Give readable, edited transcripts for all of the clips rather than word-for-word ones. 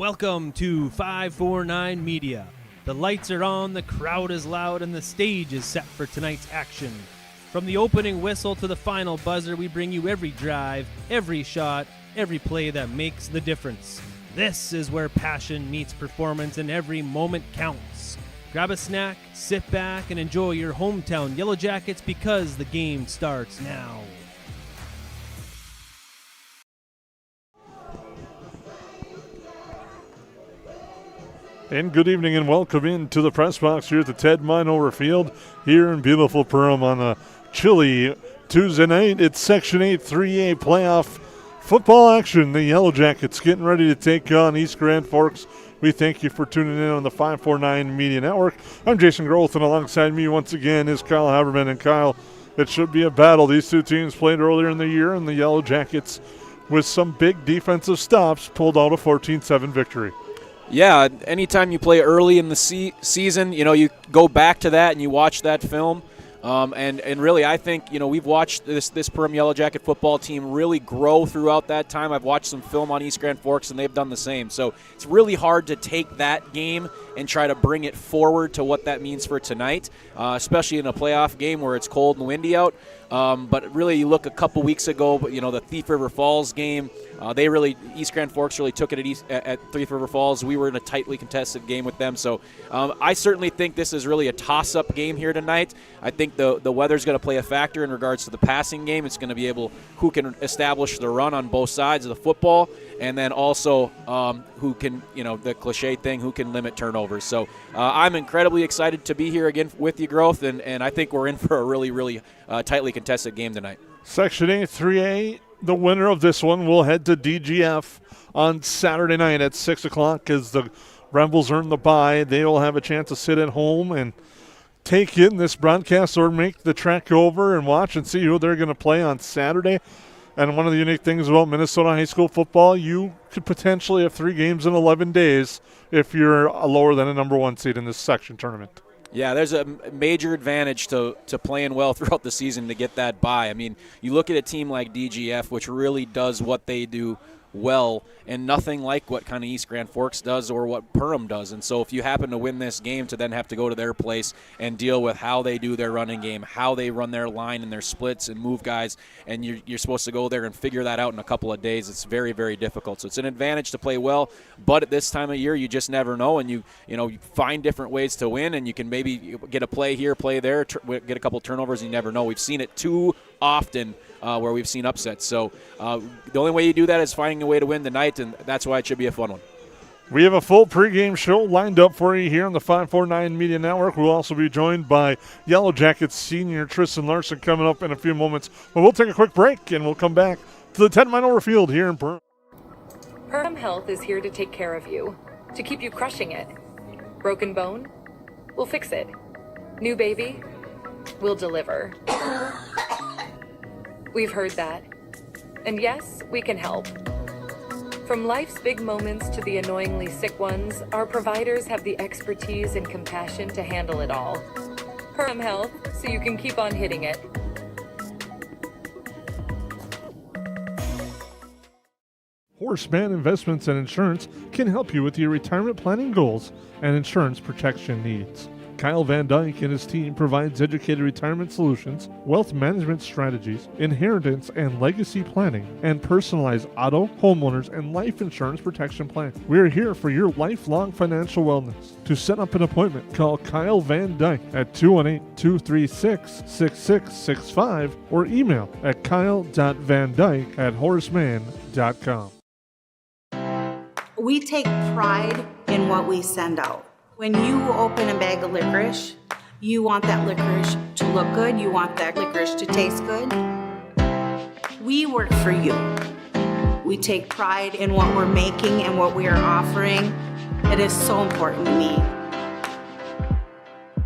Welcome to 549 Media. The lights are on, the crowd is loud, and the stage is set for tonight's action. From the opening whistle to the final buzzer, we bring you every drive, every shot, every play that makes the difference. This is where passion meets performance and every moment counts. Grab a snack, sit back, and enjoy your hometown Yellowjackets because the game starts now. And good evening and welcome into the press box here at the Ted Meinhover Field here in beautiful Perham on a chilly Tuesday night. It's Section 8 3A playoff football action. The Yellowjackets getting ready to take on East Grand Forks. We thank you for tuning in on the 549 Media Network. I'm Jason Groth, and alongside me once again is Kyle Haberman. And Kyle, it should be a battle. These two teams played earlier in the year, and the Yellowjackets, with some big defensive stops, pulled out a 14-7 victory. Yeah, anytime you play early in the season, you go back to that and you watch that film. And really, I think, we've watched this Perham Yellowjacket football team really grow throughout that time. I've watched some film on East Grand Forks, and they've done the same. So it's really hard to take that game and try to bring it forward to what that means for tonight, especially in a playoff game where it's cold and windy out. But really, you look a couple weeks ago, the Thief River Falls game, East Grand Forks really took it at Thief River Falls. We were in a tightly contested game with them. So I certainly think this is really a toss-up game here tonight. I think the weather's going to play a factor in regards to the passing game. It's going to be who can establish the run on both sides of the football, and then also who can, the cliche thing, who can limit turnovers. So I'm incredibly excited to be here again with you, Growth, and I think we're in for a really, really tightly contested game tonight. Section 8 3A, the winner of this one will head to DGF on Saturday night at 6 o'clock as the Rebels earn the bye. They will have a chance to sit at home and take in this broadcast or make the trek over and watch and see who they're going to play on Saturday. And one of the unique things about Minnesota high school football, you could potentially have 3 games in 11 days if you're lower than a number 1 seed in this section tournament. Yeah, there's a major advantage to playing well throughout the season to get that bye. I mean, you look at a team like DGF, which really does what they do well, and nothing like what kind of East Grand Forks does or what Perham does. And so if you happen to win this game to then have to go to their place and deal with how they do their running game, how they run their line and their splits and move guys, and you're supposed to go there and figure that out in a couple of days, it's very, very difficult. So it's an advantage to play well, but at this time of year, you just never know, and you find different ways to win, and you can maybe get a play here, play there, get a couple turnovers, you never know. We've seen it too often where we've seen upsets. So the only way you do that is finding a way to win tonight, and that's why it should be a fun one. We have a full pregame show lined up for you here on the 549 Media Network. We'll also be joined by Yellowjackets senior Tristan Larson coming up in a few moments. But we'll take a quick break, and we'll come back to the Ted Meinhover Field here in Perham. Perham Health is here to take care of you, to keep you crushing it. Broken bone? We'll fix it. New baby? We'll deliver. We've heard that. And yes, we can help. From life's big moments to the annoyingly sick ones, our providers have the expertise and compassion to handle it all. Perham Health, so you can keep on hitting it. Horseman Investments and Insurance can help you with your retirement planning goals and insurance protection needs. Kyle Van Dyke and his team provides educated retirement solutions, wealth management strategies, inheritance and legacy planning, and personalized auto, homeowners, and life insurance protection plans. We are here for your lifelong financial wellness. To set up an appointment, call Kyle Van Dyke at 218-236-6665 or email at kyle.vandyke@horseman.com. We take pride in what we send out. When you open a bag of licorice, you want that licorice to look good, you want that licorice to taste good. We work for you. We take pride in what we're making and what we are offering. It is so important to me.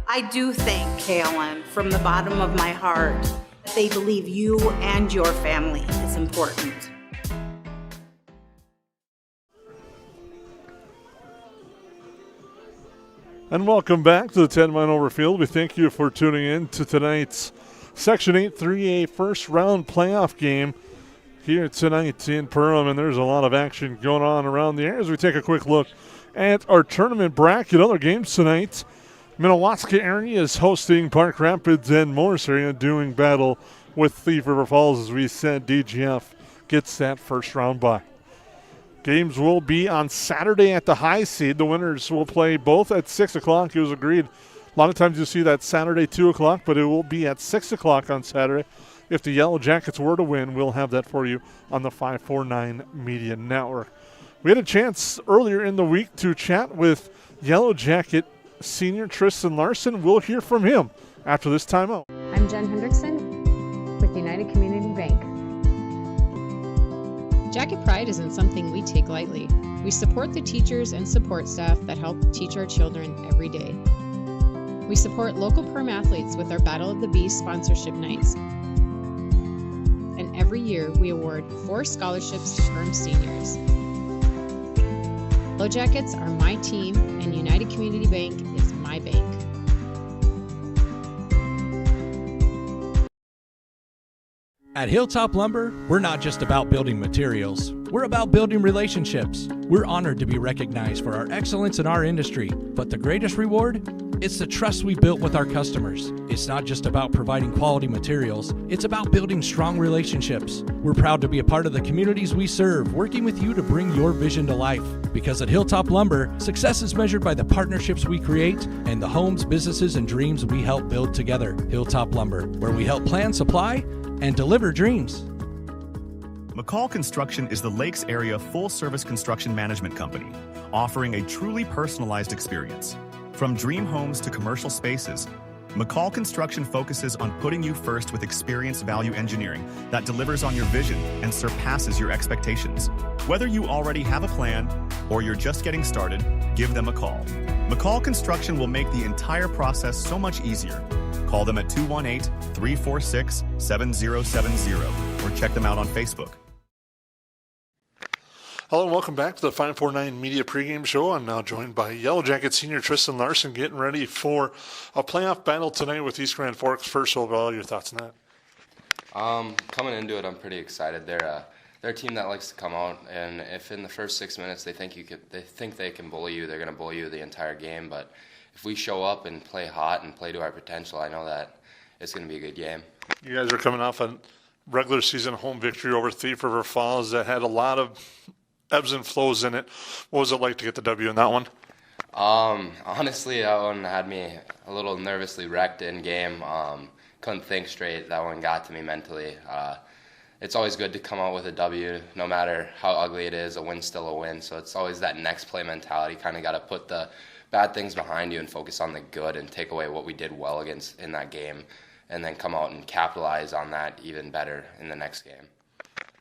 I do thank KLM from the bottom of my heart that they believe you and your family is important. And welcome back to the Ted Meinhover Field. We thank you for tuning in to tonight's Section 8 3A first round playoff game here tonight in Perham, and there's a lot of action going on around the area as we take a quick look at our tournament bracket. Other games tonight, Minnewaska area is hosting Park Rapids, and Morris area doing battle with Thief River Falls. As we said, DGF gets that first round bye. Games will be on Saturday at the high seed. The winners will play both at 6 o'clock. It was agreed. A lot of times you'll see that Saturday 2 o'clock, but it will be at 6 o'clock on Saturday. If the Yellow Jackets were to win, we'll have that for you on the 549 Media Network. We had a chance earlier in the week to chat with Yellow Jacket senior Tristan Larson. We'll hear from him after this timeout. I'm Jen Hendrickson with United Community Bank. Jacket Pride isn't something we take lightly. We support the teachers and support staff that help teach our children every day. We support local Perm athletes with our Battle of the Beast sponsorship nights. And every year we award 4 scholarships to Perm seniors. Yellow Jackets are my team, and United Community Bank is my bank. At Hilltop Lumber, we're not just about building materials. We're about building relationships. We're honored to be recognized for our excellence in our industry. But the greatest reward? It's the trust we built with our customers. It's not just about providing quality materials. It's about building strong relationships. We're proud to be a part of the communities we serve, working with you to bring your vision to life. Because at Hilltop Lumber, success is measured by the partnerships we create and the homes, businesses, and dreams we help build together. Hilltop Lumber, where we help plan, supply, and deliver dreams. McCall Construction is the Lakes area full-service construction management company, offering a truly personalized experience. From dream homes to commercial spaces, McCall Construction focuses on putting you first with experience value engineering that delivers on your vision and surpasses your expectations. Whether you already have a plan or you're just getting started, give them a call. McCall Construction will make the entire process so much easier. Call them at 218-346-7070 or check them out on Facebook. Hello and welcome back to the 549 Media pregame show. I'm now joined by Yellow Jacket senior Tristan Larson, getting ready for a playoff battle tonight with East Grand Forks. First of all, your thoughts on that? Coming into it, I'm pretty excited. They're a team that likes to come out, and if in the first 6 minutes they think they can bully you, they're going to bully you the entire game. But if we show up and play hot and play to our potential, I know that it's going to be a good game. You guys are coming off a regular season home victory over Thief River Falls that had a lot of ebbs and flows in it. What was it like to get the W in that one? Honestly, that one had me a little nervously wrecked in game. Couldn't think straight. That one got to me mentally. It's always good to come out with a W, no matter how ugly it is. A win's still a win. So it's always that next play mentality. Kind of got to put the bad things behind you and focus on the good and take away what we did well against in that game, and then come out and capitalize on that even better in the next game.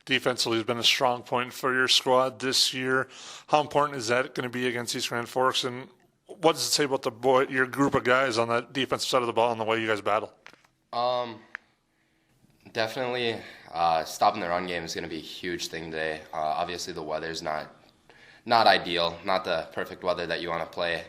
Defensively has been a strong point for your squad this year. How important is that going to be against East Grand Forks? And what does it say about your group of guys on that defensive side of the ball and the way you guys battle? Definitely stopping the run game is going to be a huge thing today. Obviously, the weather's not ideal, not the perfect weather that you want to play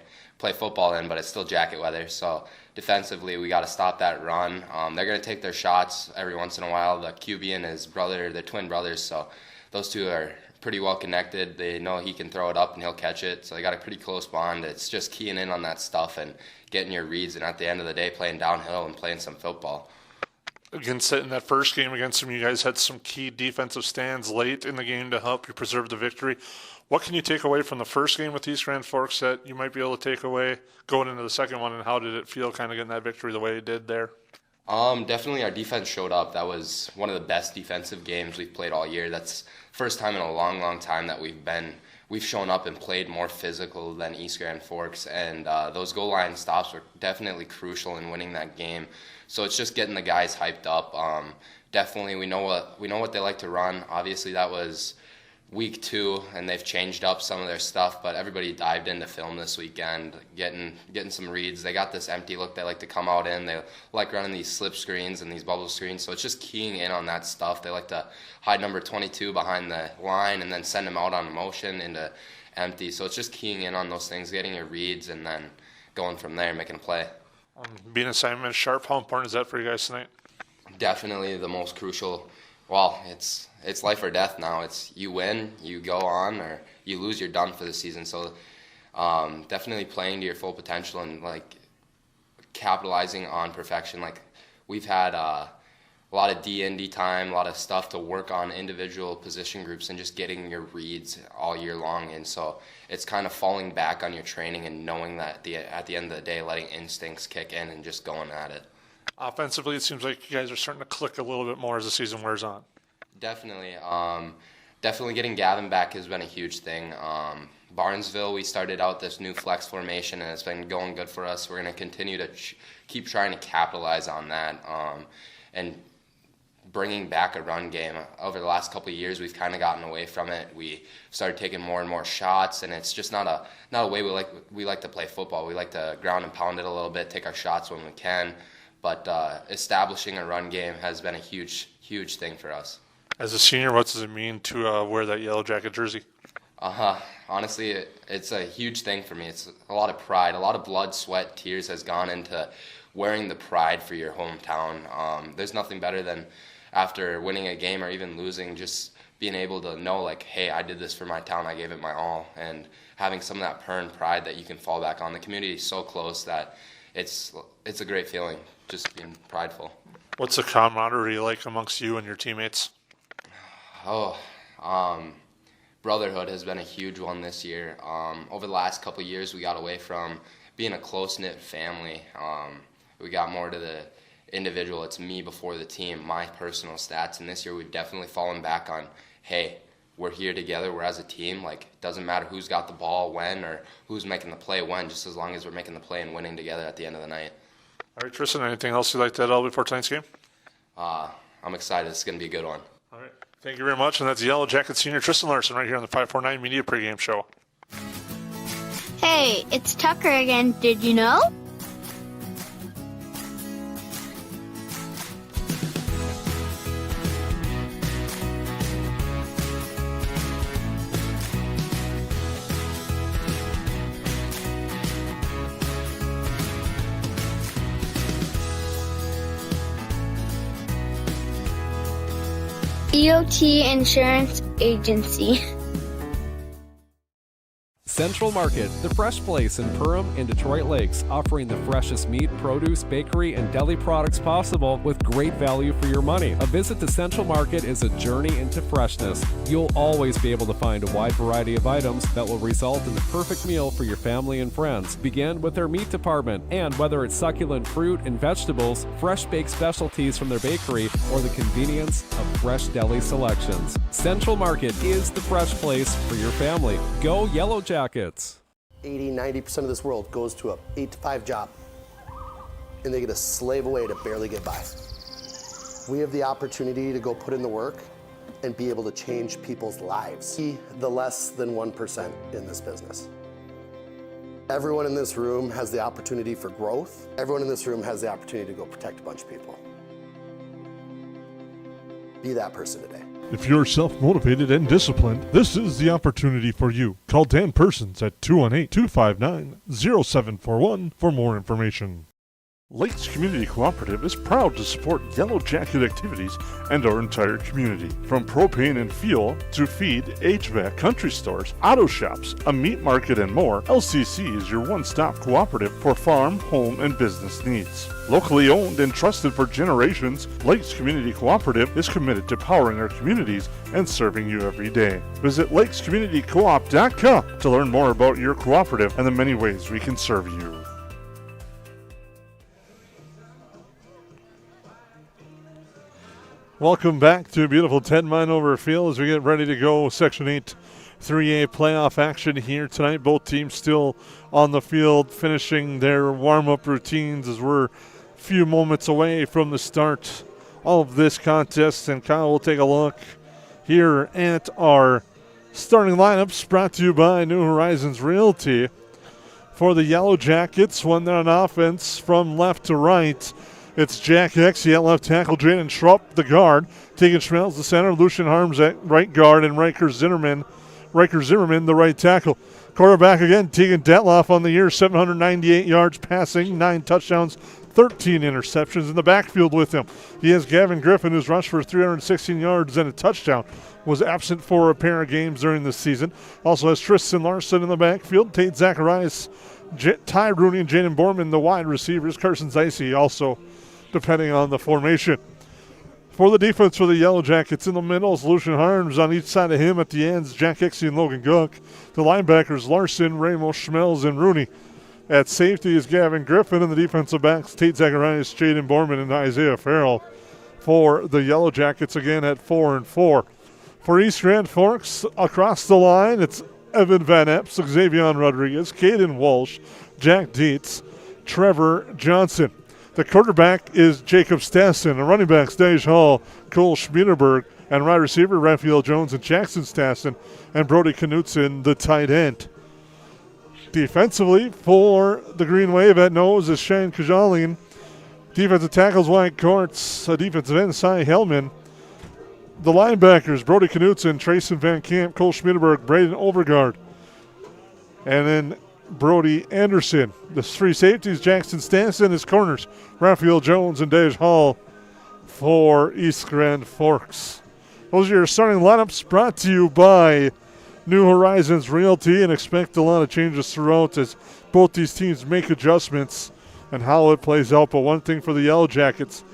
football in, but it's still jacket weather. So defensively, we got to stop that run. They're going to take their shots every once in a while. The QB and his brother, they're twin brothers, so those two are pretty well connected. They know he can throw it up and he'll catch it, so they got a pretty close bond. It's just keying in on that stuff and getting your reads, and at the end of the day, playing downhill and playing some football. Against in that first game against them, you guys had some key defensive stands late in the game to help you preserve the victory. What can you take away from the first game with East Grand Forks that you might be able to take away going into the second one, and how did it feel kind of getting that victory the way it did there? Definitely our defense showed up. That was one of the best defensive games we've played all year. That's first time in a long, long time that we've shown up and played more physical than East Grand Forks, and those goal line stops were definitely crucial in winning that game. So it's just getting the guys hyped up. Definitely we know what they like to run. Obviously that was week 2, and they've changed up some of their stuff, but everybody dived into film this weekend, getting some reads. They got this empty look they like to come out in. They like running these slip screens and these bubble screens, so it's just keying in on that stuff. They like to hide number 22 behind the line and then send them out on motion into empty. So it's just keying in on those things, getting your reads, and then going from there, making a play. Being assignment sharp, how important is that for you guys tonight? Definitely the most crucial Well, it's life or death now. It's you win, you go on, or you lose, you're done for the season. So definitely playing to your full potential and like capitalizing on perfection. Like we've had a lot of D&D time, a lot of stuff to work on individual position groups and just getting your reads all year long. And so it's kind of falling back on your training and knowing that at the end of the day, letting instincts kick in and just going at it. Offensively, it seems like you guys are starting to click a little bit more as the season wears on. Definitely. Definitely getting Gavin back has been a huge thing. Barnesville, we started out this new flex formation, and it's been going good for us. We're going to continue to keep trying to capitalize on that and bringing back a run game. Over the last couple of years, we've kind of gotten away from it. We started taking more and more shots, and it's just not a way we like to play football. We like to ground and pound it a little bit, take our shots when we can. But establishing a run game has been a huge, huge thing for us. As a senior, what does it mean to wear that Yellow Jacket jersey? Honestly, it's a huge thing for me. It's a lot of pride. A lot of blood, sweat, tears has gone into wearing the pride for your hometown. There's nothing better than after winning a game or even losing, just being able to know, like, hey, I did this for my town. I gave it my all. And having some of that Perham pride that you can fall back on. The community is so close that it's a great feeling, just being prideful. What's the camaraderie like amongst you and your teammates? Brotherhood has been a huge one this year. Over the last couple of years, we got away from being a close-knit family. We got more to the individual. It's me before the team, my personal stats. And this year, we've definitely fallen back on, hey, we're here together. We're as a team. Like, it doesn't matter who's got the ball when or who's making the play when, just as long as we're making the play and winning together at the end of the night. All right, Tristan, anything else you'd like to add all before tonight's game? I'm excited. It's going to be a good one. All right. Thank you very much. And that's Yellow Jacket senior Tristan Larson right here on the 549 Media Pregame Show. Hey, it's Tucker again. Did you know? DOT Insurance Agency. Central Market, the fresh place in Perham and Detroit Lakes, offering the freshest meat, produce, bakery, and deli products possible with great value for your money. A visit to Central Market is a journey into freshness. You'll always be able to find a wide variety of items that will result in the perfect meal for your family and friends. Begin with their meat department, and whether it's succulent fruit and vegetables, fresh baked specialties from their bakery, or the convenience of fresh deli selections, Central Market is the fresh place for your family. Go Yellowjackets. 80-90% of this world goes to a 8-to-5 job, and they get to slave away to barely get by. We have the opportunity to go put in the work and be able to change people's lives. Be the less than 1% in this business. Everyone in this room has the opportunity for growth. Everyone in this room has the opportunity to go protect a bunch of people. Be that person today. If you're self-motivated and disciplined, this is the opportunity for you. Call Dan Persons at 218-259-0741 for more information. Lakes Community Cooperative is proud to support Yellow Jacket activities and our entire community. From propane and fuel to feed, HVAC, country stores, auto shops, a meat market, and more, LCC is your one-stop cooperative for farm, home, and business needs. Locally owned and trusted for generations, Lakes Community Cooperative is committed to powering our communities and serving you every day. Visit lakescommunitycoop.com to learn more about your cooperative and the many ways we can serve you. Welcome back to beautiful Ted Meinhover Field as we get ready to go Section 8 3A playoff action here tonight. Both teams still on the field finishing their warm-up routines as we're a few moments away from the start of this contest. And Kyle will take a look here at our starting lineups brought to you by New Horizons Realty. For the Yellow Jackets, when they're on offense from left to right, it's Jack Hexie at left tackle, Jaden Schrupp, the guard. Tegan Schmelz, the center. Lucian Harms at right guard, and Riker Zimmerman, the right tackle. Quarterback again, Tegan Detloff on the year, 798 yards passing, 9 touchdowns, 13 interceptions. In the backfield with him, he has Gavin Griffin, who's rushed for 316 yards and a touchdown. Was absent for a pair of games during this season. Also has Tristan Larson in the backfield, Tate Zacharias, Ty Rooney, and Jaden Borman, the wide receivers. Carson Zeise also, depending on the formation. For the defense for the Yellow Jackets, in the middle is Lucian Harms. On each side of him at the ends, Jack Ixie and Logan Gook. The linebackers, Larson, Ramos, Schmelz, and Rooney. At safety is Gavin Griffin, and the defensive backs, Tate Zacharias, Jaden Borman, and Isaiah Farrell. For the Yellow Jackets, again at 4-4. For East Grand Forks, across the line, it's Evan Van Epps, Xavier Rodriguez, Caden Walsh, Jack Dietz, Trevor Johnson. The quarterback is Jacob Stassen. The running backs, Dage Hall, Cole Schmiederberg, and wide receiver Raphael Jones and Jackson Stassen, and Brody Knutson, the tight end. Defensively, for the Green Wave at nose is Shane Kajalin. Defensive tackles, Wyatt Courts. Defensive end, Cy Hellman. The linebackers, Brody Knutson, Trayson Van Camp, Cole Schmiederberg, Braden Overgaard. And then Brody Anderson. The three safeties, Jackson Stanson. His corners, Raphael Jones and Dage Hall for East Grand Forks. Those are your starting lineups, brought to you by New Horizons Realty, and expect a lot of changes throughout as both these teams make adjustments and how it plays out. But one thing for the Yellow Jackets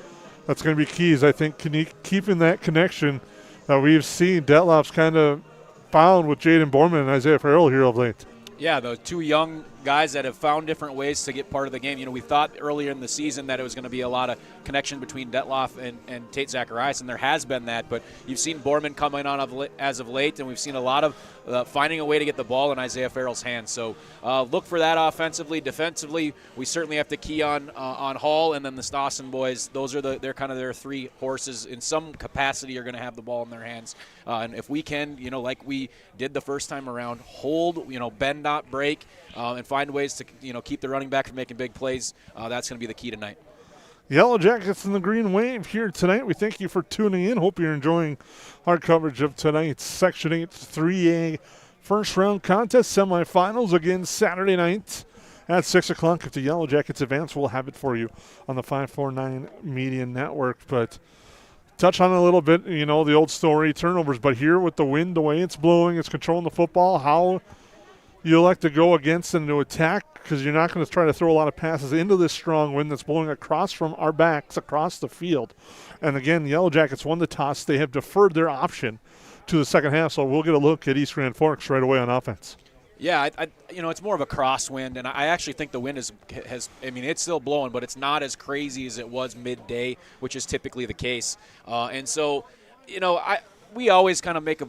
that's going to be key is, I think, keeping that connection that we've seen Detlof's kind of found with Jaden Borman and Isaiah Farrell here of late. Yeah, the two young guys that have found different ways to get part of the game. You know, we thought earlier in the season that it was going to be a lot of connection between Detloff and Tate Zacharias, and there has been that. But you've seen Borman coming on as of late, and we've seen a lot of finding a way to get the ball in Isaiah Farrell's hands. So look for that offensively. Defensively, we certainly have to key on Hall and then the Stassen boys. Those are they're kind of their three horses in some capacity are going to have the ball in their hands. And if we can, you know, like we did the first time around, hold, you know, bend not break, and find ways to, you know, keep the running back from making big plays, that's going to be the key tonight. Yellow Jackets and the Green Wave here tonight. We thank you for tuning in. Hope you're enjoying our coverage of tonight's Section 8 3A first round contest semifinals. Again, Saturday night at 6 o'clock. If the Yellow Jackets advance, we'll have it for you on the 549 Media Network. But touch on it a little bit, you know, the old story, turnovers. But here with the wind, the way it's blowing, it's controlling the football, how you elect to go against and to attack, because you're not going to try to throw a lot of passes into this strong wind that's blowing across from our backs across the field. And again, the Yellow Jackets won the toss. They have deferred their option to the second half, so we'll get a look at East Grand Forks right away on offense. Yeah, you know, it's more of a crosswind, and I actually think the wind has I mean, it's still blowing, but it's not as crazy as it was midday, which is typically the case. And so, you know, we always kind of make a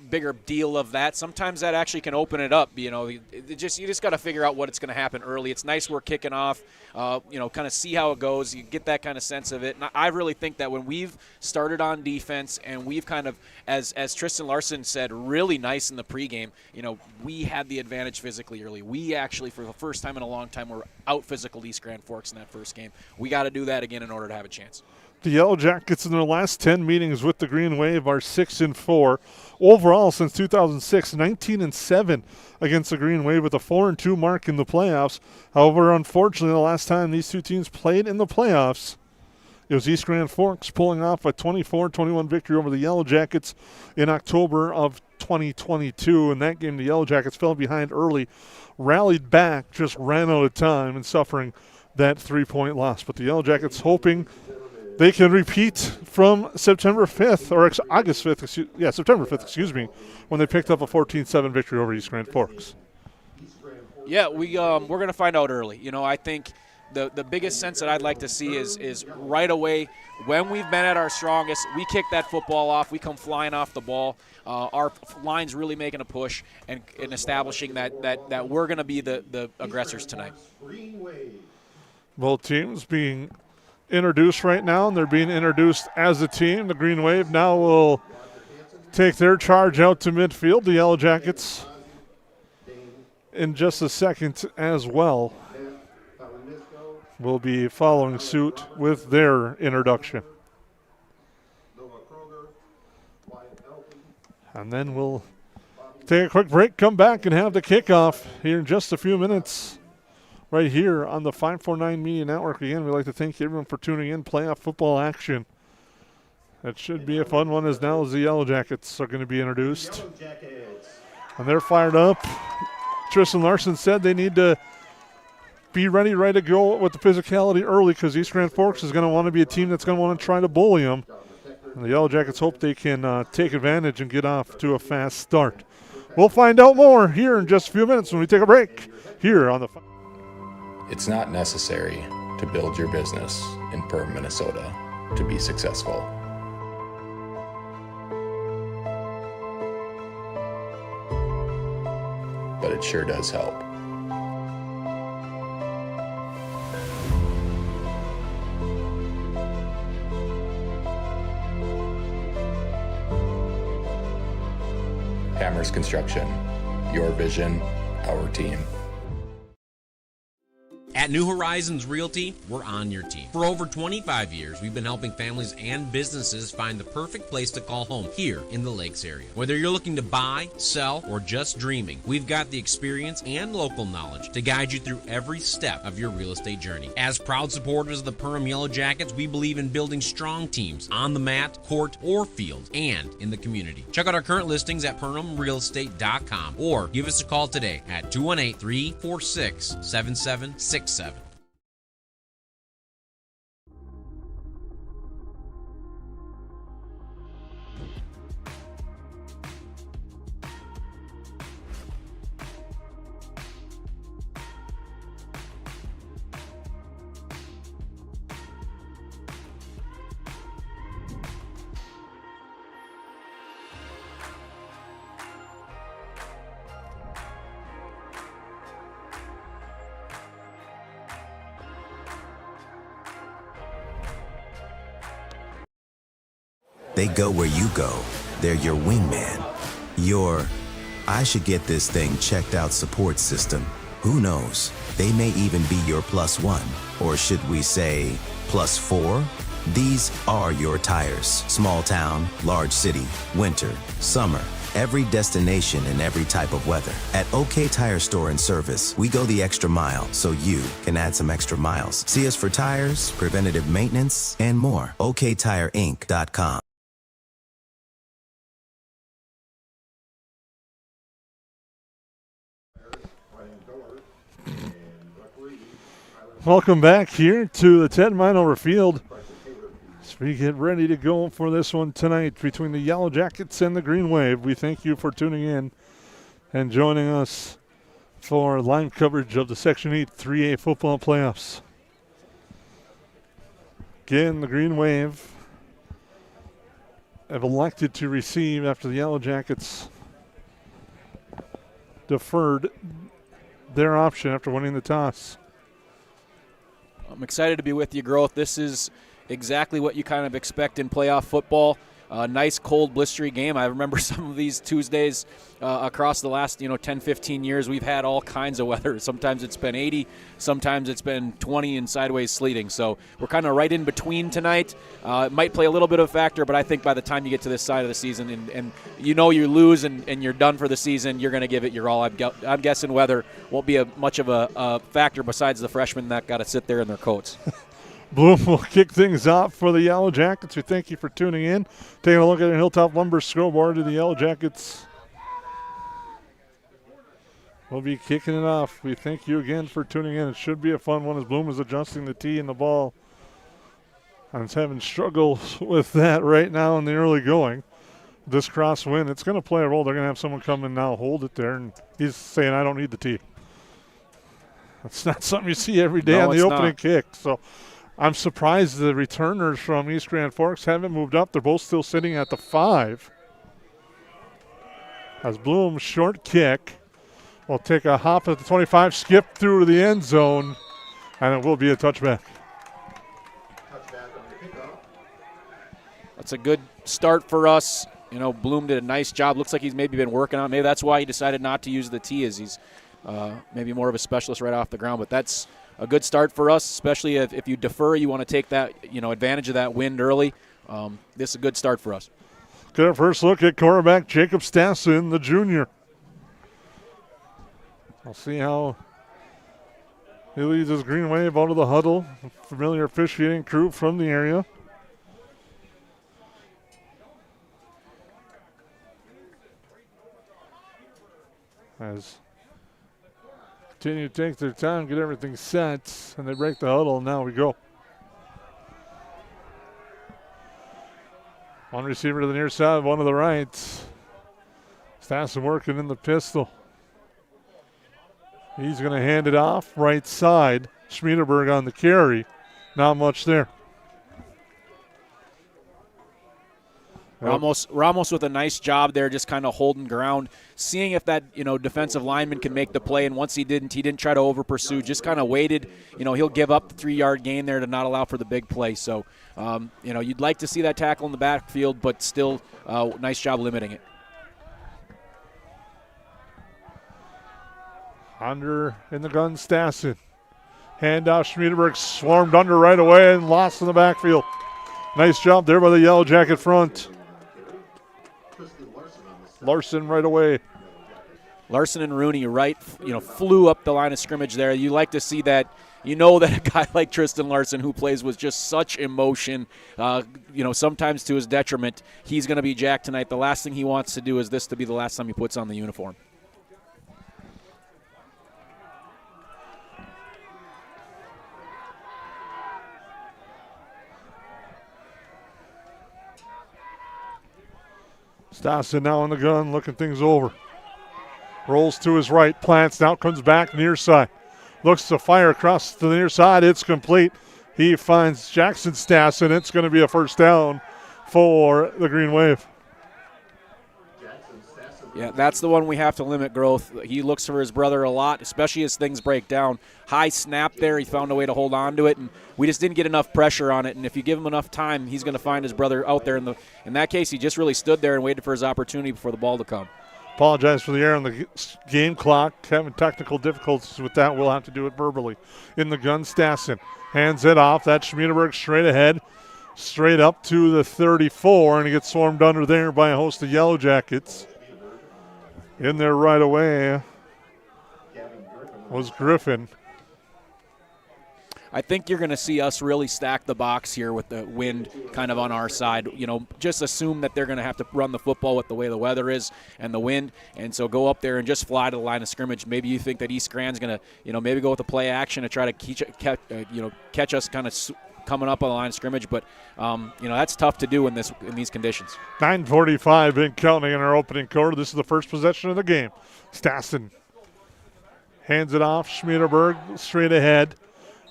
bigger deal of that. Sometimes that actually can open it up. You know, you just got to figure out what it's going to happen early. It's nice we're kicking off, you know, kind of see how it goes. You get that kind of sense of it. And I really think that when we've started on defense and we've kind of, as Tristan Larson said, really nice in the pregame, you know, we had the advantage physically early. We actually, for the first time in a long time, were out physical East Grand Forks in that first game. We got to do that again in order to have a chance. The Yellow Jackets in their last 10 meetings with the Green Wave are 6-4. Overall, since 2006, 19-7 against the Green Wave with a 4-2 mark in the playoffs. However, unfortunately, the last time these two teams played in the playoffs, it was East Grand Forks pulling off a 24-21 victory over the Yellow Jackets in October of 2022. In that game, the Yellow Jackets fell behind early, rallied back, just ran out of time and suffering that 3-point loss. But the Yellow Jackets hoping they can repeat from September 5th, or August 5th, September 5th, when they picked up a 14-7 victory over East Grand Forks. Yeah, we're going to find out early. You know, I think the biggest sense that I'd like to see is right away, when we've been at our strongest, we kick that football off, we come flying off the ball. Our line's really making a push and establishing that we're going to be the aggressors tonight. Both teams being introduced right now, and they're being introduced as a team. The Green Wave now will take their charge out to midfield. The Yellow Jackets in just a second as well will be following suit with their introduction. And then we'll take a quick break, come back, and have the kickoff here in just a few minutes right here on the 549 Media Network. Again, we'd like to thank everyone for tuning in. Playoff football action. That should be a fun one as now as the Yellowjackets are going to be introduced. And they're fired up. Tristan Larson said they need to be ready to go with the physicality early because East Grand Forks is going to want to be a team that's going to want to try to bully them. And the Yellowjackets hope they can take advantage and get off to a fast start. We'll find out more here in just a few minutes when we take a break here on the. It's not necessary to build your business in Perham, Minnesota to be successful. But it sure does help. Hammers Construction, your vision, our team. At New Horizons Realty, we're on your team. For over 25 years, we've been helping families and businesses find the perfect place to call home here in the Lakes area. Whether you're looking to buy, sell, or just dreaming, we've got the experience and local knowledge to guide you through every step of your real estate journey. As proud supporters of the Perham Yellowjackets, we believe in building strong teams on the mat, court, or field, and in the community. Check out our current listings at PerhamRealEstate.com or give us a call today at 218-346-7767. They go where you go. They're your wingman. Your, I should get this thing checked out support system. Who knows? They may even be your +1. Or should we say +4? These are your tires. Small town, large city, winter, summer. Every destination and every type of weather. At OK Tire Store and Service, we go the extra mile so you can add some extra miles. See us for tires, preventative maintenance, and more. OKTireInc.com. Welcome back here to the Ted Meinhover Field as we get ready to go for this one tonight between the Yellowjackets and the Green Wave. We thank you for tuning in and joining us for live coverage of the Section 8 3A football playoffs. Again, the Green Wave have elected to receive after the Yellowjackets deferred their option after winning the toss. I'm excited to be with you, Growth. This is exactly what you kind of expect in playoff football. Nice, cold, blistery game. I remember some of these Tuesdays across the last 10, 15 years. We've had all kinds of weather. Sometimes it's been 80, sometimes it's been 20 and sideways sleeting. So we're kind of right in between tonight. It might play a little bit of a factor, but I think by the time you get to this side of the season and you lose and you're done for the season, you're going to give it your all. I'm guessing weather won't be much of a factor besides the freshmen that got to sit there in their coats. Bloom will kick things off for the Yellowjackets. We thank you for tuning in. Taking a look at the Hilltop Lumber scoreboard to the Yellowjackets. We'll be kicking it off. We thank you again for tuning in. It should be a fun one as Bloom is adjusting the tee and the ball. And it's having struggles with that right now in the early going. This crosswind, it's going to play a role. They're going to have someone come in now, hold it there, and he's saying, I don't need the tee. That's not something you see every day on the opening kick. So I'm surprised the returners from East Grand Forks haven't moved up. They're both still sitting at the 5. As Bloom's short kick will take a hop at the 25, skip through to the end zone, and it will be a touchback. That's a good start for us. Bloom did a nice job. Looks like he's maybe been working on it. Maybe that's why he decided not to use the tee, as he's maybe more of a specialist right off the ground. But that's a good start for us, especially if you defer, you want to take that advantage of that wind early. This is a good start for us. Get our first look at quarterback Jacob Stassen, the junior. I'll see how He leads his Green Wave out of the huddle. Familiar officiating crew from the area. As continue to take their time, get everything set, and they break the huddle, and now we go. One receiver to the near side, one to the right. Stassen working in the pistol. He's going to hand it off right side. Schmiederberg on the carry. Not much there. Ramos with a nice job there, just kind of holding ground, seeing if that defensive lineman can make the play. And once he didn't try to over pursue, just kind of waited. He'll give up the 3-yard gain there to not allow for the big play. So, you'd like to see that tackle in the backfield, but still, nice job limiting it. Under in the gun, Stassen. Handoff, Schmiederberg swarmed under right away and lost in the backfield. Nice job there by the Yellow Jacket front. Larson right away. Larson and Rooney flew up the line of scrimmage there. You like to see that. You know that a guy like Tristan Larson, who plays with just such emotion, sometimes to his detriment, he's going to be jacked tonight. The last thing he wants to do is this to be the last time he puts on the uniform. Stassen now on the gun, looking things over. Rolls to his right, plants, now comes back near side. Looks to fire across to the near side. It's complete. He finds Jackson Stassen. It's going to be a first down for the Green Wave. Yeah, that's the one we have to limit growth. He looks for his brother a lot, especially as things break down. High snap there. He found a way to hold on to it, and we just didn't get enough pressure on it. And if you give him enough time, he's going to find his brother out there. In that case, he just really stood there and waited for his opportunity before the ball to come. Apologize for the error on the game clock. Having technical difficulties with that. We'll have to do it verbally. In the gun, Stassen hands it off. That's Schmiederberg straight ahead, straight up to the 34, and he gets swarmed under there by a host of Yellow Jackets. In there right away was Griffin. I think you're going to see us really stack the box here with the wind kind of on our side. Just assume that they're going to have to run the football with the way the weather is and the wind, and so go up there and just fly to the line of scrimmage. Maybe you think that East Grand's going to, maybe go with the play action to try to catch us kind of coming up on the line of scrimmage, but that's tough to do in these conditions. 9:45 been counting in our opening quarter. This is the first possession of the game. Stassen hands it off. Schmiederberg straight ahead.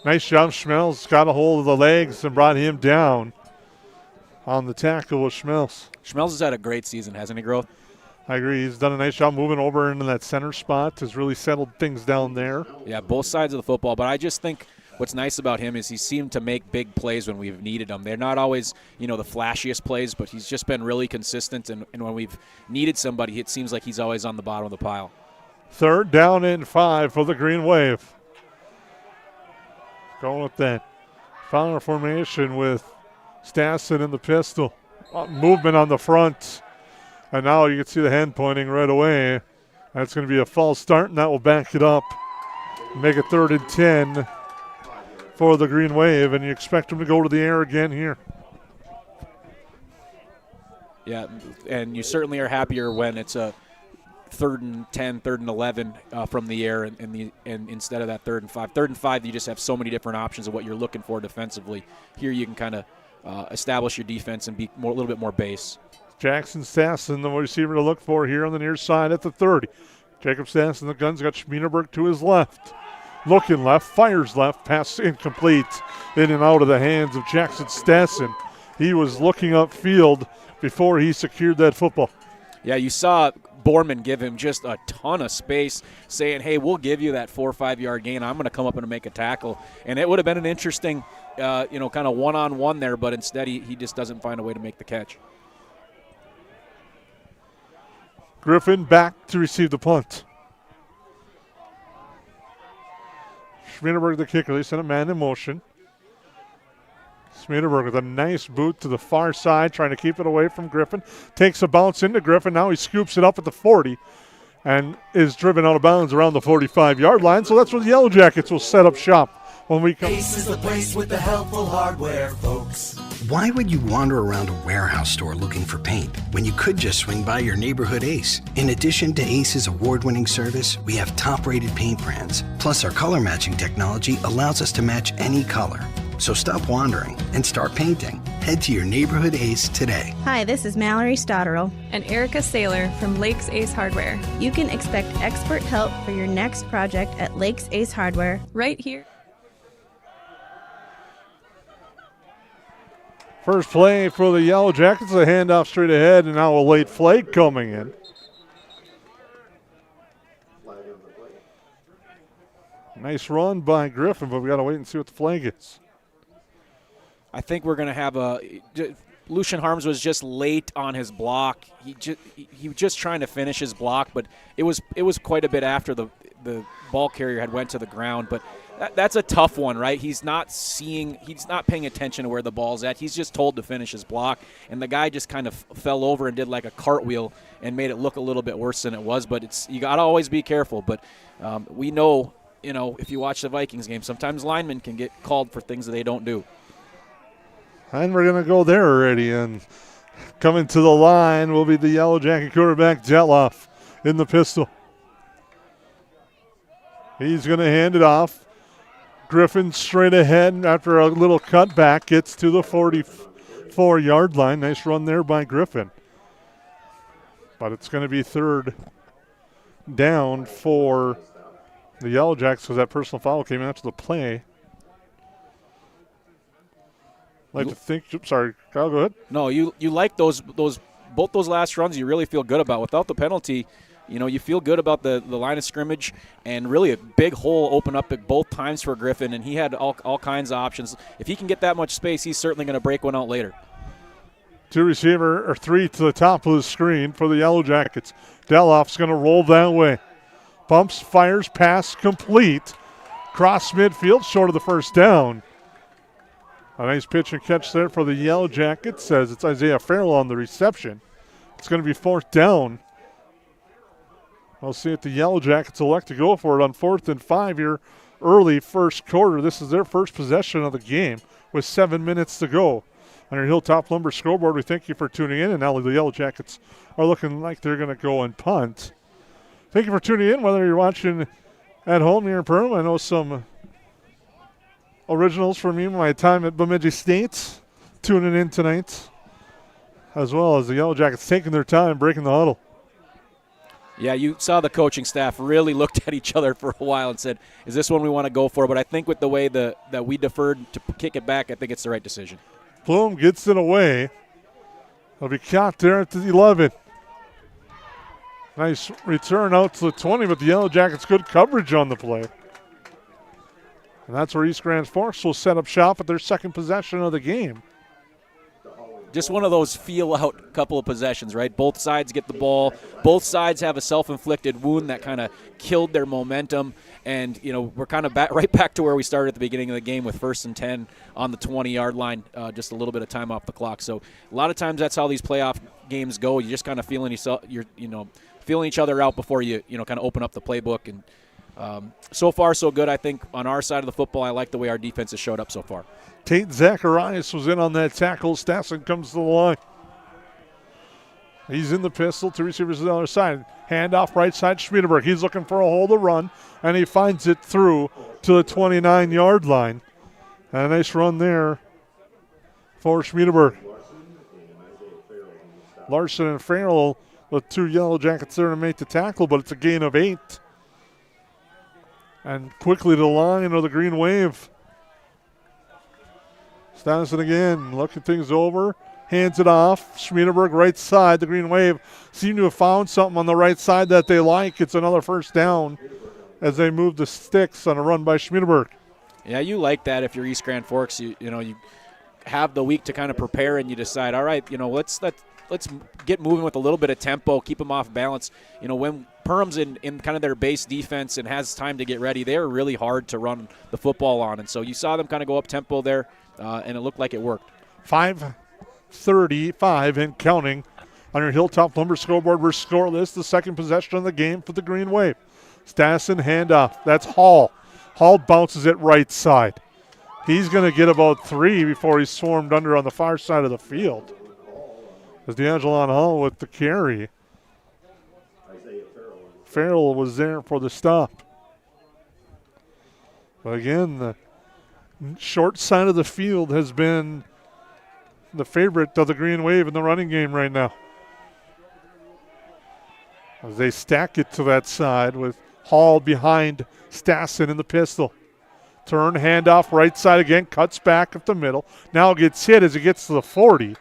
Nice job. Schmelz got a hold of the legs and brought him down on the tackle with Schmelz. Schmelz has had a great season, hasn't he, Growth? I agree. He's done a nice job moving over into that center spot. Has really settled things down there. Yeah, both sides of the football, but I just think what's nice about him is he seemed to make big plays when we've needed them. They're not always, the flashiest plays, but he's just been really consistent, and when we've needed somebody, it seems like he's always on the bottom of the pile. 3rd down and 5 for the Green Wave. Going with that final formation with Stassen in the pistol. Movement on the front. And now you can see the hand pointing right away. That's going to be a false start, and that will back it up. Make it 3rd and 10 for the Green Wave, and you expect them to go to the air again here. Yeah, and you certainly are happier when it's a 3rd and 10, 3rd and 11 from the air, and instead of that 3rd and 5. 3rd and 5, you just have so many different options of what you're looking for defensively. Here you can kind of establish your defense and be a little bit more base. Jackson Stassen, the receiver to look for here on the near side at the 30. Jacob Stassen, the gun's got Schmiederberg to his left. Looking left, fires left, pass incomplete, in and out of the hands of Jackson Stassen. He was looking upfield before he secured that football. Yeah, you saw Borman give him just a ton of space, saying, hey, we'll give you that 4 or 5 yard gain. I'm going to come up and make a tackle. And it would have been an interesting, kind of one-on-one there, but instead he just doesn't find a way to make the catch. Griffin back to receive the punt. Schmiederberg, the kicker. They sent a man in motion. Schmiederberg with a nice boot to the far side, trying to keep it away from Griffin. Takes a bounce into Griffin. Now he scoops it up at the 40. and is driven out of bounds around the 45-yard line. So that's where the Yellow Jackets will set up shop when we come. Ace is the place with the helpful hardware, folks. Why would you wander around a warehouse store looking for paint when you could just swing by your neighborhood Ace? In addition to Ace's award-winning service, we have top-rated paint brands. Plus, our color matching technology allows us to match any color. So stop wandering and start painting. Head to your neighborhood Ace today. Hi, this is Mallory Stotterell and Erica Saylor from Lakes Ace Hardware. You can expect expert help for your next project at Lakes Ace Hardware right here. First play for the Yellow Jackets, a handoff straight ahead, and now a late flag coming in. Nice run by Griffin, but we got to wait and see what the flag is. I think we're going to have Lucian Harms was just late on his block. He was just trying to finish his block, but it was quite a bit after the ball carrier had went to the ground. But that's a tough one, right? He's not paying attention to where the ball's at. He's just told to finish his block, and the guy just kind of fell over and did like a cartwheel and made it look a little bit worse than it was. But you got to always be careful. But we know, if you watch the Vikings game, sometimes linemen can get called for things that they don't do. And we're going to go there already. And coming to the line will be the Yellow Jacket quarterback, Jetloff, in the pistol. He's going to hand it off. Griffin straight ahead after a little cutback, gets to the 44-yard line. Nice run there by Griffin. But it's going to be third down for the Yellow Jackets because that personal foul came after the play. Like to think. Sorry, Kyle, go ahead. No, you like both those last runs. You really feel good about. Without the penalty, you feel good about the line of scrimmage, and really a big hole open up at both times for Griffin, and he had all kinds of options. If he can get that much space, he's certainly going to break one out later. Three to the top of the screen for the Yellow Jackets. Deloff's going to roll that way. Pumps, fires, pass complete. Cross midfield, short of the first down. A nice pitch and catch there for the Yellow Jackets, as it's Isaiah Farrell on the reception. It's going to be fourth down. We'll see if the Yellow Jackets elect to go for it on 4th and 5 here early first quarter. This is their first possession of the game with 7 minutes to go. On your Hilltop Lumber scoreboard, we thank you for tuning in, and now the Yellow Jackets are looking like they're going to go and punt. Thank you for tuning in, whether you're watching at home here in Perham. I know some originals from me, my time at Bemidji State, tuning in tonight, as well as the Yellow Jackets taking their time breaking the huddle. Yeah, you saw the coaching staff really looked at each other for a while and said, is this one we want to go for? But I think with the way that we deferred to kick it back, I think it's the right decision. Bloom gets it away. It'll be caught there at the 11. Nice return out to the 20, but the Yellow Jackets good coverage on the play. And that's where East Grand Forks will set up shop at their second possession of the game. Just one of those feel-out couple of possessions, right? Both sides get the ball. Both sides have a self-inflicted wound that kind of killed their momentum. And, we're kind of right back to where we started at the beginning of the game with 1st and 10 on the 20-yard line, just a little bit of time off the clock. So a lot of times that's how these playoff games go. You're just kind of feeling each other out before you kind of open up the playbook. And so far, so good. I think on our side of the football, I like the way our defense has showed up so far. Tate Zacharias was in on that tackle. Stassen comes to the line. He's in the pistol. 2 receivers on the other side. Handoff right side, Schmiedeberg. He's looking for a hole to run, and he finds it through to the 29-yard line. And a nice run there for Schmiedeberg. Larson and Farrell, the 2 Yellow Jackets there to make the tackle, but it's a gain of 8. And quickly to the line of the Green Wave. Stassen again, looking things over, hands it off. Schmiedeberg right side. The Green Wave seem to have found something on the right side that they like. It's another first down as they move the sticks on a run by Schmiedeberg. Yeah, you like that if you're East Grand Forks. You have the week to kind of prepare, and you decide, all right, let's get moving with a little bit of tempo, keep them off balance. When Perham's in kind of their base defense and has time to get ready, they're really hard to run the football on. And so you saw them kind of go up tempo there, and it looked like it worked. 5:35 and counting On your Hilltop Lumber scoreboard, we're scoreless. The second possession of the game for the Green Wave. Stassen handoff. That's Hall. Hall bounces it right side. He's going to get about 3 before he's swarmed under on the far side of the field. As DeAngelon Hall with the carry. Farrell was there for the stop. But again, the short side of the field has been the favorite of the Green Wave in the running game right now. As they stack it to that side with Hall behind Stassen in the pistol. Turn, handoff, right side again, cuts back up the middle. Now gets hit as it gets to the 40.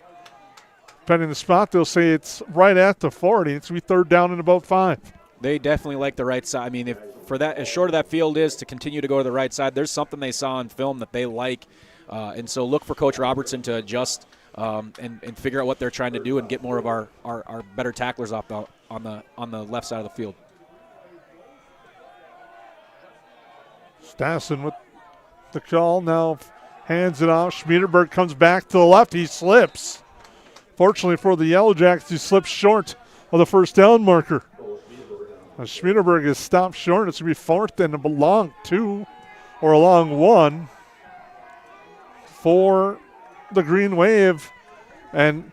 Depending on the spot, they'll say it's right at the 40. It's going to be third down and about 5. They definitely like the right side. I mean, if for that, as short as that field is to continue to go to the right side, there's something they saw on film that they like. And so look for Coach Robertson to adjust and figure out what they're trying to do and get more of our better tacklers off on the left side of the field. Stassen with the call, now hands it off. Schmiederberg comes back to the left. He slips. Fortunately for the Yellow Jackets, he slips short of the first down marker. As Schmiederberg is stopped short, it's going to be 4th and a long 2 or a long 1 for the Green Wave. And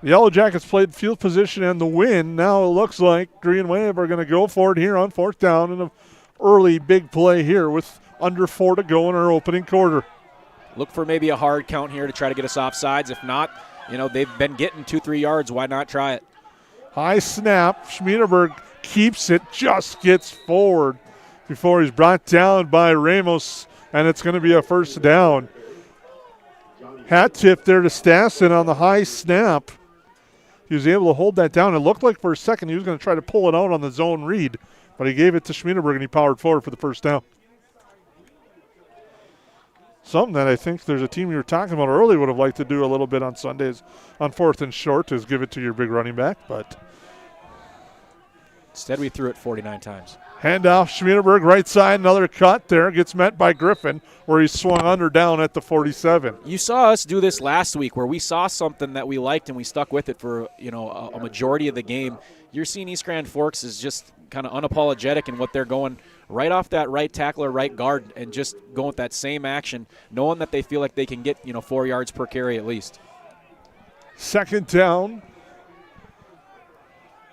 the Yellow Jackets played field position and the win. Now it looks like Green Wave are going to go for it here on 4th down and an early big play here with under 4 to go in our opening quarter. Look for maybe a hard count here to try to get us off sides. If not, they've been getting 2-3 yards. Why not try it? High snap. Schmiederberg keeps it, just gets forward before he's brought down by Ramos, and it's going to be a first down. Hat tip there to Stassen on the high snap. He was able to hold that down. It looked like for a second he was going to try to pull it out on the zone read, but he gave it to Schmiederberg and he powered forward for the first down. Something that I think there's a team you were talking about earlier would have liked to do a little bit on Sundays on 4th and short is give it to your big running back, but instead we threw it 49 times. Handoff, Schmiederberg, right side, another cut there. Gets met by Griffin where he swung under down at the 47. You saw us do this last week where we saw something that we liked and we stuck with it for a majority of the game. You're seeing East Grand Forks is just kind of unapologetic in what they're going right off that right tackle or right guard and just going with that same action, knowing that they feel like they can get 4 yards per carry at least. Second down.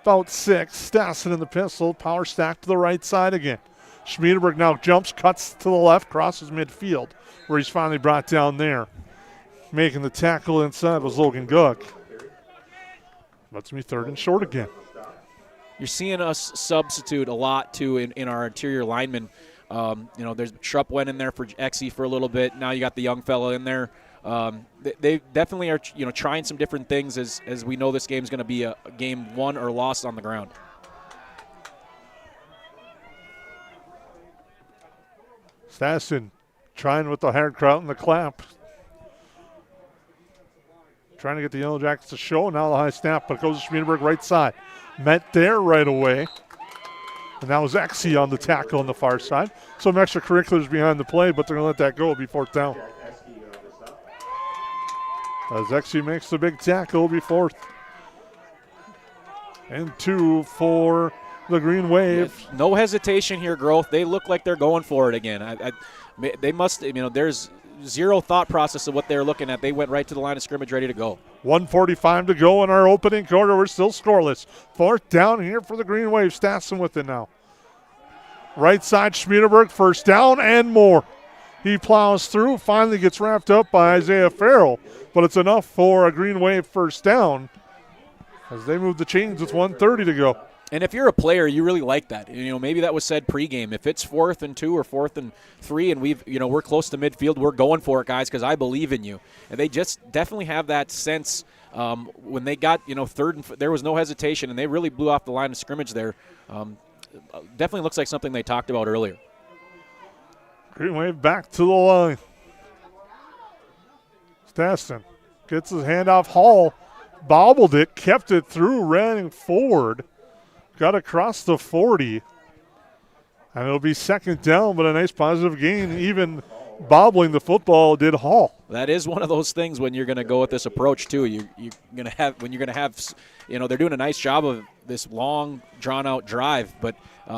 About 6. Stassen in the pistol. Power stack to the right side again. Schmiederberg now jumps, cuts to the left, crosses midfield, where he's finally brought down there. Making the tackle inside was Logan Gook. That's me 3rd and short again. You're seeing us substitute a lot, too, in our interior linemen. There's Shrupp went in there for Exie for a little bit. Now you got the young fellow in there. They definitely are, trying some different things as we know this game is going to be a game won or lost on the ground. Stassen trying with the hard crowd and the clap. Trying to get the Yellow Jackets to show. Now the high snap, but it goes to Schmiederberg right side. Met there right away. And that was Exie on the tackle on the far side. Some extracurriculars behind the play, but they're going to let that go. It'll be 4th down. As Exie makes the big tackle, it'll be 4th. And 2 for the Green Wave. Yeah, no hesitation here, Growth. They look like they're going for it again. They must, there's zero thought process of what they're looking at. They went right to the line of scrimmage ready to go. 1:45 to go in our opening quarter. We're still scoreless. 4th down here for the Green Wave. Stassen with it now. Right side, Schmiederberg, first down and more. He plows through, finally gets wrapped up by Isaiah Farrell, but it's enough for a Green Wave first down as they move the chains with 1:30 to go. And if you're a player, you really like that. Maybe that was said pregame. If it's 4th and 2 or 4th and 3 and we're close to midfield, we're going for it, guys, because I believe in you. And they just definitely have that sense when they got, 3rd and there was no hesitation, and they really blew off the line of scrimmage there. Definitely looks like something they talked about earlier. Green Wave back to the line. Stassen gets his hand off Hall, bobbled it, kept it through, ran forward. Got across the 40. And it'll be 2nd down, but a nice positive gain. Even bobbling the football did Hall. That is one of those things when you're going to go with this approach too. You're going to have they're doing a nice job of this long, drawn-out drive, but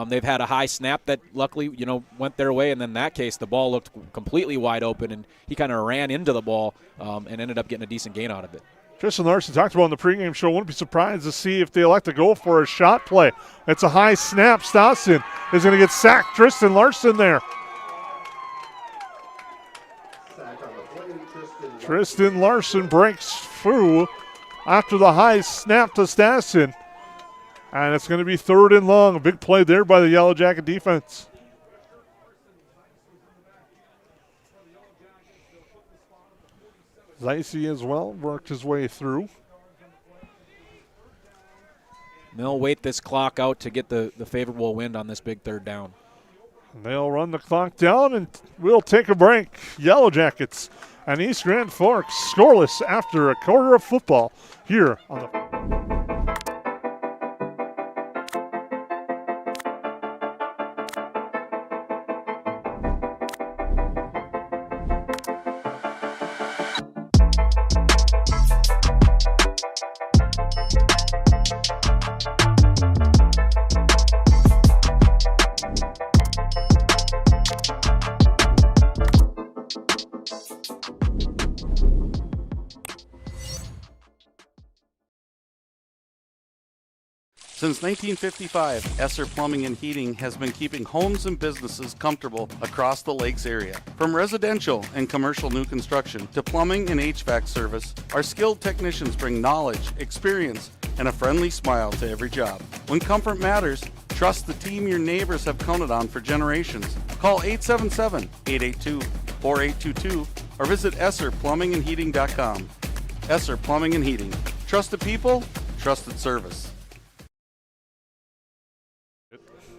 they've had a high snap that luckily went their way, and then in that case the ball looked completely wide open, and he kind of ran into the ball and ended up getting a decent gain out of it. Tristan Larson talked about in the pregame show, wouldn't be surprised to see if they elect to go for a shot play. It's a high snap. Stosson is going to get sacked. Tristan Larson there. Tristan Larson breaks through after the high snap to Stosson. And it's going to be 3rd and long. A big play there by the Yellow Jacket defense. Zeise as well worked his way through. They'll wait this clock out to get the favorable wind on this big 3rd down. And they'll run the clock down, and we'll take a break. Yellow Jackets and East Grand Forks scoreless after a quarter of football here on the... Since 1955, Esser Plumbing and Heating has been keeping homes and businesses comfortable across the Lakes area. From residential and commercial new construction to plumbing and HVAC service, our skilled technicians bring knowledge, experience, and a friendly smile to every job. When comfort matters, trust the team your neighbors have counted on for generations. Call 877-882-4822 or visit EsserPlumbingandHeating.com. Esser Plumbing and Heating. Trusted people, trusted service.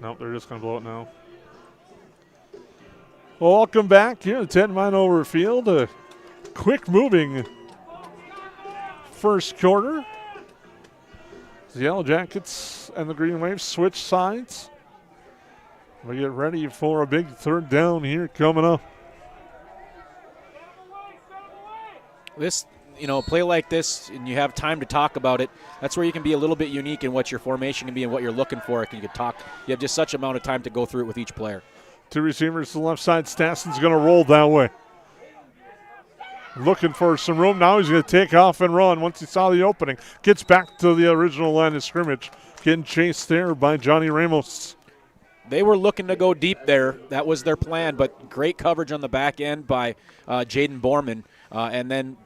Nope, they're just going to blow it now. Well, welcome back here to Ted Meinhover Field. A quick moving first quarter. The Yellow Jackets and the Green Waves switch sides. We get ready for a big 3rd down here coming up. This, play like this, and you have time to talk about it. That's where you can be a little bit unique in what your formation can be and what you're looking for. You have just such amount of time to go through it with each player. 2 receivers to the left side. Stasson's going to roll that way. Looking for some room. Now he's going to take off and run once he saw the opening. Gets back to the original line of scrimmage. Getting chased there by Johnny Ramos. They were looking to go deep there. That was their plan, but great coverage on the back end by Jaden Borman. And then,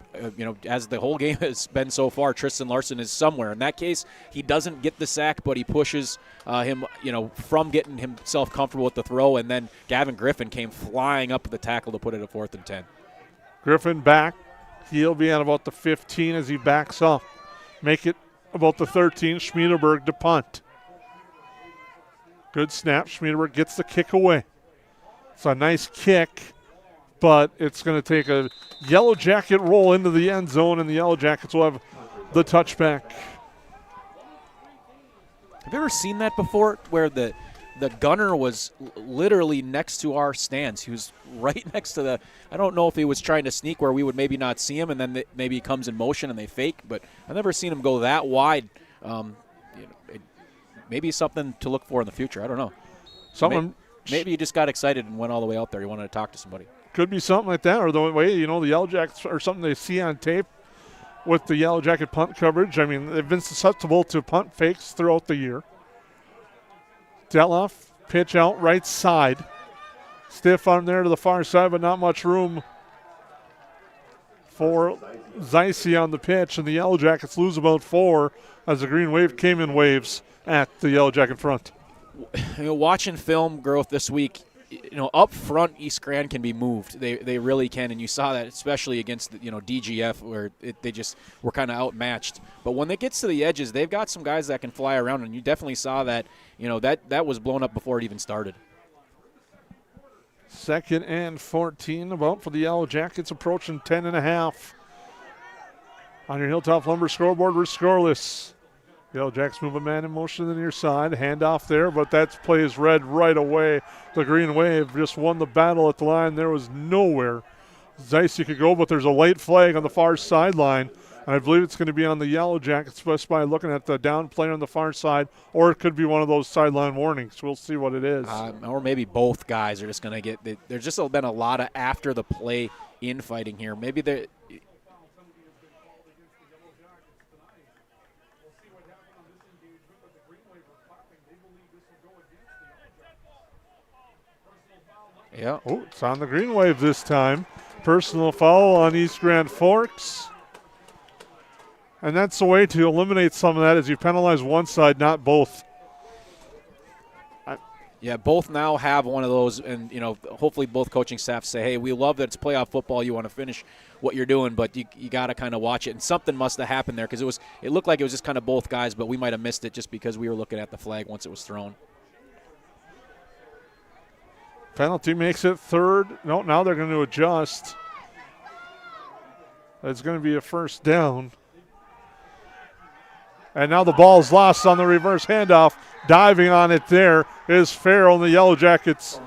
as the whole game has been so far, Tristan Larson is somewhere. In that case, he doesn't get the sack, but he pushes him, from getting himself comfortable with the throw. And then Gavin Griffin came flying up the tackle to put it at 4th and 10. Griffin back. He'll be at about the 15 as he backs up. Make it about the 13. Schmiederberg to punt. Good snap. Schmiederberg gets the kick away. It's a nice kick, but it's going to take a Yellow Jacket roll into the end zone, and the Yellow Jackets will have the touchback. Have you ever seen that before, where the gunner was literally next to our stands? He was right next to the – I don't know if he was trying to sneak where we would maybe not see him, and then maybe he comes in motion and they fake, but I've never seen him go that wide. Maybe something to look for in the future. I don't know. Maybe he just got excited and went all the way out there. He wanted to talk to somebody. Could be something like that, or the way, the Yellow Jackets or something they see on tape with the Yellow Jacket punt coverage. I mean, they've been susceptible to punt fakes throughout the year. Deloff, pitch out right side. Stiff arm there to the far side, but not much room for Zeise on the pitch, and the Yellow Jackets lose about 4 as the Green Wave came in waves at the Yellow Jacket front. Watching film growth this week, up front, East Grand can be moved. They really can, and you saw that especially against DGF, where they just were kind of outmatched. But when it gets to the edges, they've got some guys that can fly around, and you definitely saw that. That was blown up before it even started. 2nd and 14 about for the Yellow Jackets, approaching 10.5. On your Hilltop Lumber scoreboard, we're scoreless. Yellow Jacks move a man in motion to the near side. Handoff there, but that play is read right away. The Green Wave just won the battle at the line. There was nowhere Zeiss, you could go, but there's a late flag on the far sideline. And I believe it's going to be on the Yellow Jackets just by looking at the down player on the far side, or it could be one of those sideline warnings. We'll see what it is. Or maybe both guys are just going to get – there's just been a lot of after-the-play infighting here. Maybe they're – yeah. Oh, it's on the green wave this time. Personal foul on East Grand Forks. And that's the way to eliminate some of that, is you penalize one side, not both. Yeah, both now have one of those, and hopefully both coaching staffs say, hey, we love that it's playoff football, you want to finish what you're doing, but you got to kind of watch it. And something must have happened there, because it looked like it was just kind of both guys, but we might have missed it just because we were looking at the flag once it was thrown. Penalty makes it third. No, now they're going to adjust. It's going to be a first down. And now the ball's lost on the reverse handoff. Diving on it there is Farrell, and the Yellow Jackets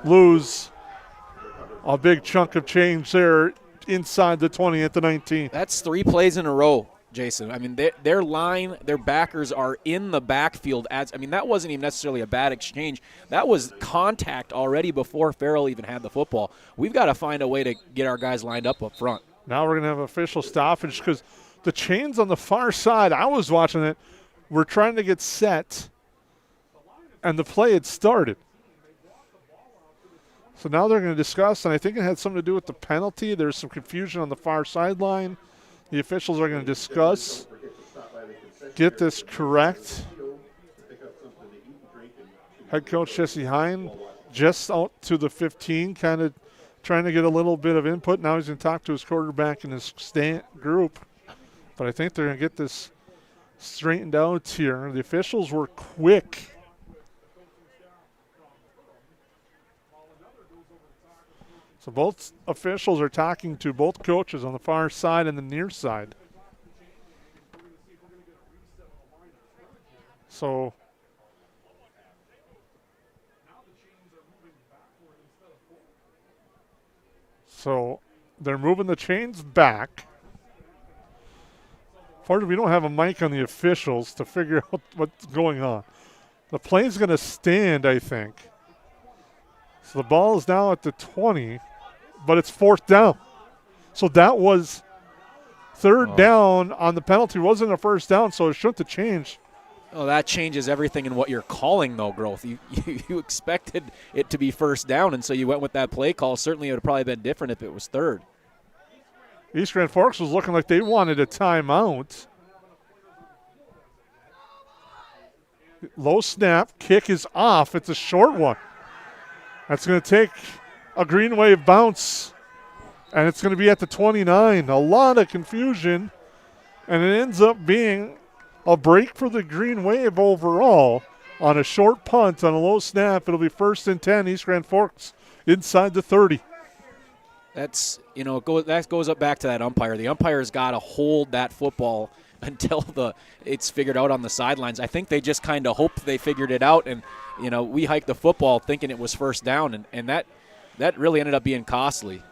lose a big chunk of change there inside the 20 at the 19. That's 3 plays in a row, Jason. I mean, their line, their backers are in the backfield. That wasn't even necessarily a bad exchange. That was contact already before Farrell even had the football. We've got to find a way to get our guys lined up front. Now we're going to have official stoppage because the chains on the far side, I was watching it, we're trying to get set, and the play had started. So now they're going to discuss, and I think it had something to do with the penalty. There's some confusion on the far sideline. The officials are going to discuss, get this correct. Head coach Jesse Hine just out to the 15, kind of trying to get a little bit of input. Now he's going to talk to his quarterback and his group. But I think they're going to get this straightened out here. The officials were quick. So both officials are talking to both coaches on the far side and the near side. So they're moving the chains back. Fortunately, we don't have a mic on the officials to figure out what's going on. The play's going to stand, I think. So the ball is now at the 20, but it's fourth down. So that was third down on the penalty. It wasn't a first down, so it shouldn't have changed. Oh, that changes everything in what you're calling, though, Growth. You expected it to be first down, and so you went with that play call. Certainly it would have probably been different if it was third. East Grand Forks was looking like they wanted a timeout. Low snap, kick is off. It's a short one. That's going to take a green wave bounce, and it's going to be at the 29. A lot of confusion, and it ends up being a break for the green wave overall on a short punt on a low snap. It'll be 1st and 10, East Grand Forks inside the 30. That's, that goes up back to that umpire. The umpire's got to hold that football until it's figured out on the sidelines. I think they just kind of hoped they figured it out, and we hiked the football thinking it was first down, and that really ended up being costly.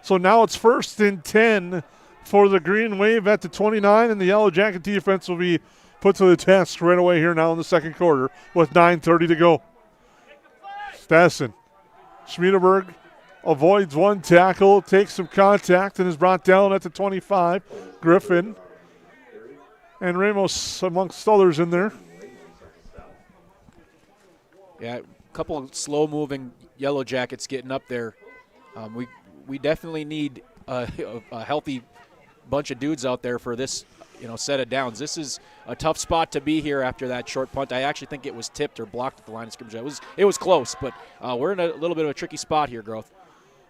So now it's 1st and 10 for the Green Wave at the 29, and the Yellow Jacket defense will be put to the test right away here now in the second quarter with 9:30 to go. Stassen. Schmiedeberg avoids one tackle, takes some contact, and is brought down at the 25. Griffin and Ramos amongst others in there. Yeah, a couple of slow-moving Yellow Jackets getting up there. We definitely need a healthy bunch of dudes out there for this, set of downs. This is a tough spot to be here after that short punt. I actually think it was tipped or blocked at the line of scrimmage. It was close, but we're in a little bit of a tricky spot here, Growth.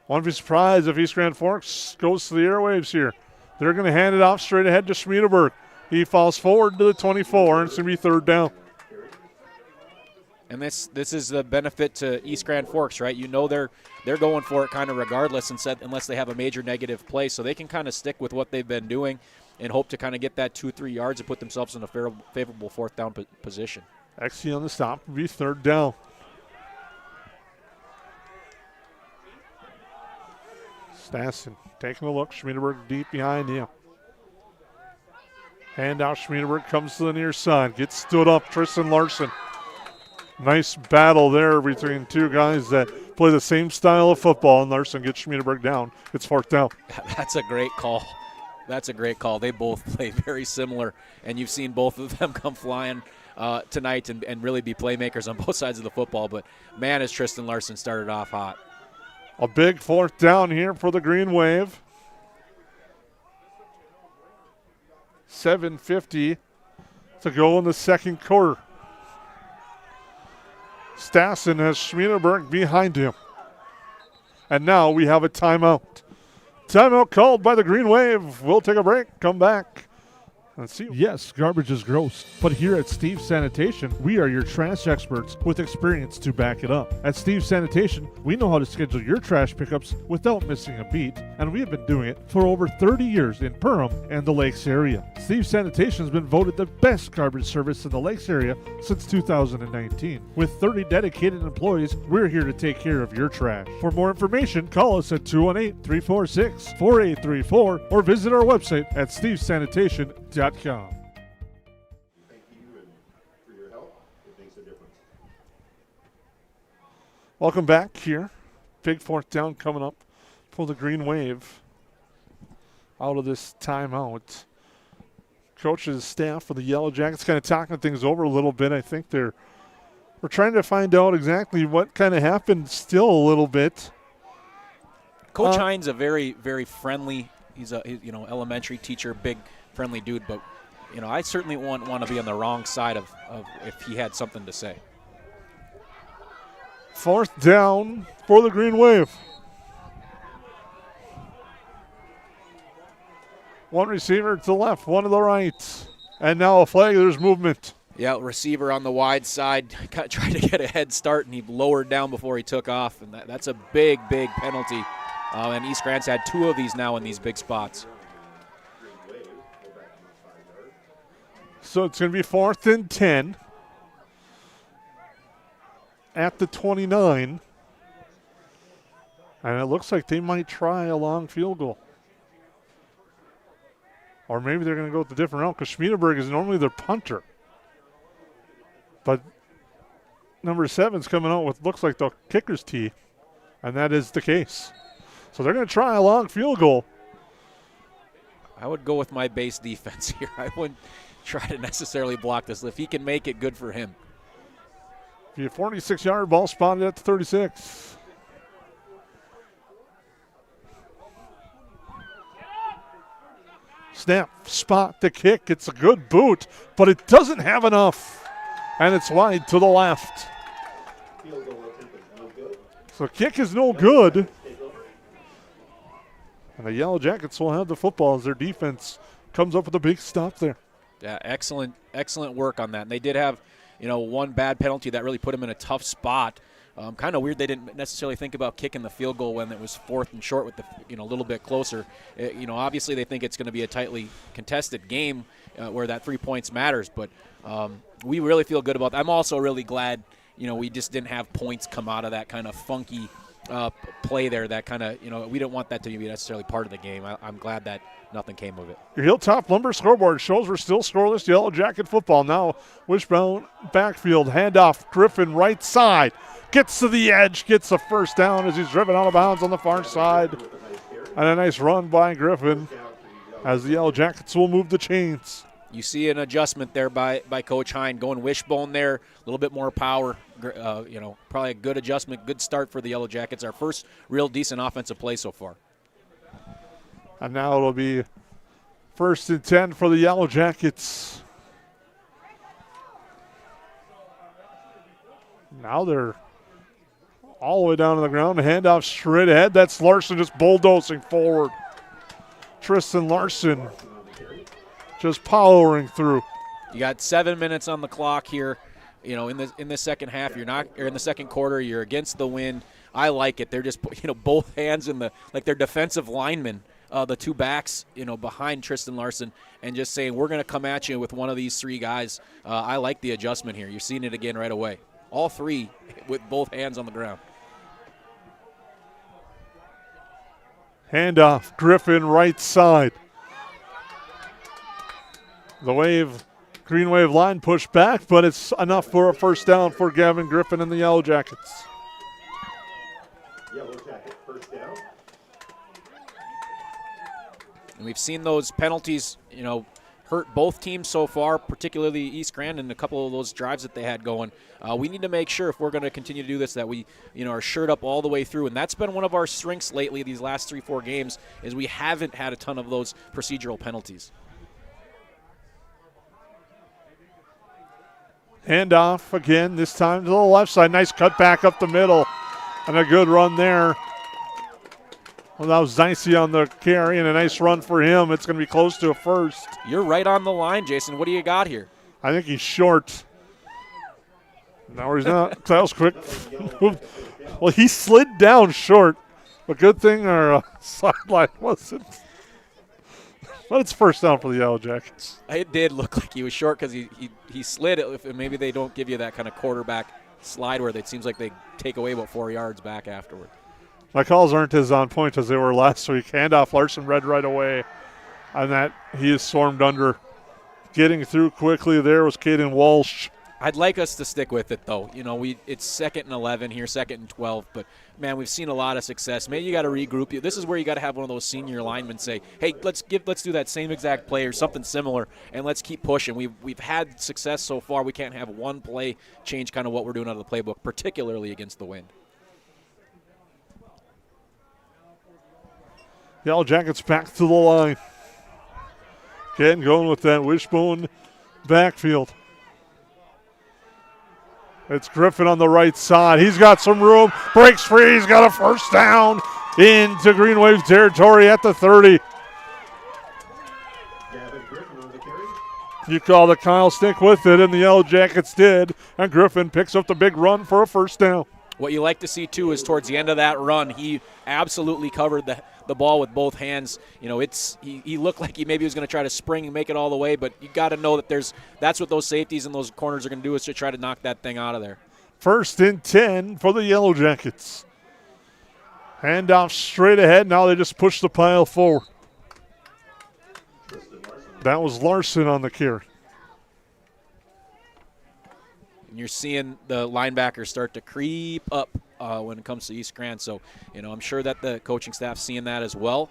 Won't be surprised if East Grand Forks goes to the airwaves here. They're going to hand it off straight ahead to Schmiedeberg. He falls forward to the 24, and it's going to be third down. And this is the benefit to East Grand Forks, right? They're going for it kind of regardless, unless they have a major negative play, so they can kind of stick with what they've been doing and hope to kind of get that 2-3 yards and put themselves in a favorable fourth down position. XC on the stop will be third down. Stassen taking a look. Schmiedeberg deep behind him. Handout. Schmiedeberg comes to the near side. Gets stood up. Tristan Larson. Nice battle there between two guys that play the same style of football, and Larson gets Schmiedeberg down. It's 4th down. That's a great call. That's a great call. They both play very similar, and you've seen both of them come flying tonight and really be playmakers on both sides of the football. But, man, as Tristan Larson started off hot. A big 4th down here for the Green Wave. 7:50 to go in the second quarter. Stassen has Schmiedeberg behind him. And now we have a timeout. Timeout called by the Green Wave. We'll take a break, come back. Let's see. Yes, garbage is gross, but here at Steve's Sanitation, we are your trash experts with experience to back it up. At Steve's Sanitation, we know how to schedule your trash pickups without missing a beat, and we have been doing it for over 30 years in Perham and the Lakes area. Steve's Sanitation has been voted the best garbage service in the Lakes area since 2019. With 30 dedicated employees, we're here to take care of your trash. For more information, call us at 218-346-4834 or visit our website at stevesanitation.com. Thank you and for your help. It makes a difference. Welcome back here. Big 4th down coming up for the Green Wave out of this timeout. Coach's staff for the Yellow Jackets kind of talking things over a little bit. I think we're trying to find out exactly what kind of happened still a little bit. Coach Hines a very, very friendly. He's a elementary teacher, big friendly dude, but I certainly wouldn't want to be on the wrong side of if he had something to say. 4th down for the Green Wave. One receiver to the left, one to the right. And now a flag, there's movement. Yeah, receiver on the wide side tried to get a head start, and he lowered down before he took off, and that's a big, big penalty. And East Grant's had 2 of these now in these big spots. So it's going to be 4th and 10 at the 29. And it looks like they might try a long field goal. Or maybe they're going to go with a different route because Schmiedeberg is normally their punter. But number 7's coming out with looks like the kicker's tee, and that is the case. So they're going to try a long field goal. I would go with my base defense here. I wouldn't try to necessarily block this. If he can make it, good for him. Be a 46-yard ball spotted at the 36. Snap, spot, the kick. It's a good boot, but it doesn't have enough. And it's wide to the left. So kick is no good. And the Yellow Jackets will have the football as their defense comes up with a big stop there. Yeah, excellent work on that. And they did have, one bad penalty that really put them in a tough spot. Kind of weird they didn't necessarily think about kicking the field goal when it was 4th and short with the, a little bit closer. Obviously they think it's going to be a tightly contested game where that 3 points matters. But we really feel good about that. I'm also really glad, we just didn't have points come out of that kind of funky play there. That kind of, we didn't want that to be necessarily part of the game. I'm glad that nothing came of it. Your Hilltop Lumber scoreboard shows we're still scoreless. Yellow Jacket football now. Wishbone backfield handoff. Griffin right side. Gets to the edge. Gets a first down as he's driven out of bounds on the far side. And a nice run by Griffin as the Yellow Jackets will move the chains. You see an adjustment there by Coach Hine, going wishbone there, a little bit more power. Probably a good adjustment, good start for the Yellow Jackets. Our first real decent offensive play so far. And now it'll be 1st and 10 for the Yellow Jackets. Now they're all the way down to the ground. Handoff straight ahead. That's Larson just bulldozing forward. Tristan Larson just powering through. You got 7 minutes on the clock here. In the second half, in the second quarter, you're against the wind. I like it. They're just both hands in their defensive linemen, the 2 backs, behind Tristan Larson, and just saying we're going to come at you with one of these 3 guys. I like the adjustment here. You're seeing it again right away. All 3 with both hands on the ground. Handoff, Griffin right side. The Green Wave line pushed back, but it's enough for a first down for Gavin Griffin and the Yellow Jackets. Yellow Jacket first down. And we've seen those penalties, hurt both teams so far, particularly East Grand and a couple of those drives that they had going. We need to make sure if we're going to continue to do this that we, are shored up all the way through. And that's been one of our strengths lately these last 3-4 games is we haven't had a ton of those procedural penalties. Handoff again, this time to the left side. Nice cut back up the middle and a good run there. Well, that was Dicey on the carry and a nice run for him. It's going to be close to a first. You're right on the line, Jason. What do you got here? I think he's short. No, he's not. That was quick. Well, he slid down short. But good thing our sideline wasn't. But it's first down for the Yellow Jackets. It did look like he was short because he slid it. If maybe they don't give you that kind of quarterback slide where it seems like they take away about 4 yards back afterward. My calls aren't as on point as they were last week. Handoff, Larson read right away. And that he is swarmed under. Getting through quickly there was Caden Walsh. I'd like us to stick with it, though. It's 2nd and 11 here, 2nd and 12. But, man, we've seen a lot of success. Maybe you got to regroup. This is where you got to have one of those senior linemen say, hey, let's do that same exact play or something similar, and let's keep pushing. We've had success so far. We can't have one play change kind of what we're doing out of the playbook, particularly against the wind. Yellow Jackets back to the line. Getting going with that wishbone backfield. It's Griffin on the right side. He's got some room. Breaks free. He's got a first down into Green Wave's territory at the 30. You call the Kyle stick with it, and the Yellow Jackets did. And Griffin picks up the big run for a first down. What you like to see, too, is towards the end of that run, he absolutely covered the ball with both hands. He looked like he maybe was going to try to spring and make it all the way, but you got to know that that's what those safeties and those corners are going to do is to try to knock that thing out of there. 1st and 10 for the Yellow Jackets. Handoff straight ahead. Now they just push the pile forward. That was Larson on the carry. And you're seeing the linebackers start to creep up when it comes to East Grand. So, I'm sure that the coaching staff's seeing that as well.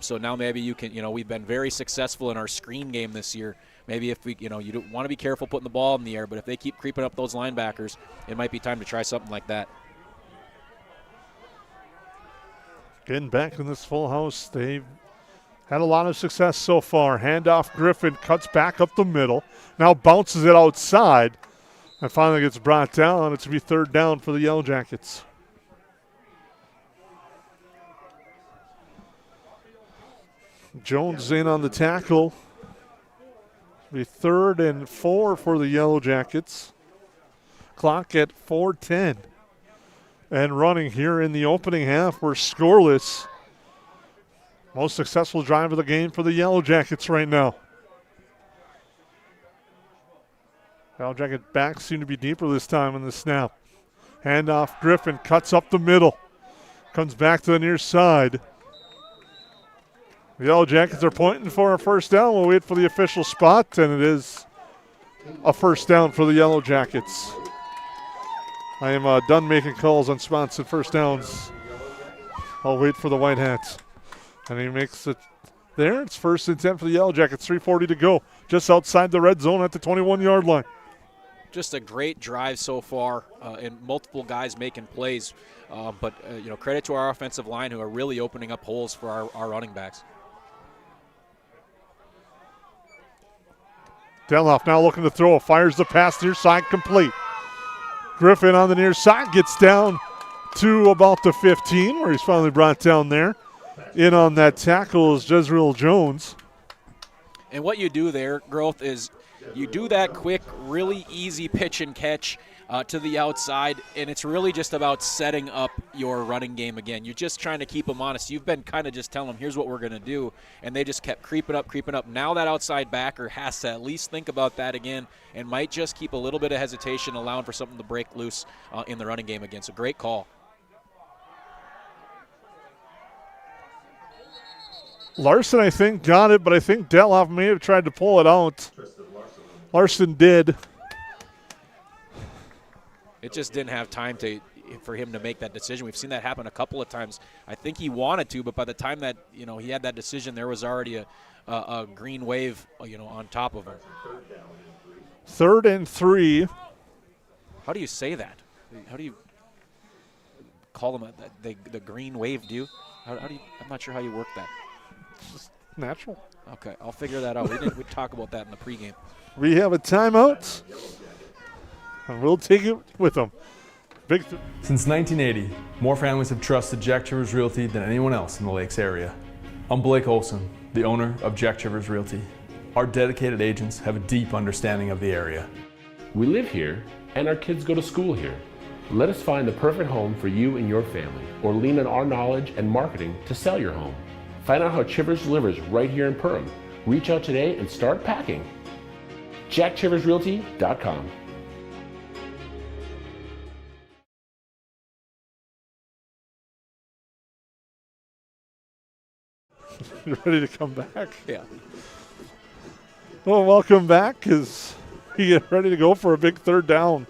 So now maybe you can, we've been very successful in our screen game this year. Maybe if we, you don't want to be careful putting the ball in the air, but if they keep creeping up those linebackers, it might be time to try something like that. Getting back in this full house, they've had a lot of success so far. Handoff, Griffin cuts back up the middle. Now bounces it outside. And finally gets brought down. It's going to be 3rd down for the Yellow Jackets. Jones in on the tackle. It'll be 3rd and 4 for the Yellow Jackets. Clock at 4:10. And running here in the opening half. We're scoreless. Most successful drive of the game for the Yellow Jackets right now. Yellow Jacket backs seem to be deeper this time in the snap. Handoff, Griffin cuts up the middle. Comes back to the near side. The Yellow Jackets are pointing for a first down. We'll wait for the official spot, and it is a first down for the Yellow Jackets. I am done making calls on spots and first downs. I'll wait for the White Hats. And he makes it there. It's 1st and 10 for the Yellow Jackets. 3:40 to go. Just outside the red zone at the 21-yard line. Just a great drive so far, and multiple guys making plays. But credit to our offensive line who are really opening up holes for our running backs. Delhoff now looking to throw. Fires the pass near side, complete. Griffin on the near side gets down to about the 15, where he's finally brought down there. In on that tackle is Jezreel Jones. And what you do there, Growth, is you do that quick, really easy pitch and catch to the outside, and it's really just about setting up your running game again. You're just trying to keep them honest. You've been kind of just telling them, here's what we're going to do, and they just kept creeping up. Now that outside backer has to at least think about that again and might just keep a little bit of hesitation, allowing for something to break loose in the running game again. So great call. Larson, I think, got it, but I think Detloff may have tried to pull it out. Larson did. It just didn't have time for him to make that decision. We've seen that happen a couple of times. I think he wanted to, but by the time that he had that decision, there was already a green wave on top of him. 3rd and 3. How do you say that? How do you call them the green wave? Do you? How do you? I'm not sure how you work that. It's just natural. Okay, I'll figure that out. We talk about that in the pregame. We have a timeout, and we'll take it with them. Since 1980, more families have trusted Jack Chivers Realty than anyone else in the Lakes area. I'm Blake Olson, the owner of Jack Chivers Realty. Our dedicated agents have a deep understanding of the area. We live here, and our kids go to school here. Let us find the perfect home for you and your family, or lean on our knowledge and marketing to sell your home. Find out how Chivers delivers right here in Perham. Reach out today and start packing. JackChiversRealty.com. You ready to come back? Yeah. Well, welcome back as you get ready to go for a big 3rd down.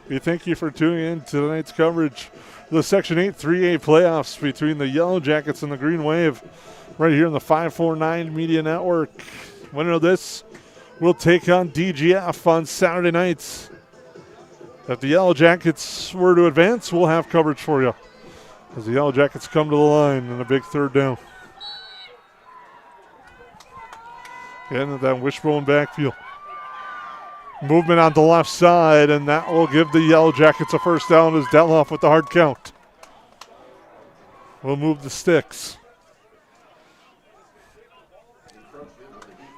We thank you for tuning in to tonight's coverage of the Section 8 3A playoffs between the Yellow Jackets and the Green Wave right here in the 549 Media Network. Winner of this will take on DGF on Saturday nights. If the Yellow Jackets were to advance, we'll have coverage for you as the Yellow Jackets come to the line in a big 3rd down. And that wishbone backfield. Movement on the left side, and that will give the Yellow Jackets a 1st down as Detloff with the hard count. We'll move the sticks.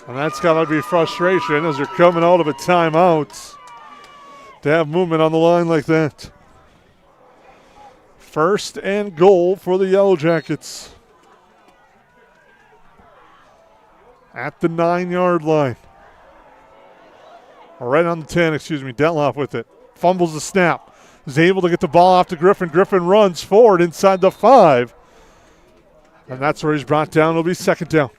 And that's got to be frustration as they're coming out of a timeout to have movement on the line like that. 1st and goal for the Yellow Jackets. At the 9-yard line. Right on the 10, Detloff with it. Fumbles the snap. Is able to get the ball off to Griffin. Griffin runs forward inside the 5. And that's where he's brought down. It'll be 2nd down.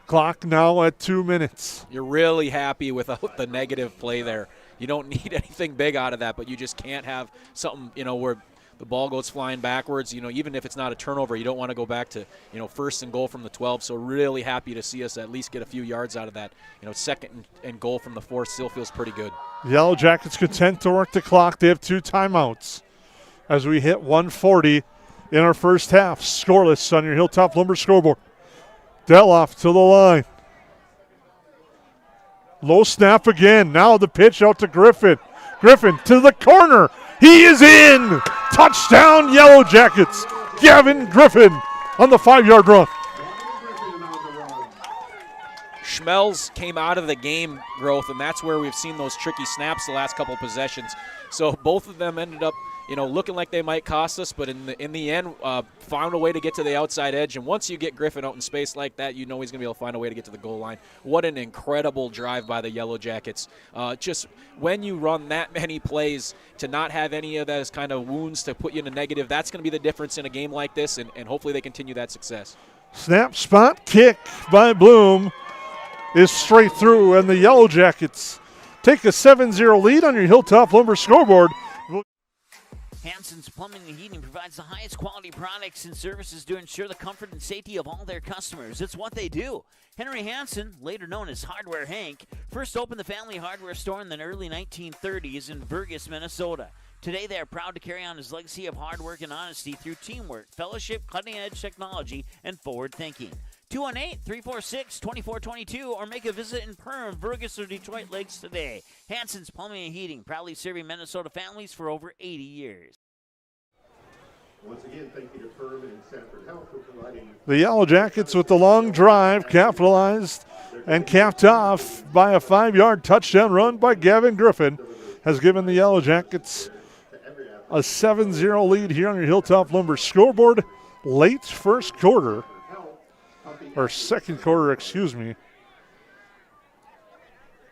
Clock now at 2 minutes. You're really happy without the negative play there. You don't need anything big out of that, but you just can't have something, where the ball goes flying backwards. Even if it's not a turnover, you don't want to go back to, 1st and goal from the 12. So really happy to see us at least get a few yards out of that. 2nd and goal from the 4 still feels pretty good. Yellow Jackets content to work the clock. They have 2 timeouts as we hit 1:40 in our 1st half. Scoreless on your Hilltop Lumber scoreboard. Detloff to the line. Low snap again. Now the pitch out to Griffin. Griffin to the corner. He is in. Touchdown, Yellow Jackets. Gavin Griffin on the 5-yard run. Schmelz came out of the game growth, and that's where we've seen those tricky snaps the last couple of possessions. So both of them ended up, looking like they might cost us, but in the end, found a way to get to the outside edge. And once you get Griffin out in space like that, he's going to be able to find a way to get to the goal line. What an incredible drive by the Yellow Jackets. Just when you run that many plays, to not have any of those kind of wounds to put you in a negative, that's going to be the difference in a game like this, and hopefully they continue that success. Snap, spot, kick by Bloom is straight through, and the Yellow Jackets take a 7-0 lead on your Hilltop Lumber scoreboard. Hansen's Plumbing and Heating provides the highest quality products and services to ensure the comfort and safety of all their customers. It's what they do. Henry Hansen, later known as Hardware Hank, first opened the family hardware store in the early 1930s in Burgess, Minnesota. Today, they are proud to carry on his legacy of hard work and honesty through teamwork, fellowship, cutting-edge technology, and forward thinking. 218-346-2422 or make a visit in Perham, Burgess, or Detroit Lakes today. Hansen's Plumbing and Heating, proudly serving Minnesota families for over 80 years. Once again, thank you to Perham and Sanford Health for providing. The Yellow Jackets with the long drive capitalized and capped off by a 5-yard touchdown run by Gavin Griffin has given the Yellow Jackets a 7-0 lead here on your Hilltop Lumber scoreboard. Late first quarter. Or second quarter,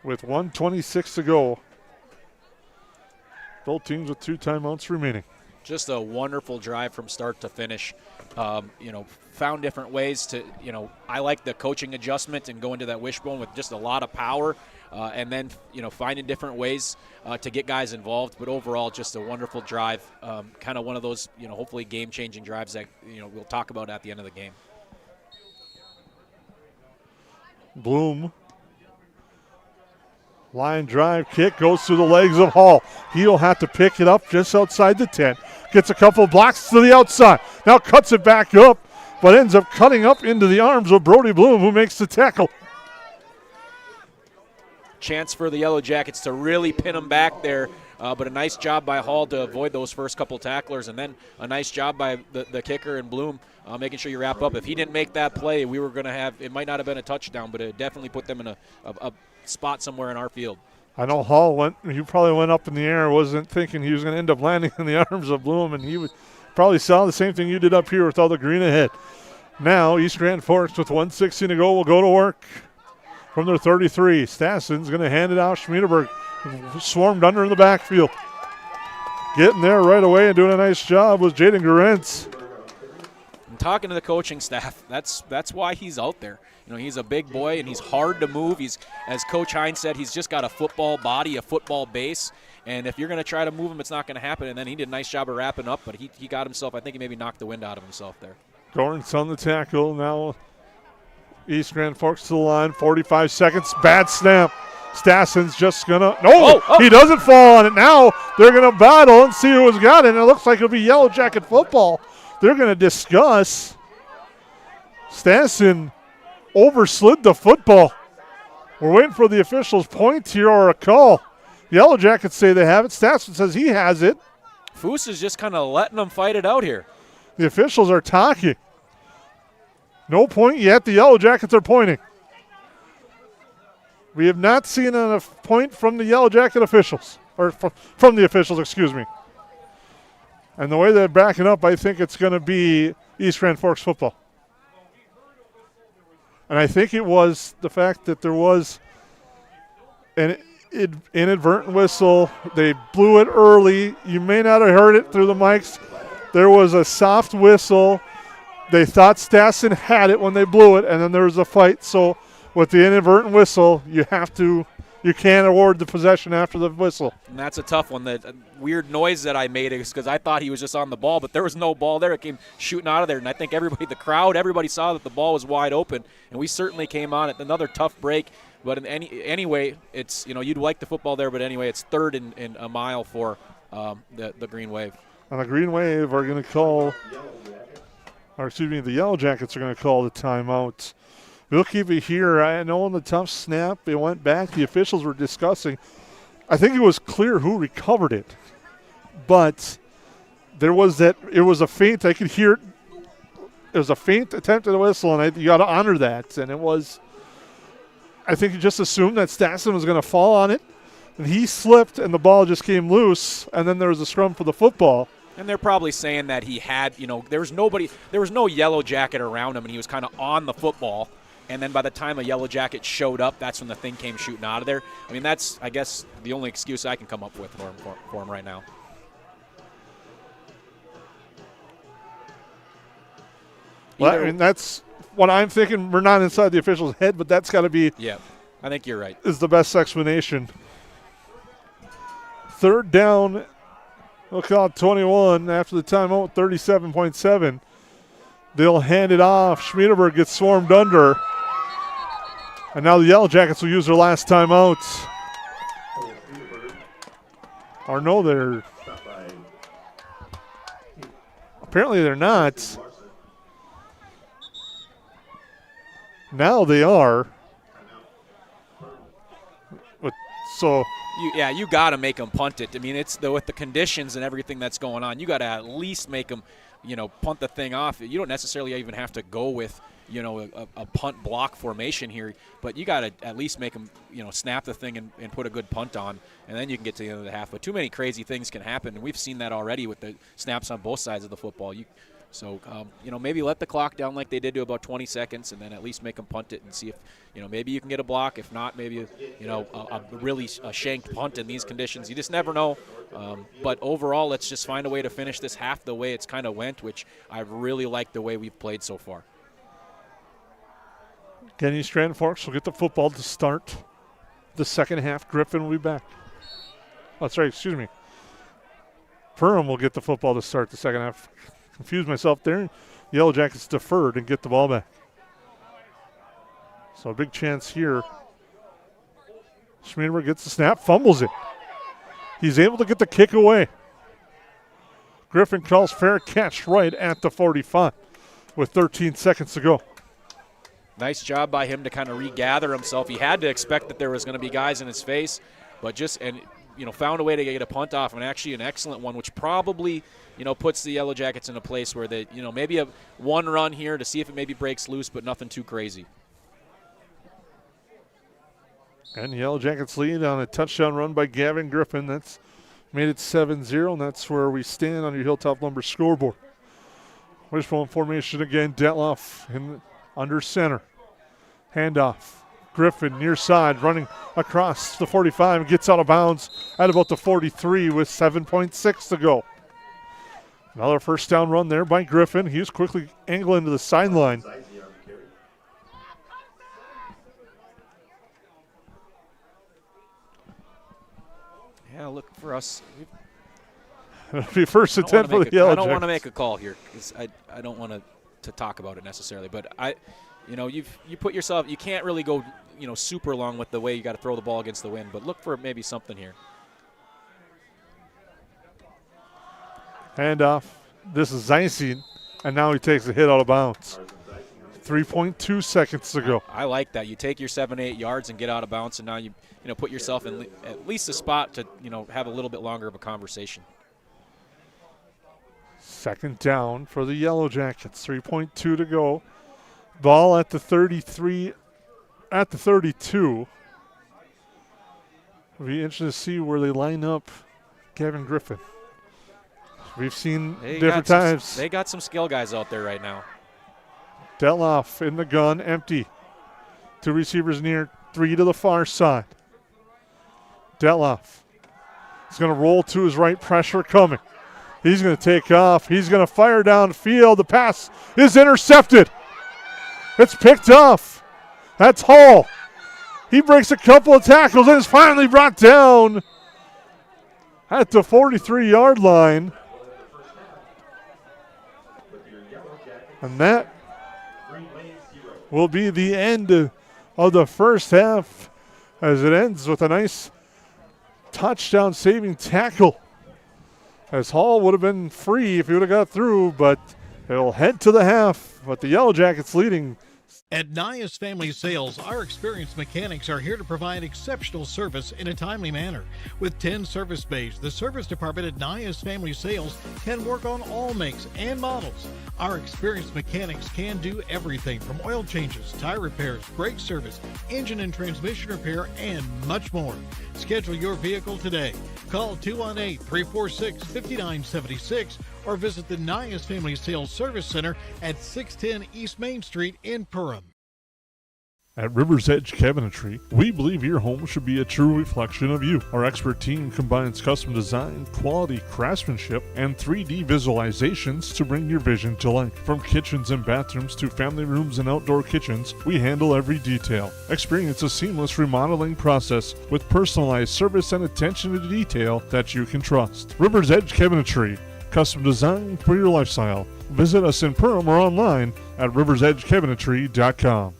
with 1:26 to go. Both teams with 2 timeouts remaining. Just a wonderful drive from start to finish. Found different ways to, I like the coaching adjustment and going to that wishbone with just a lot of power, and then, finding different ways to get guys involved. But overall, just a wonderful drive. Kind of one of those, hopefully game-changing drives that, we'll talk about at the end of the game. Bloom. Line drive kick goes through the legs of Hall. He'll have to pick it up just outside the 10. Gets a couple blocks to the outside. Now cuts it back up, but ends up cutting up into the arms of Brody Bloom, who makes the tackle. Chance for the Yellow Jackets to really pin him back there, but a nice job by Hall to avoid those first couple tacklers, and then a nice job by the kicker and Bloom making sure you wrap up. If he didn't make that play, we were going to have – it might not have been a touchdown, but it definitely put them in a spot somewhere in our field. I know Hall he probably went up in the air, wasn't thinking he was going to end up landing in the arms of Bloom, and he probably saw the same thing you did up here with all the green ahead. Now East Grand Forks with 1:16 to go will go to work from their 33. Stassen's going to hand it out. Schmiedeberg swarmed under in the backfield. Getting there right away and doing a nice job was Jaden Garentz. I'm talking to the coaching staff. That's why he's out there. He's a big boy and he's hard to move. He's, as Coach Hines said, he's just got a football body, a football base. And if you're going to try to move him, it's not going to happen. And then he did a nice job of wrapping up, but he got himself, I think he maybe knocked the wind out of himself there. Gorentz on the tackle. Now East Grand Forks to the line. 45 seconds. Bad snap. Stassen's just going to – no, he doesn't fall on it. Now they're going to battle and see who's got it. And it looks like it'll be Yellow Jacket football. They're going to discuss. Stassen overslid the football. We're waiting for the official's point here or a call. Yellow Jackets say they have it. Stassen says he has it. Foose is just kind of letting them fight it out here. The officials are talking. No point yet. The Yellow Jackets are pointing. We have not seen a point from the Yellow Jacket officials, or from the officials, excuse me. And the way they're backing up, I think it's going to be East Grand Forks football. And I think it was the fact that there was an inadvertent whistle. They blew it early. You may not have heard it through the mics. There was a soft whistle. They thought Stassen had it when they blew it, and then there was a fight. So with the inadvertent whistle, you can't award the possession after the whistle. And that's a tough one. That weird noise that I made is because I thought he was just on the ball, but there was no ball there. It came shooting out of there, and I think everybody, the crowd, everybody saw that the ball was wide open, and we certainly came on it. Another tough break, but anyway, it's you'd like the football there, but anyway, it's third and a mile for the Green Wave. And the Green Wave are going to call, the Yellow Jackets are going to call the timeout. We'll keep it here. I know in the tough snap, it went back. The officials were discussing. I think it was clear who recovered it. But there was it was a feint. I could hear it. It was a feint attempt at a whistle, and you got to honor that. And it was, I think you just assumed that Stassen was going to fall on it. And he slipped, and the ball just came loose. And then there was a scrum for the football. And they're probably saying that he had, there was no Yellow Jacket around him, and he was kind of on the football. And then by the time a Yellow Jacket showed up, that's when the thing came shooting out of there. I mean, that's, I guess, the only excuse I can come up with for him right now. Well, I mean, that's what I'm thinking. We're not inside the official's head, but that's got to be. Yeah, I think you're right. Is the best explanation. Third down, we'll call it 21 after the timeout, 37.7. They'll hand it off. Schmiedeberg gets swarmed under. And now the Yellow Jackets will use their last timeout. Or no, they're... Apparently they're not. Now they are. So... You got to make them punt it. I mean, it's with the conditions and everything that's going on, you got to at least make them, punt the thing off. You don't necessarily even have to go with, a punt block formation here, but you got to at least make them, snap the thing and put a good punt on, and then you can get to the end of the half. But too many crazy things can happen, and we've seen that already with the snaps on both sides of the football. So, maybe let the clock down like they did to about 20 seconds, and then at least make them punt it and see if, maybe you can get a block. If not, maybe, a really shanked punt in these conditions. You just never know. But overall, let's just find a way to finish this half the way it's kind of went, which I really like the way we've played so far. Kenny Strand Forks will get the football to start the second half. Griffin will be back. Oh, sorry, excuse me. Perham will get the football to start the second half. Confused myself there. Yellow Jackets deferred and get the ball back. So a big chance here. Schmieder gets the snap, fumbles it. He's able to get the kick away. Griffin calls fair catch right at the 45 with 13 seconds to go. Nice job by him to kind of regather himself. He had to expect that there was going to be guys in his face, but found a way to get a punt off, and actually an excellent one, which probably, puts the Yellow Jackets in a place where they, maybe a one run here to see if it maybe breaks loose, but nothing too crazy. And the Yellow Jackets lead on a touchdown run by Gavin Griffin. That's made it 7-0, and that's where we stand on your Hilltop Lumber scoreboard. Wishbone formation again. Detloff under center. Handoff. Griffin near side, running across the 45 and gets out of bounds at about the 43 with 7.6 to go. Another first down run there by Griffin. He was quickly angling to the sideline. Yeah, look for us. It'll be first and 10 for the Yellow Jackets. I don't want to make a call here because I don't want to talk about it necessarily, but you put yourself, you can't really go, super long with the way you got to throw the ball against the wind, but look for maybe something here. Handoff. This is Zeising, and now he takes a hit out of bounds. 3.2 seconds to go. I like that. You take your 7-8 yards and get out of bounds, and now you put yourself in at least a spot to have a little bit longer of a conversation. Second down for the Yellow Jackets. 3.2 to go. Ball at the 33, at the 32. It'll be interesting to see where they line up Gavin Griffin. We've seen different times. They got some skill guys out there right now. Detloff in the gun, empty. Two receivers near, three to the far side. Detloff is going to roll to his right, pressure coming. He's going to take off. He's going to fire downfield. The pass is intercepted. It's picked off. That's Hall. He breaks a couple of tackles and is finally brought down at the 43-yard line. And that will be the end of the first half as it ends with a nice touchdown saving tackle. As Hall would have been free if he would have got through, but it'll head to the half. But the Yellow Jackets leading. At Nias Family Sales, our experienced mechanics are here to provide exceptional service in a timely manner. With 10 service bays, the service department at Nias Family Sales can work on all makes and models. Our experienced mechanics can do everything from oil changes, tire repairs, brake service, engine and transmission repair, and much more. Schedule your vehicle today. Call 218-346-5976 or visit the Nias Family Sales Service Center at 610 East Main Street in Perham. At River's Edge Cabinetry, we believe your home should be a true reflection of you. Our expert team combines custom design, quality craftsmanship, and 3D visualizations to bring your vision to life. From kitchens and bathrooms to family rooms and outdoor kitchens, we handle every detail. Experience a seamless remodeling process with personalized service and attention to detail that you can trust. River's Edge Cabinetry, custom design for your lifestyle. Visit us in Perham or online at riversedgecabinetry.com.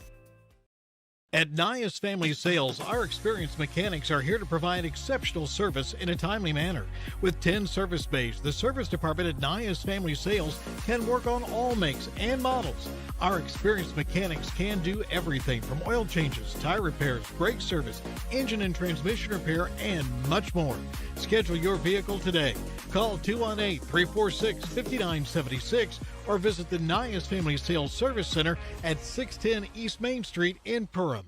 At Nias Family Sales, our experienced mechanics are here to provide exceptional service in a timely manner. With 10 service bays, the service department at Nias Family Sales can work on all makes and models. Our experienced mechanics can do everything from oil changes, tire repairs, brake service, engine and transmission repair, and much more. Schedule your vehicle today. Call 218-346-5976 or visit the Nias Family Sales Service Center at 610 East Main Street in Perham.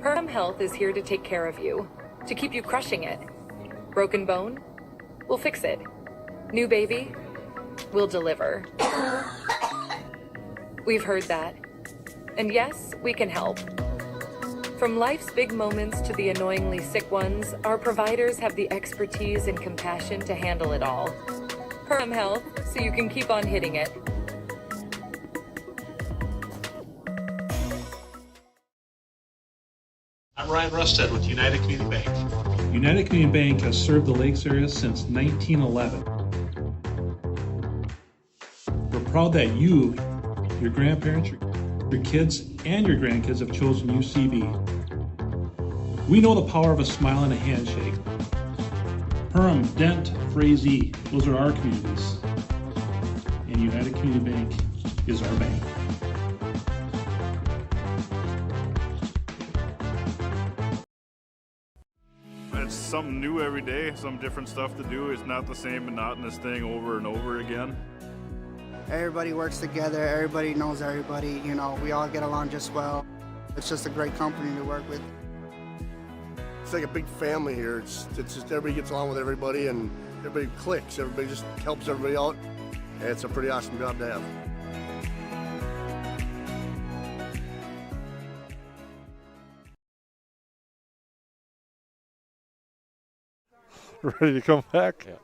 Perham Health is here to take care of you, to keep you crushing it. Broken bone? We'll fix it. New baby? We'll deliver. We've heard that. And yes, we can help. From life's big moments to the annoyingly sick ones, our providers have the expertise and compassion to handle it all. Perham Health, so you can keep on hitting it. I'm Ryan Rusted with United Community Bank. United Community Bank has served the Lakes area since 1911. We're proud that you, your grandparents, your kids, and your grandkids have chosen UCB. We know the power of a smile and a handshake. Perham, Dent, Frazee, those are our communities. And United Community Bank is our bank. It's something new every day, some different stuff to do. It's not the same monotonous thing over and over again. Everybody works together, everybody knows everybody, you know, we all get along just well. It's just a great company to work with. It's like a big family here. It's just everybody gets along with everybody and everybody clicks. Everybody just helps everybody out. And it's a pretty awesome job to have. Ready to come back? Yeah.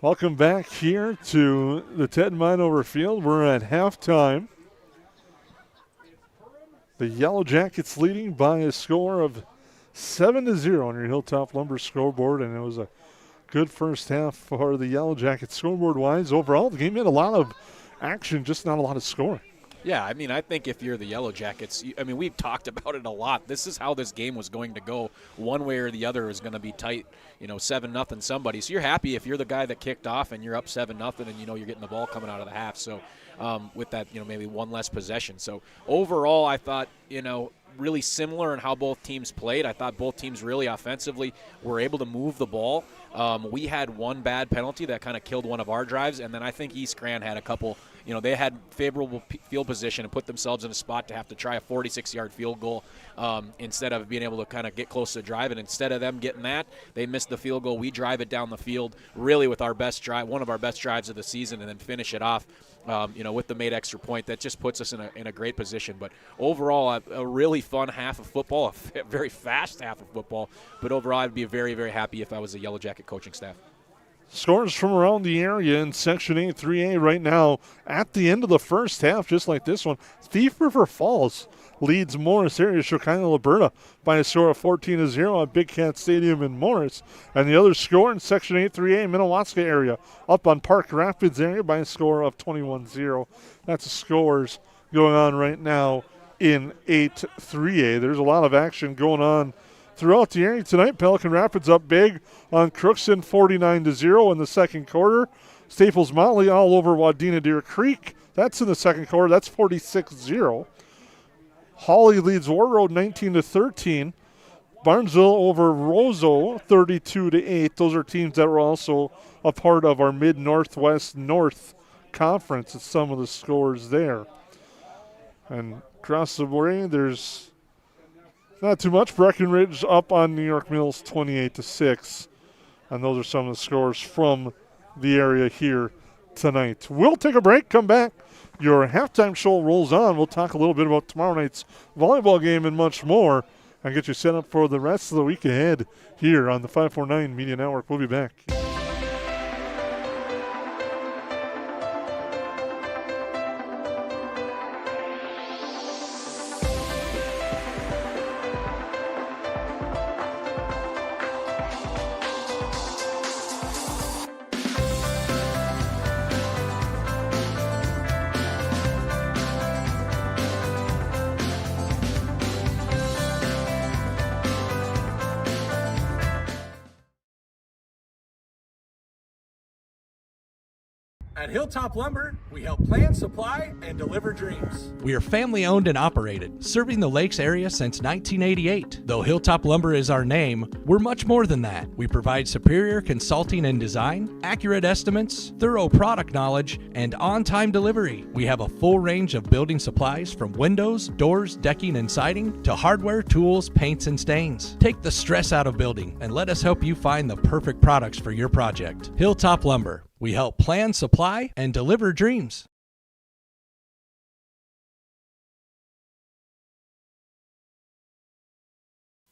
Welcome back here to the Ted Meinhover Field. We're at halftime. The Yellowjackets leading by a score of 7-0 on your Hilltop Lumber scoreboard, and it was a good first half for the Yellowjackets scoreboard-wise. Overall, the game had a lot of action, just not a lot of scoring. Yeah, I mean, I think if you're the Yellowjackets, I mean, we've talked about it a lot. This is how this game was going to go. One way or the other is going to be tight, 7-0 somebody. So you're happy if you're the guy that kicked off and you're up 7-0 and you're getting the ball coming out of the half. So with that, maybe one less possession. So overall, I thought, really similar in how both teams played. I thought both teams really offensively were able to move the ball. We had one bad penalty that kind of killed one of our drives, and then I think East Grand had a couple. They had favorable field position and put themselves in a spot to have to try a 46-yard field goal instead of being able to kind of get close to the drive. And instead of them getting that, they missed the field goal. We drive it down the field really with our best drive, one of our best drives of the season, and then finish it off. With the made extra point, that just puts us in a great position. But overall, a really fun half of football, a very fast half of football. But overall, I'd be very, very happy if I was the Yellow Jacket coaching staff. Scores from around the area in Section 8 3A right now at the end of the first half, just like this one. Thief River Falls leads Morris area, Shekinah, Alberta by a score of 14-0 at Big Cat Stadium in Morris. And the other score in Section 8 3A, Minnewaska area, up on Park Rapids area by a score of 21-0. That's the scores going on right now in 8 3A. There's a lot of action going on throughout the area tonight. Pelican Rapids up big on Crookston 49-0 in the second quarter. Staples Motley all over Wadena Deer Creek. That's in the second quarter. That's 46-0. Hawley leads Warroad 19-13. Barnesville over Roseau 32-8. Those are teams that were also a part of our Mid-Northwest North Conference. It's some of the scores there. And across the board, there's not too much. Breckenridge up on New York Mills 28-6. And those are some of the scores from the area here tonight. We'll take a break, come back. Your halftime show rolls on. We'll talk a little bit about tomorrow night's volleyball game and much more and get you set up for the rest of the week ahead here on the 549 Media Network. We'll be back. At Hilltop Lumber, we help plan, supply, and deliver dreams. We are family owned and operated, serving the Lakes area since 1988. Though Hilltop Lumber is our name, we're much more than that. We provide superior consulting and design, accurate estimates, thorough product knowledge, and on-time delivery. We have a full range of building supplies from windows, doors, decking, and siding to hardware, tools, paints, and stains. Take the stress out of building and let us help you find the perfect products for your project. Hilltop Lumber. We help plan, supply, and deliver dreams.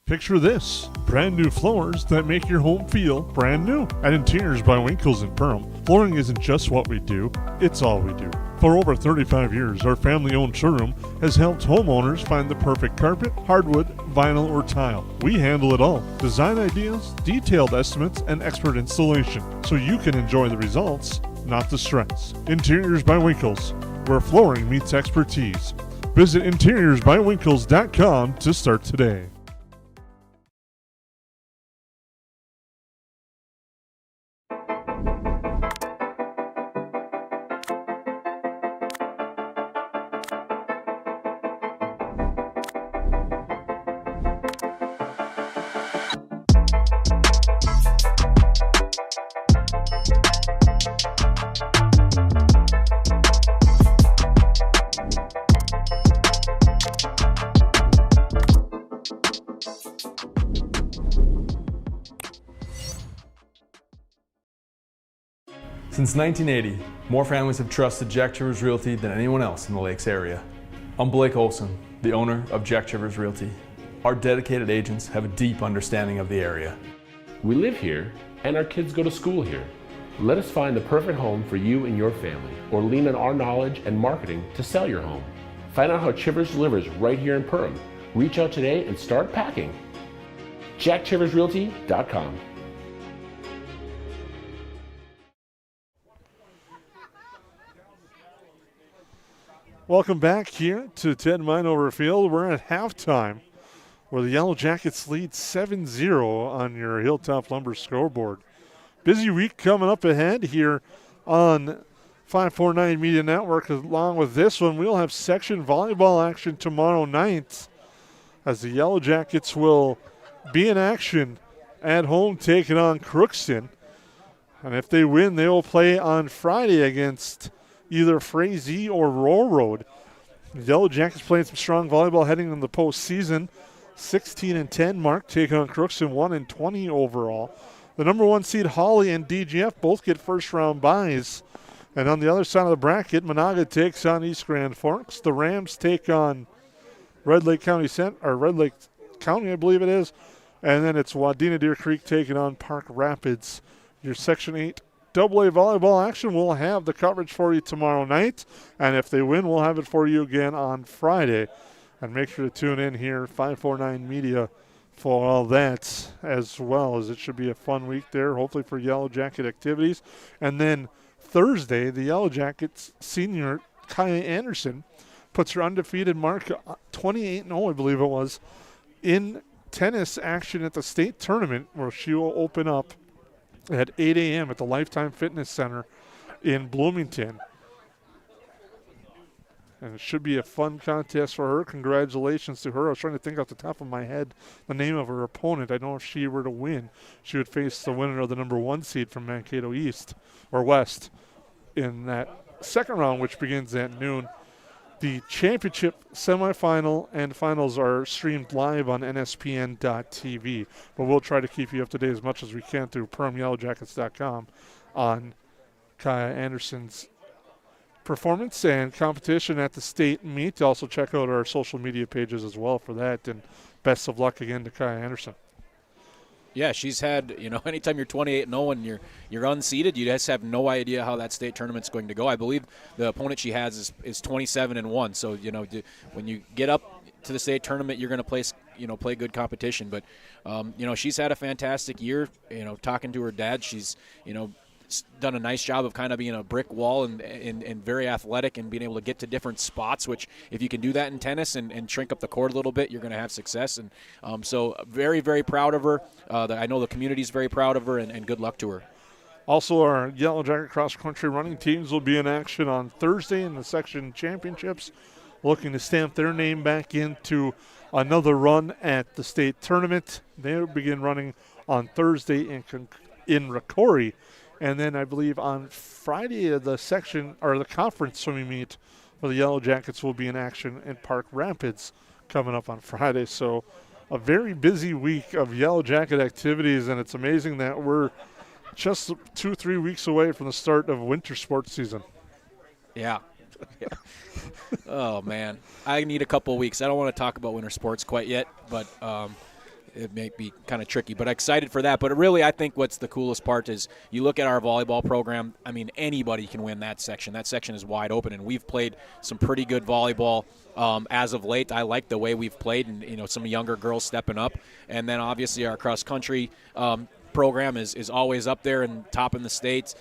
Picture this, brand new floors that make your home feel brand new. At Interiors by Winkles in Perham, flooring isn't just what we do, it's all we do. For over 35 years, our family-owned showroom has helped homeowners find the perfect carpet, hardwood, vinyl, or tile. We handle it all. Design ideas, detailed estimates, and expert installation, so you can enjoy the results, not the stress. Interiors by Winkles, where flooring meets expertise. Visit interiorsbywinkles.com to start today. Since 1980, more families have trusted Jack Chivers Realty than anyone else in the Lakes area. I'm Blake Olson, the owner of Jack Chivers Realty. Our dedicated agents have a deep understanding of the area. We live here, and our kids go to school here. Let us find the perfect home for you and your family, or lean on our knowledge and marketing to sell your home. Find out how Chivers delivers right here in Perham. Reach out today and start packing. JackChiversRealty.com. Welcome back here to Ted Meinhover Field. We're at halftime where the Yellow Jackets lead 7-0 on your Hilltop Lumber scoreboard. Busy week coming up ahead here on 549 Media Network. Along with this one, we'll have section volleyball action tomorrow night as the Yellow Jackets will be in action at home taking on Crookston. And if they win, they will play on Friday against either Frazee or Railroad. The Yellow Jackets playing some strong volleyball heading into the postseason. 16-10 mark, taking on Crookston, 1-20 overall. The number one seed Hawley and DGF both get first round byes. And on the other side of the bracket, Monaga takes on East Grand Forks. The Rams take on Red Lake County, I believe it is. And then it's Wadena Deer Creek taking on Park Rapids. Your Section 8 AA volleyball action. We'll have the coverage for you tomorrow night. And if they win, we'll have it for you again on Friday. And make sure to tune in here, 549 Media, for all that as well, as it should be a fun week there, hopefully for Yellow Jacket activities. And then Thursday, the Yellow Jackets senior Kaya Anderson puts her undefeated mark, 28-0, I believe it was, in tennis action at the state tournament, where she will open up at 8 a.m. at the Lifetime Fitness Center in Bloomington. And it should be a fun contest for her. Congratulations to her. I was trying to think off the top of my head the name of her opponent. I know if she were to win, she would face the winner of the number one seed from Mankato East or West in that second round, which begins at noon. The championship semifinal and finals are streamed live on NSPN.TV, but we'll try to keep you up to date as much as we can through PerhamYellowjackets.com on Kaya Anderson's performance and competition at the state meet. Also check out our social media pages as well for that, and best of luck again to Kaya Anderson. Yeah, she's had, anytime you're 28-0 and you're unseeded, you just have no idea how that state tournament's going to go. I believe the opponent she has is 27-1. So, when you get up to the state tournament, you're going to play good competition. But, she's had a fantastic year. Talking to her dad, she's, done a nice job of kind of being a brick wall and very athletic and being able to get to different spots, which if you can do that in tennis and shrink up the court a little bit, you're going to have success. And so very, very proud of her. I know the community's very proud of her, and good luck to her. Also, our Yellow Jacket cross-country running teams will be in action on Thursday in the section championships, looking to stamp their name back into another run at the state tournament. They'll begin running on Thursday in Rocori, and then I believe on Friday the section or the conference swimming meet for the Yellow Jackets will be in action in Park Rapids coming up on Friday. So a very busy week of Yellow Jacket activities, and it's amazing that we're just 2-3 weeks away from the start of winter sports season. Yeah. Oh, man. I need a couple of weeks. I don't want to talk about winter sports quite yet, but it may be kind of tricky. But excited for that. But really, I think what's the coolest part is you look at our volleyball program. I mean, anybody can win that section. That section is wide open, and we've played some pretty good volleyball as of late. I like the way we've played, and some younger girls stepping up. And then obviously our cross-country program is always up there and top in the states.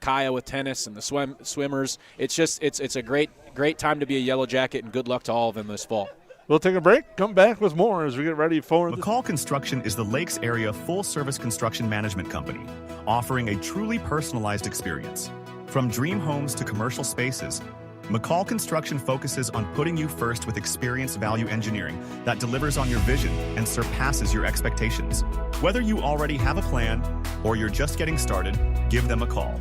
Kaya with tennis and the swimmers. It's just it's a great time to be a Yellow Jacket, and good luck to all of them this fall. We'll take a break, come back with more as we get ready for McCall Construction is the Lakes area full-service construction management company, offering a truly personalized experience. From dream homes to commercial spaces, McCall Construction focuses on putting you first with experienced value engineering that delivers on your vision and surpasses your expectations. Whether you already have a plan or you're just getting started, give them a call.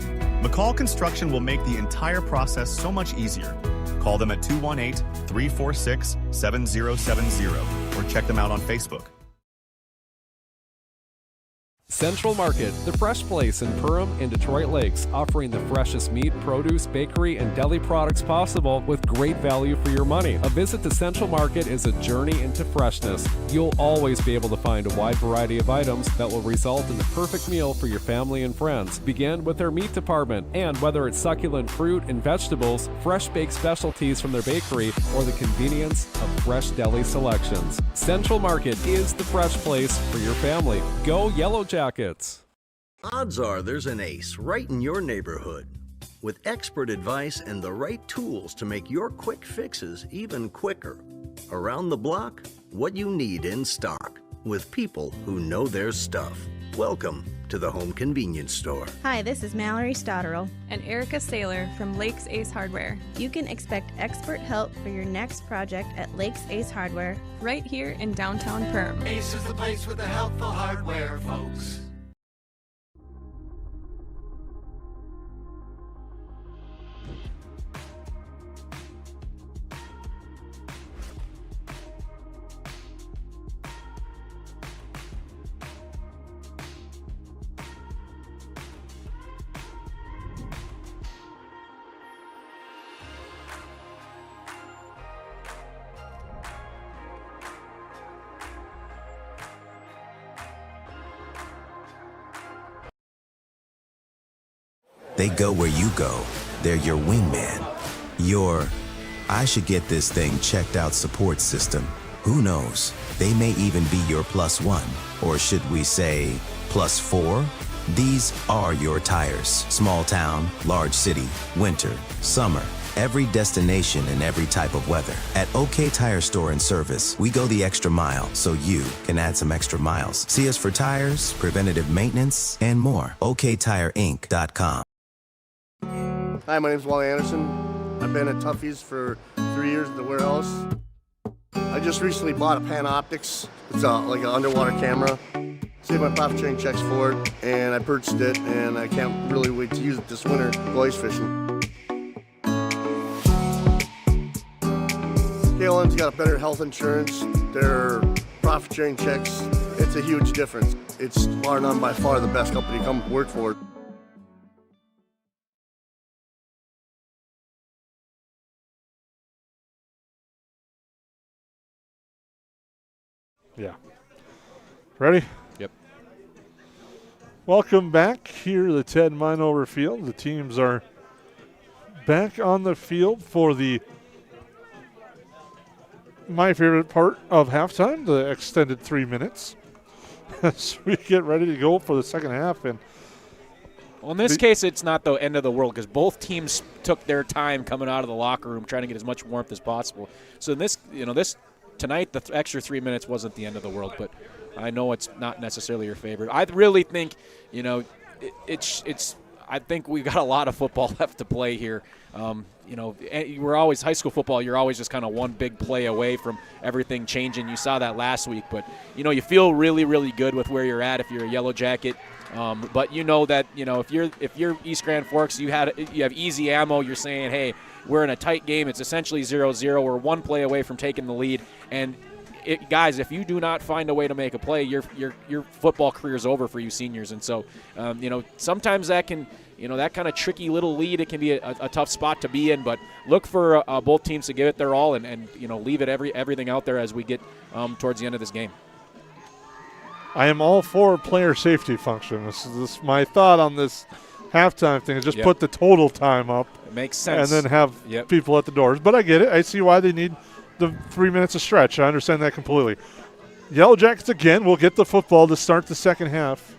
McCall Construction will make the entire process so much easier. Call them at 218-346-7070 or check them out on Facebook. Central Market, the fresh place in Perham and Detroit Lakes, offering the freshest meat, produce, bakery, and deli products possible with great value for your money. A visit to Central Market is a journey into freshness. You'll always be able to find a wide variety of items that will result in the perfect meal for your family and friends. Begin with their meat department, and whether it's succulent fruit and vegetables, fresh baked specialties from their bakery, or the convenience of fresh deli selections, Central Market is the fresh place for your family. Go Yellow Jackets. Odds are there's an ace right in your neighborhood. With expert advice and the right tools to make your quick fixes even quicker. Around the block, what you need in stock, with people who know their stuff. Welcome to the Home Convenience Store. Hi, this is Mallory Stotterell and Erica Saylor from Lakes Ace Hardware. You can expect expert help for your next project at Lakes Ace Hardware, right here in downtown Perham. Ace is the place with the helpful hardware, folks. They go where you go. They're your wingman. Your, I should get this thing checked out support system. Who knows? They may even be your +1, or should we say +4? These are your tires. Small town, large city, winter, summer. Every destination and every type of weather. At OK Tire Store and Service, we go the extra mile so you can add some extra miles. See us for tires, preventative maintenance, and more. OKTireInc.com. Hi, my name's Wally Anderson. I've been at Tuffy's for 3 years at the warehouse. I just recently bought a Panoptics. It's like an underwater camera. Saved my profit sharing checks for it, and I purchased it, and I can't really wait to use it this winter go ice fishing. KLM's got a better health insurance. Their profit sharing checks, it's a huge difference. It's bar none by far the best company to come work for. Yeah. Ready? Yep. Welcome back here to the Ted Meinhover Field. The teams are back on the field for my favorite part of halftime, the extended 3 minutes. As we get ready to go for the second half. And well, in this case, it's not the end of the world because both teams took their time coming out of the locker room trying to get as much warmth as possible. So in this, tonight, the extra 3 minutes wasn't the end of the world, but I know it's not necessarily your favorite. I really think, it's. I think we got a lot of football left to play here. We're always high school football. You're always just kind of one big play away from everything changing. You saw that last week, but you feel really, really good with where you're at if you're a Yellow Jacket. But if you're East Grand Forks, you have easy ammo. You're saying, hey, we're in a tight game. It's essentially 0-0. We're one play away from taking the lead, and guys, if you do not find a way to make a play, your football career is over for you seniors. And so, sometimes that can, that kind of tricky little lead, it can be a tough spot to be in. But look for both teams to give it their all and leave it everything out there as we get towards the end of this game. I am all for player safety function. This is my thought on this halftime thing is just put the total time up. It makes sense. And then have people at the doors. But I get it. I see why they need the 3 minutes of stretch. I understand that completely. Yellow Jackets again will get the football to start the second half.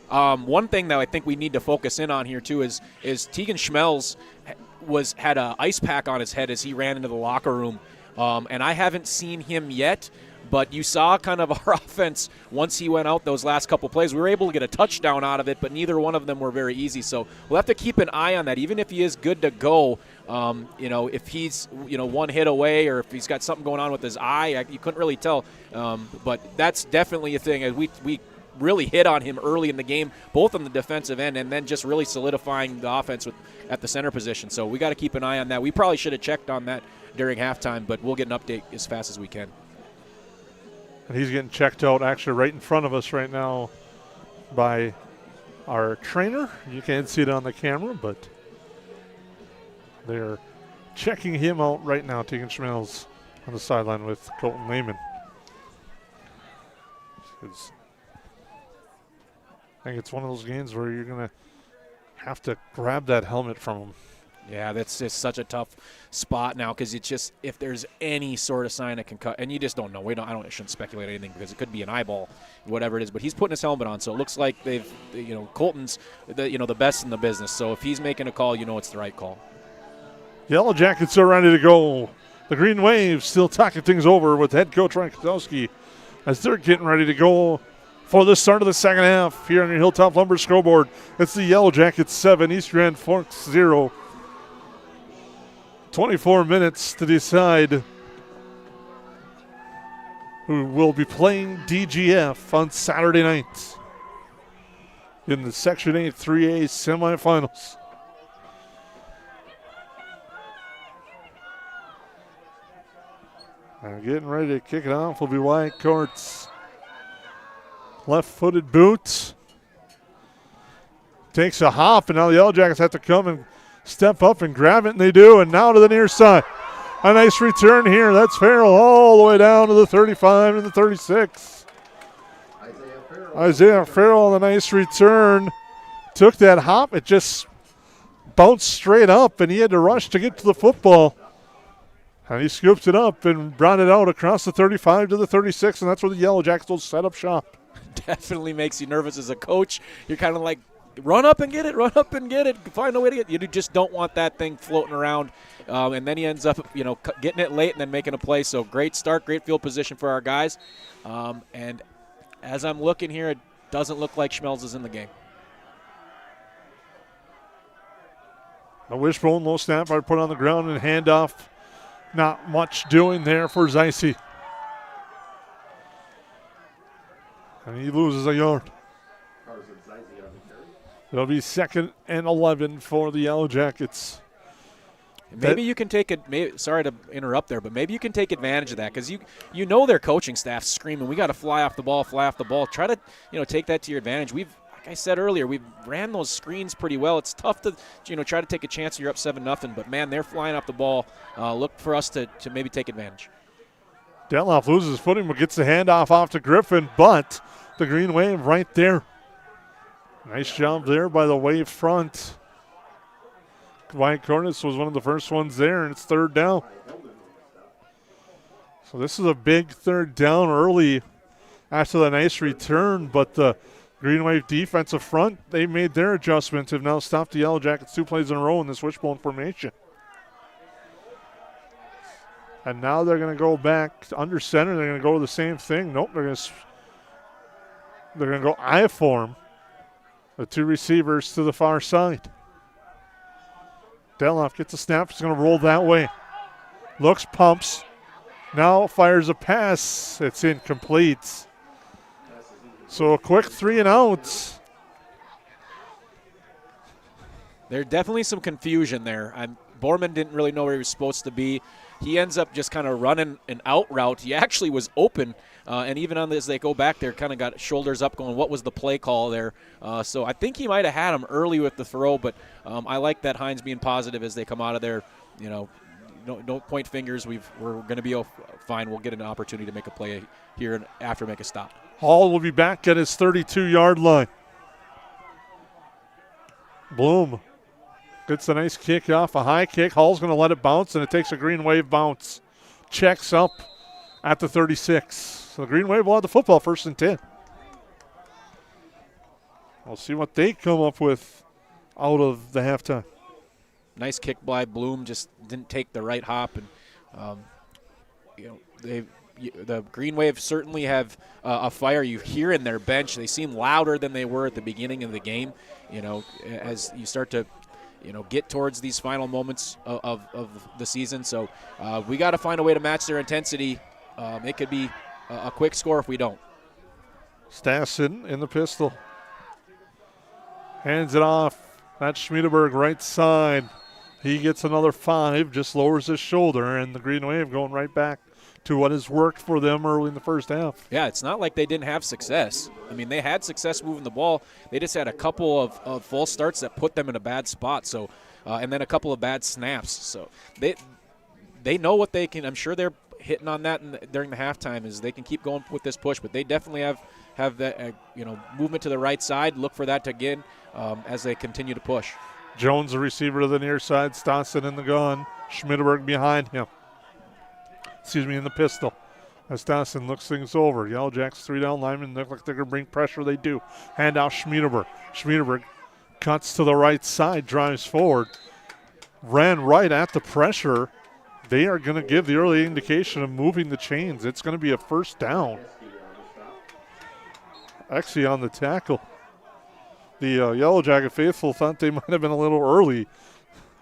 One thing that I think we need to focus in on here too is Tegan Schmelz had an ice pack on his head as he ran into the locker room, and I haven't seen him yet. But you saw kind of our offense once he went out those last couple plays. We were able to get a touchdown out of it, but neither one of them were very easy. So we'll have to keep an eye on that. Even if he is good to go, if he's one hit away or if he's got something going on with his eye, you couldn't really tell. But that's definitely a thing. We really hit on him early in the game, both on the defensive end and then just really solidifying the offense at the center position. So we got to keep an eye on that. We probably should have checked on that during halftime, but we'll get an update as fast as we can. And he's getting checked out actually right in front of us right now by our trainer. You can't see it on the camera, but they're checking him out right now, Tegan Schmelz on the sideline with Colton Lehman. I think it's one of those games where you're going to have to grab that helmet from him. Yeah, that's just such a tough spot now because it's just if there's any sort of sign of concussion, and you just don't know. I shouldn't speculate anything because it could be an eyeball, whatever it is. But he's putting his helmet on, so it looks like Colton's the best in the business. So if he's making a call, it's the right call. Yellow Jackets are ready to go. The Green Wave still talking things over with head coach Ryan Kozlowski as they're getting ready to go for the start of the second half here on your Hilltop Lumber scoreboard. It's the Yellow Jackets 7, East Grand Forks 0. 24 minutes to decide who will be playing DGF on Saturday night in the Section 8 3A semifinals. And getting ready to kick it off will be Wyatt Courts. Left-footed boot. Takes a hop, and now the Yellow Jackets have to come and step up and grab it, and they do, and now to the near side. A nice return here. That's Farrell all the way down to the 35 and the 36. Isaiah Farrell on a nice return. Took that hop. It just bounced straight up, and he had to rush to get to the football. And he scooped it up and brought it out across the 35 to the 36, and that's where the Yellow Jackets will set up shop. Definitely makes you nervous as a coach. You're kind of like, run up and get it, find a way to get it. You just don't want that thing floating around. And then he ends up, getting it late and then making a play. So great start, great field position for our guys. And as I'm looking here, it doesn't look like Schmelz is in the game. A wishbone, low snap, I put on the ground and handoff. Not much doing there for Zeise. And he loses a yard. It'll be 2nd and 11 for the Yellow Jackets. Maybe you can take it. Sorry to interrupt there, but maybe you can take advantage of that because you know their coaching staff screaming, "We got to fly off the ball, fly off the ball." Try to take that to your advantage. Like I said earlier, we've ran those screens pretty well. It's tough to try to take a chance. You're up 7-0, but man, they're flying off the ball. Look for us to maybe take advantage. Delhoff loses his footing, but gets the handoff off to Griffin, but the Green Wave right there. Nice job there by the Wave front. Wyatt Cornice was one of the first ones there, and it's 3rd down. So this is a big 3rd down early after the nice return, but the Green Wave defensive front, they made their adjustments, have now stopped the Yellow Jackets 2 plays in a row in this wishbone formation. And now they're going to go back under center. They're going to go the same thing. Nope, they're going to go I form. The two receivers to the far side. Deloff gets a snap. He's going to roll that way. Looks, pumps. Now fires a pass. It's incomplete. So a quick 3 and outs. There's definitely some confusion there. Borman didn't really know where he was supposed to be. He ends up just kind of running an out route. He actually was open, and even on as they go back there, kind of got shoulders up going, what was the play call there? So I think he might have had him early with the throw, but I like that Hines being positive as they come out of there. You know, don't point fingers. We're going to be fine. We'll get an opportunity to make a play here after make a stop. Hall will be back at his 32-yard line. Bloom gets a nice kick off, a high kick. Hall's going to let it bounce, and it takes a Green Wave bounce. Checks up at the 36. So the Green Wave will have the football, 1st and 10. We'll see what they come up with out of the halftime. Nice kick by Bloom, just didn't take the right hop, and the Green Wave certainly have a fire. You hear in their bench, they seem louder than they were at the beginning of the game. You know, as you start to get towards these final moments of the season. So we got to find a way to match their intensity. It could be a quick score if we don't. Stassen in the pistol. Hands it off. That's Schmiedeberg right side. He gets another 5, just lowers his shoulder, and the Green Wave going right back to what has worked for them early in the first half. Yeah, it's not like they didn't have success. I mean, they had success moving the ball. They just had a couple of false starts that put them in a bad spot. So, and then a couple of bad snaps. So they know what they can. I'm sure they're hitting on that during the halftime. Is they can keep going with this push, but they definitely have that movement to the right side. Look for that again as they continue to push. Jones, the receiver to the near side. Stassen in the gun. Schmiedeberg behind him. In the pistol. As Stassen looks things over. Yellowjackets 3-down linemen look like they're going to bring pressure. They do. Hand out Schmiedeberg. Schmiedeberg cuts to the right side, drives forward. Ran right at the pressure. They are going to give the early indication of moving the chains. It's going to be a 1st down. Actually on the tackle. The Yellowjacket faithful thought they might have been a little early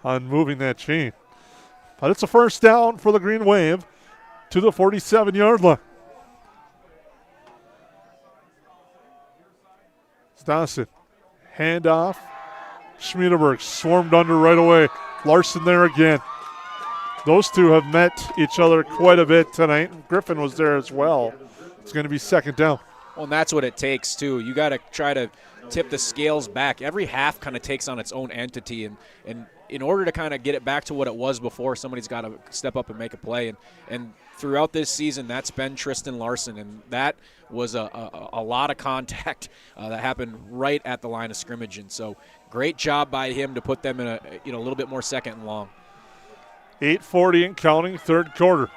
on moving that chain. But it's a 1st down for the Green Wave to the 47-yard line. Stassen, handoff. Schmiedeberg swarmed under right away. Larson there again. Those two have met each other quite a bit tonight. Griffin was there as well. It's going to be 2nd down. Well, and that's what it takes, too. You got to try to tip the scales back. Every half kind of takes on its own entity, and in order to kind of get it back to what it was before, somebody's got to step up and make a play. And throughout this season, that's been Tristan Larson, and that was a lot of contact that happened right at the line of scrimmage. And so great job by him to put them in a little bit more 2nd and long. 8:40 and counting, 3rd quarter.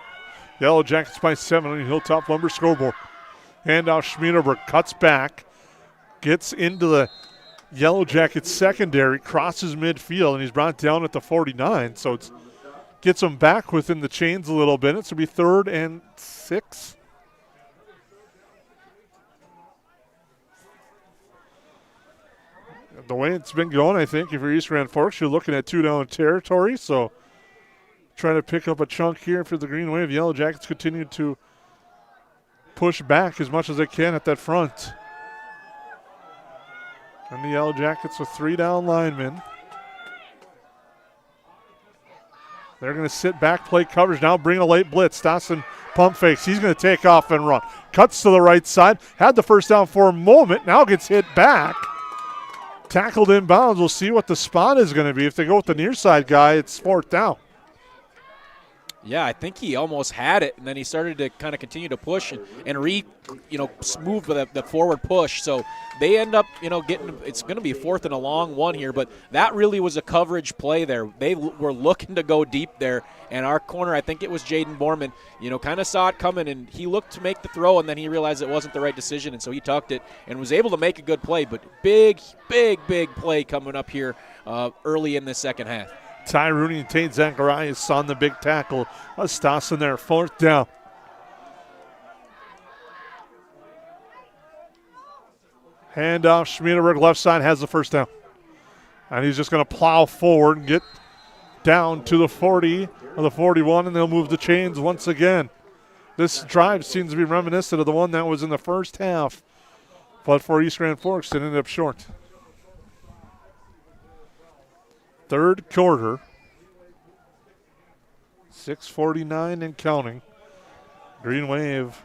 Yellowjackets by 7 on the Hilltop Lumber scoreboard. Handoff Schmiedeberg cuts back, gets into the Yellowjackets secondary, crosses midfield, and he's brought down at the 49. So it gets him back within the chains a little bit. It's going to be 3rd and 6. The way it's been going, I think, if you're East Grand Forks, you're looking at 2-down territory. So trying to pick up a chunk here for the Green Wave. Yellowjackets continue to push back as much as they can at that front. And the Yellowjackets with 3-down linemen. They're going to sit back, play coverage now, bring a late blitz. Stassen pump fakes. He's going to take off and run. Cuts to the right side. Had the 1st down for a moment. Now gets hit back. Tackled inbounds. We'll see what the spot is going to be. If they go with the near side guy, it's 4th down. Yeah, I think he almost had it, and then he started to kind of continue to push and move the forward push. So they end up, getting. It's going to be 4th and a long one here, but that really was a coverage play there. They were looking to go deep there, and our corner, I think it was Jaden Borman, kind of saw it coming, and he looked to make the throw, and then he realized it wasn't the right decision, and so he tucked it and was able to make a good play. But big play coming up here early in the 2nd half. Ty Rooney and Tate Zacharias on the big tackle. Stassen there, 4th down. Handoff, Schmiedeberg left side has the first down. And he's just going to plow forward and get down to the 40 or the 41, and they'll move the chains once again. This drive seems to be reminiscent of the one that was in the first half, but for East Grand Forks, it ended up short. Third quarter, 6:49 and counting. Green Wave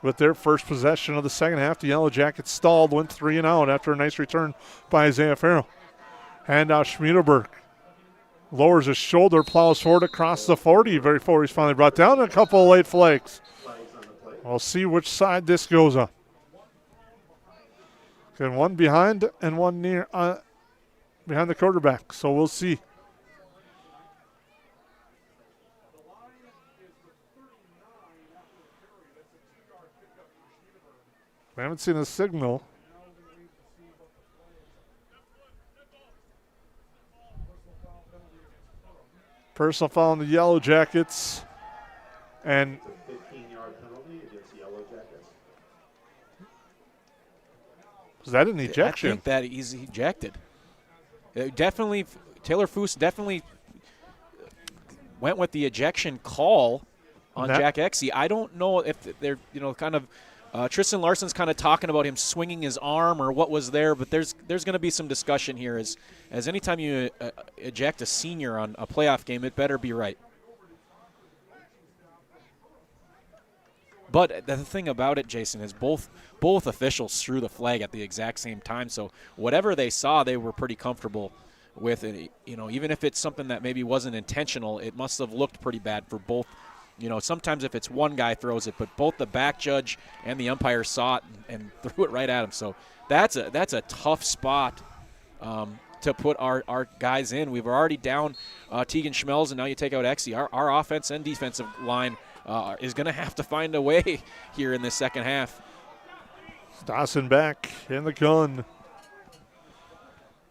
with their first possession of the second half. The Yellow Jackets stalled, went 3 and out after a nice return by Isaiah Farrell. Handoff Schmiedeberg. Lowers his shoulder, plows forward across the 40 before he's finally brought down. A couple of late flags. We'll see which side this goes on. Okay, one behind and one near behind the quarterback, so we'll see. We haven't seen a signal. Personal foul on the Yellow Jackets. And 15-yard penalty against Yellow Jackets. Was that an ejection? I think that he's ejected. Definitely, Taylor Foose definitely went with the ejection call on Jack Exey. I don't know if they're, kind of Tristan Larson's kind of talking about him swinging his arm or what was there, but there's going to be some discussion here as anytime you eject a senior on a playoff game, it better be right. But the thing about it, Jason, is both officials threw the flag at the exact same time. So whatever they saw, they were pretty comfortable with it. Even if it's something that maybe wasn't intentional, it must have looked pretty bad for both. Sometimes if it's one guy throws it, but both the back judge and the umpire saw it and threw it right at him. So that's a tough spot to put our guys in. We've already down Tegan Schmelz, and now you take out Exey. Our offense and defensive line is going to have to find a way here in this second half. Dawson back in the gun.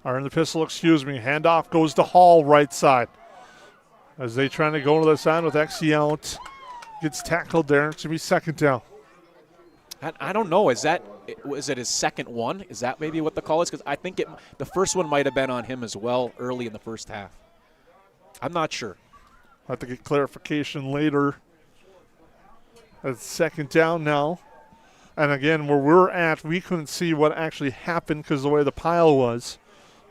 Or in the pistol, excuse me. Handoff goes to Hall, right side. As they trying to go to the side with Exey out. Gets tackled there. It's going to be second down. I don't know. Was it his second one? Is that maybe what the call is? Because I think the first one might have been on him as well early in the first half. I'm not sure. I'll have to get clarification later. It's second down now. And again, where we're at, we couldn't see what actually happened because of the way the pile was.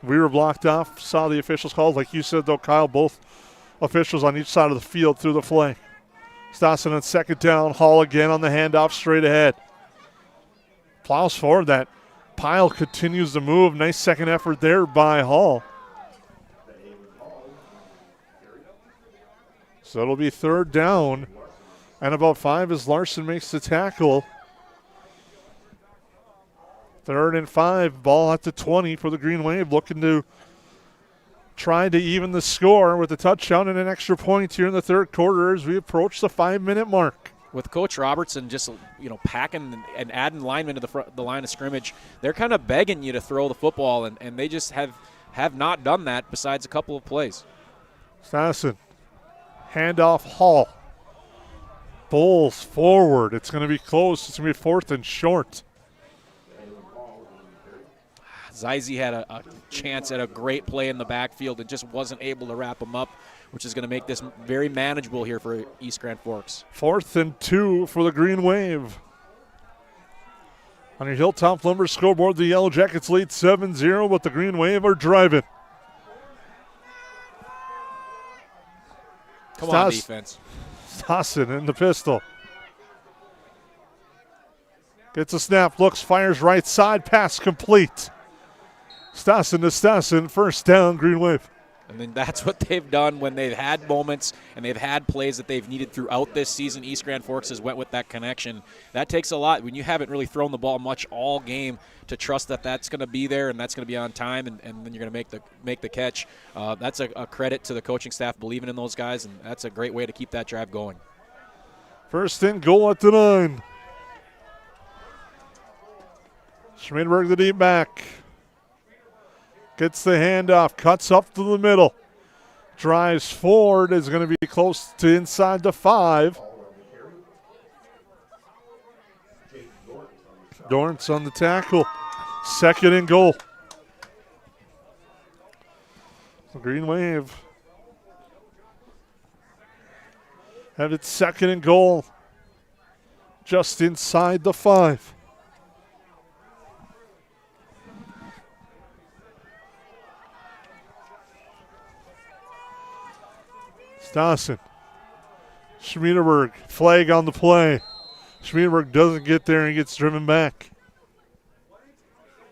We were blocked off, saw the officials called. Like you said, though, Kyle, both officials on each side of the field threw the flag. Stossen on second down. Hall again on the handoff straight ahead. Plows forward. That pile continues to move. Nice second effort there by Hall. So it'll be third down. And about 5 as Larson makes the tackle. 3rd and 5. Ball at the 20 for the Green Wave, looking to try to even the score with a touchdown and an extra point here in the third quarter as we approach the 5-minute mark. With Coach Robertson just packing and adding linemen to the line of scrimmage, they're kind of begging you to throw the football, and they just have not done that besides a couple of plays. Stassen, handoff Hall. Bulls forward. It's going to be close. It's going to be 4th and short. Zize had a chance at a great play in the backfield and just wasn't able to wrap him up, which is going to make this very manageable here for East Grand Forks. 4th and 2 for the Green Wave. On your Hilltop Lumber scoreboard, the Yellow Jackets lead 7-0, but the Green Wave are driving. Come on, defense. Stassen in the pistol. Gets a snap, looks, fires right side, pass complete. Stassen to Stassen, first down, Green Wave. And then that's what they've done when they've had moments and they've had plays that they've needed throughout this season. East Grand Forks has went with that connection. That takes a lot when you haven't really thrown the ball much all game to trust that that's going to be there and that's going to be on time, and then you're going to make the catch. That's a credit to the coaching staff believing in those guys, and that's a great way to keep that drive going. First and goal at the 9. Schmidberg the deep back. Gets the handoff, cuts up to the middle. Drives forward, is going to be close to inside the 5. Dorrance on the tackle. Second and goal. The Green Wave have it second and goal. Just inside the 5. Stassen. Schmiedenberg, flag on the play. Schmiedenberg doesn't get there and gets driven back.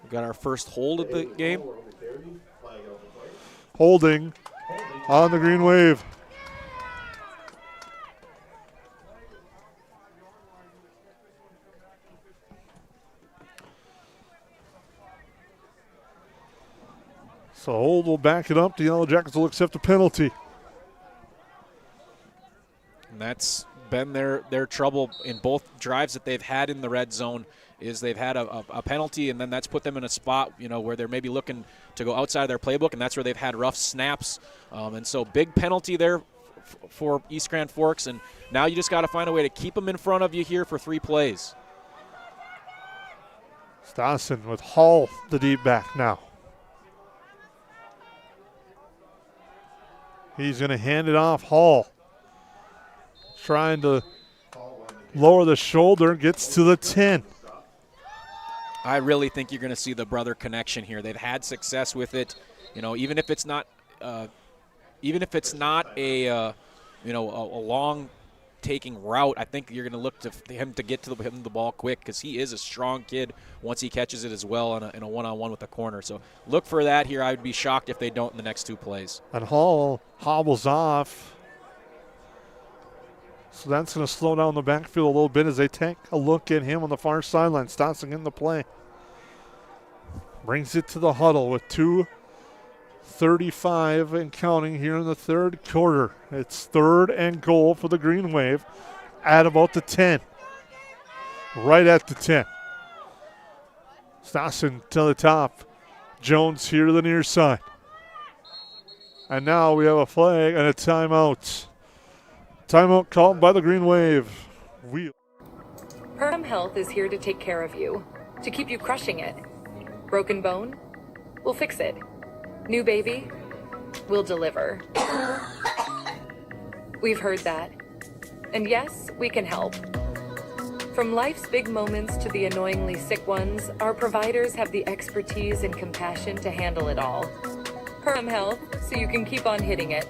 We got our first hold of the game. Holding on the Green Wave. So hold will back it up. The Yellow Jackets will accept a penalty. And that's been their trouble in both drives that they've had in the red zone, is they've had a penalty, and then that's put them in a spot, where they're maybe looking to go outside of their playbook, and that's where they've had rough snaps. And so big penalty there for East Grand Forks, and now you just got to find a way to keep them in front of you here for 3 plays. Stassen with Hall, the deep back now. He's going to hand it off. Hall trying to lower the shoulder, gets to the 10. I really think you're going to see the brother connection here. They've had success with it, even if it's not a long taking route. I think you're going to look to him to get to him the ball quick, because he is a strong kid once he catches it as well in a one-on-one with the corner. So look for that here. I would be shocked if they don't in the next 2 plays. And Hall hobbles off. So that's going to slow down the backfield a little bit as they take a look at him on the far sideline. Stossing in the play. Brings it to the huddle with 2:35 and counting here in the third quarter. It's 3rd and goal for the Green Wave at about the 10. Right at the 10. Stossen to the top. Jones here to the near side. And now we have a flag and a timeout. Timeout called by the Green Wave. Perham Health is here to take care of you, to keep you crushing it. Broken bone? We'll fix it. New baby? We'll deliver. We've heard that. And yes, we can help. From life's big moments to the annoyingly sick ones, our providers have the expertise and compassion to handle it all. Perham Health, so you can keep on hitting it.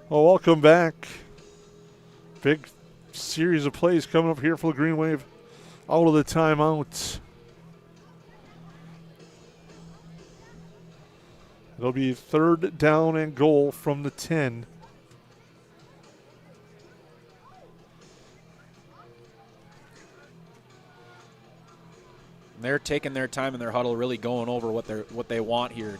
Well, welcome back. Big series of plays coming up here for the Green Wave out of the timeout. It'll be 3rd down and goal from the 10. They're taking their time in their huddle, really going over what they want here.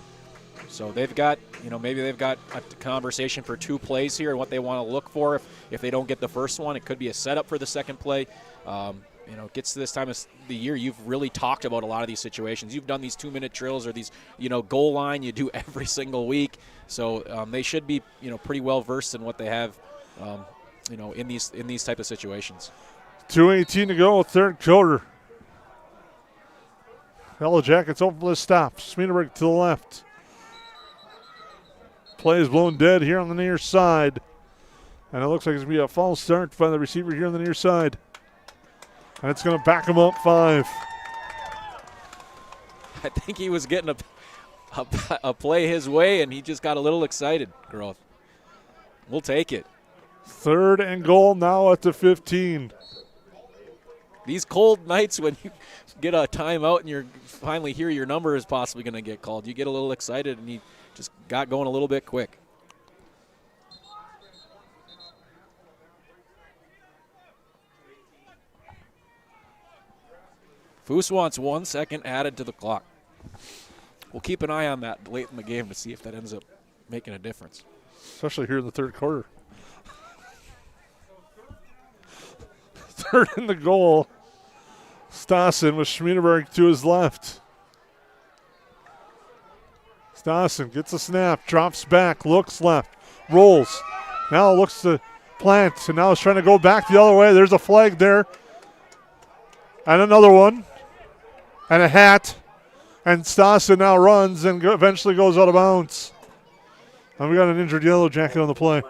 So they've got, maybe they've got a conversation for 2 plays here and what they want to look for. If they don't get the first one, it could be a setup for the second play. It gets to this time of the year, you've really talked about a lot of these situations. You've done these 2-minute drills or these, goal line you do every single week. So they should be, pretty well versed in what they have, in these type of situations. 2:18 to go, 3rd quarter. Yellow Jackets open for the stop. Schmiedenberg to the left. Play is blown dead here on the near side. And it looks like it's going to be a false start by the receiver here on the near side. And it's going to back him up 5. I think he was getting a play his way, and he just got a little excited, Grove. We'll take it. 3rd and goal now at the 15. These cold nights when you get a timeout and you finally hear your number is possibly going to get called, you get a little excited, and he just got going a little bit quick. Foose wants 1 second added to the clock. We'll keep an eye on that late in the game to see if that ends up making a difference. Especially here in the 3rd quarter. 3rd and the goal. Stassen with Schmiedenberg to his left. Stassen gets a snap, drops back, looks left, rolls, Now looks to plant, and now is trying to go back the other way. There's a flag there. And another one. And a hat. And Stassen now runs and eventually goes out of bounds. And we got an injured Yellow Jacket on the play.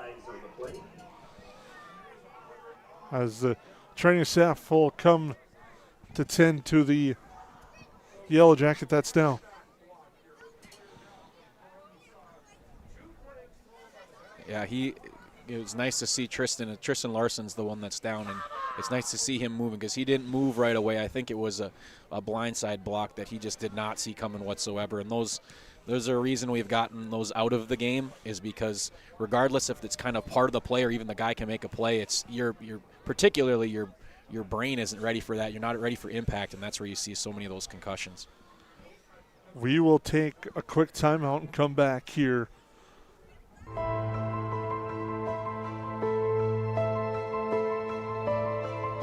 As the training staff will come to tend to the Yellow Jacket that's down. Yeah, it was nice to see Tristan. Tristan Larson's the one that's down, and it's nice to see him moving because he didn't move right away. I think it was a blindside block that he just did not see coming whatsoever. And those are a reason we've gotten those out of the game, is because regardless if it's kind of part of the play or even the guy can make a play, it's particularly your brain isn't ready for that. You're not ready for impact, and that's where you see so many of those concussions. We will take a quick timeout and come back here.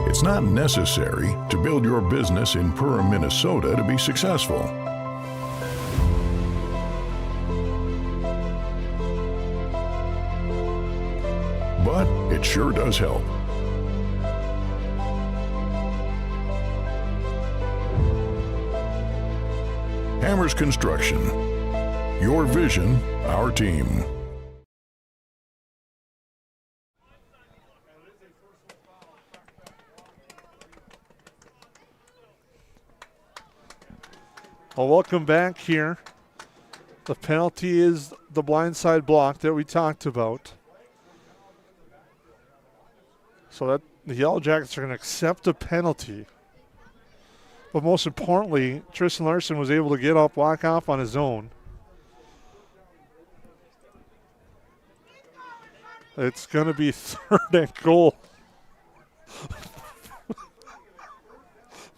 It's not necessary to build your business in Perham, Minnesota to be successful. But it sure does help. Hammers Construction. Your vision, our team. Well, welcome back here. The penalty is the blindside block that we talked about. So that the Yellow Jackets are going to accept a penalty. But most importantly, Tristan Larson was able to get up, walk off on his own. It's going to be 3rd and goal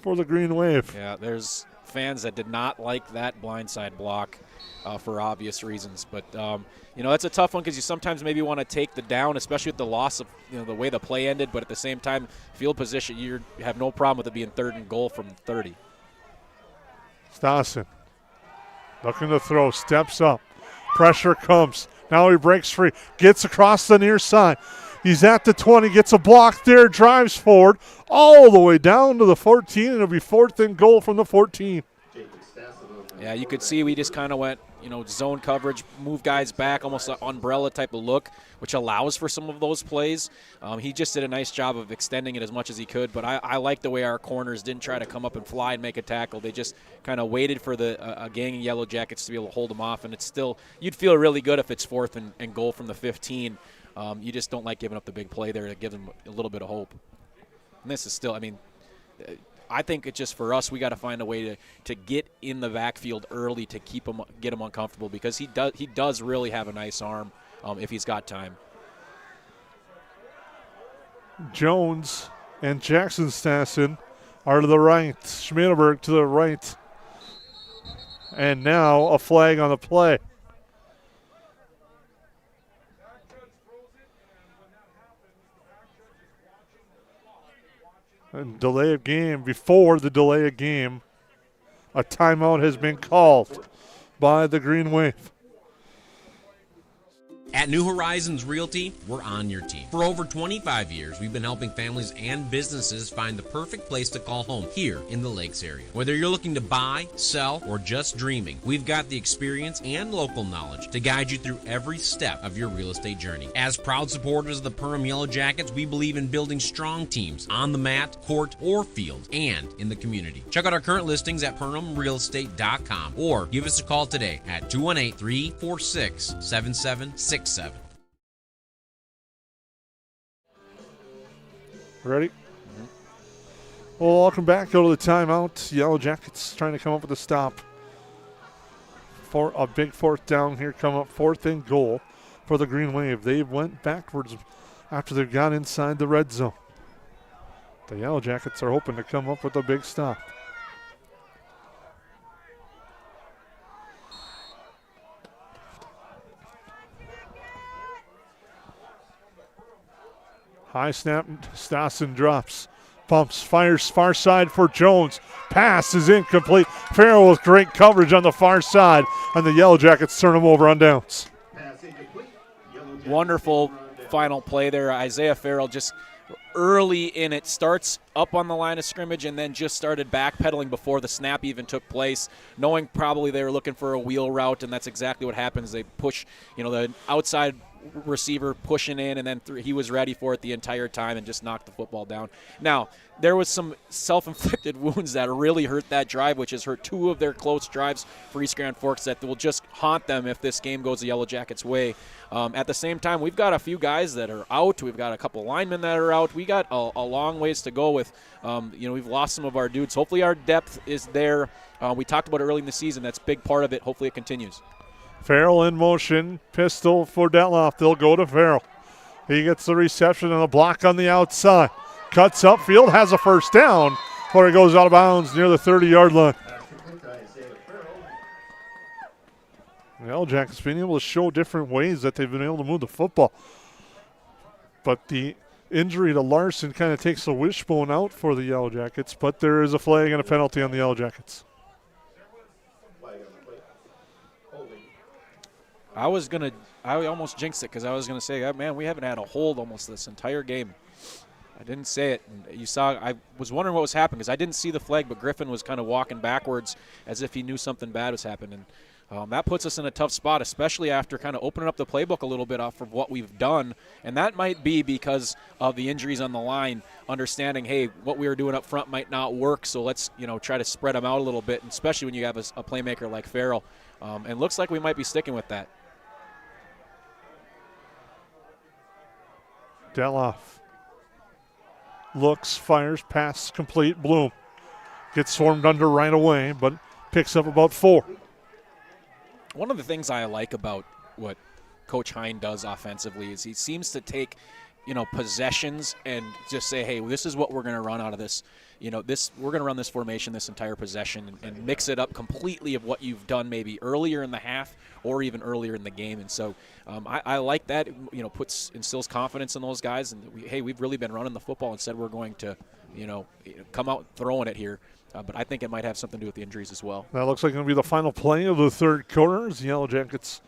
for the Green Wave. Yeah, there's fans that did not like that blindside block for obvious reasons. But, that's a tough one because you sometimes maybe want to take the down, especially with the loss of the way the play ended. But at the same time, field position, you have no problem with it being 3rd and goal from 30. Stassen looking to throw, steps up. Pressure comes. Now he breaks free, gets across the near side. He's at the 20, gets a block there, drives forward all the way down to the 14, and it'll be 4th and goal from the 14. Yeah, you could see we just kind of went, zone coverage, move guys back, almost an umbrella type of look, which allows for some of those plays. He just did a nice job of extending it as much as he could, but I like the way our corners didn't try to come up and fly and make a tackle. They just kind of waited for a gang of Yellow Jackets to be able to hold them off, and it's still, you'd feel really good if it's 4th and goal from the 15. You just don't like giving up the big play there to give them a little bit of hope. And this is still, I think it's just for us, we got to find a way to get in the backfield early to get him uncomfortable, because he does really have a nice arm if he's got time. Jones and Jackson Stassen are to the right. Schmidenberg to the right. And now a flag on the play. And delay of game. Before the delay of game, a timeout has been called by the Green Wave. At New Horizons Realty, we're on your team. For over 25 years, we've been helping families and businesses find the perfect place to call home here in the Lakes area. Whether you're looking to buy, sell, or just dreaming, we've got the experience and local knowledge to guide you through every step of your real estate journey. As proud supporters of the Perham Yellowjackets, we believe in building strong teams on the mat, court, or field, and in the community. Check out our current listings at PerhamRealEstate.com or give us a call today at 218-346-7767. Ready? Mm-hmm. Well, welcome back. Go to the timeout. Yellow Jackets trying to come up with a stop. For a big 4th down here, come up 4th and goal for the Green Wave. They went backwards after they got inside the red zone. The Yellow Jackets are hoping to come up with a big stop. High snap, Stassen drops, pumps, fires far side for Jones. Pass is incomplete. Farrell with great coverage on the far side, and the Yellow Jackets turn him over on downs. Wonderful final play there. Isaiah Farrell just early in it starts up on the line of scrimmage and then just started backpedaling before the snap even took place, knowing probably they were looking for a wheel route, and that's exactly what happens. They push, the outside receiver pushing in, and then he was ready for it the entire time and just knocked the football down. Now, there was some self-inflicted wounds that really hurt that drive, which has hurt two of their close drives for East Grand Forks that will just haunt them if this game goes the Yellow Jackets' way. At the same time, we've got a few guys that are out. We've got a couple linemen that are out. We got a long ways to go with, we've lost some of our dudes. Hopefully our depth is there. We talked about it early in the season. That's a big part of it. Hopefully it continues. Farrell in motion, pistol for Detloff. They'll go to Farrell. He gets the reception and a block on the outside. Cuts upfield, has a first down before he goes out of bounds near the 30-yard line. The Yellow Jackets being able to show different ways that they've been able to move the football. But the injury to Larson kind of takes the wishbone out for the Yellow Jackets, but there is a flag and a penalty on the Yellow Jackets. I almost jinxed it because I was going to say, man, we haven't had a hold almost this entire game. I didn't say it. And you saw, I was wondering what was happening because I didn't see the flag, but Griffin was kind of walking backwards as if he knew something bad was happening. That puts us in a tough spot, especially after kind of opening up the playbook a little bit off of what we've done. And that might be because of the injuries on the line, understanding, hey, what we were doing up front might not work, so let's, try to spread them out a little bit, and especially when you have a playmaker like Farrell. And looks like we might be sticking with that. Detloff looks, fires, pass complete. Bloom gets swarmed under right away, but picks up about 4. One of the things I like about what Coach Hine does offensively is he seems to take, possessions and just say, hey, this is what we're going to run out of this. We're going to run this formation this entire possession and mix it up completely of what you've done maybe earlier in the half or even earlier in the game. And so I like that. Instills confidence in those guys. And we've really been running the football and said we're going to, come out throwing it here. But I think it might have something to do with the injuries as well. That looks like going to be the final play of the third quarter. The Yellow Jackets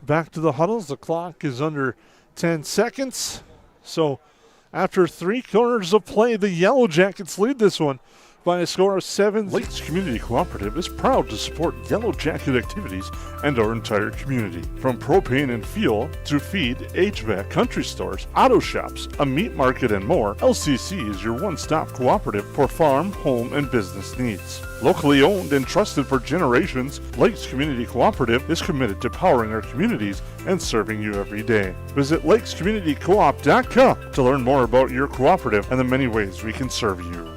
back to the huddles. The clock is under 10 seconds. So after 3 quarters of play, the Yellow Jackets lead this one by a score of 7. Lakes Community Cooperative is proud to support Yellow Jacket activities and our entire community. From propane and fuel to feed, HVAC, country stores, auto shops, a meat market, and more, LCC is your one-stop cooperative for farm, home, and business needs. Locally owned and trusted for generations, Lakes Community Cooperative is committed to powering our communities and serving you every day. Visit lakescommunitycoop.com to learn more about your cooperative and the many ways we can serve you.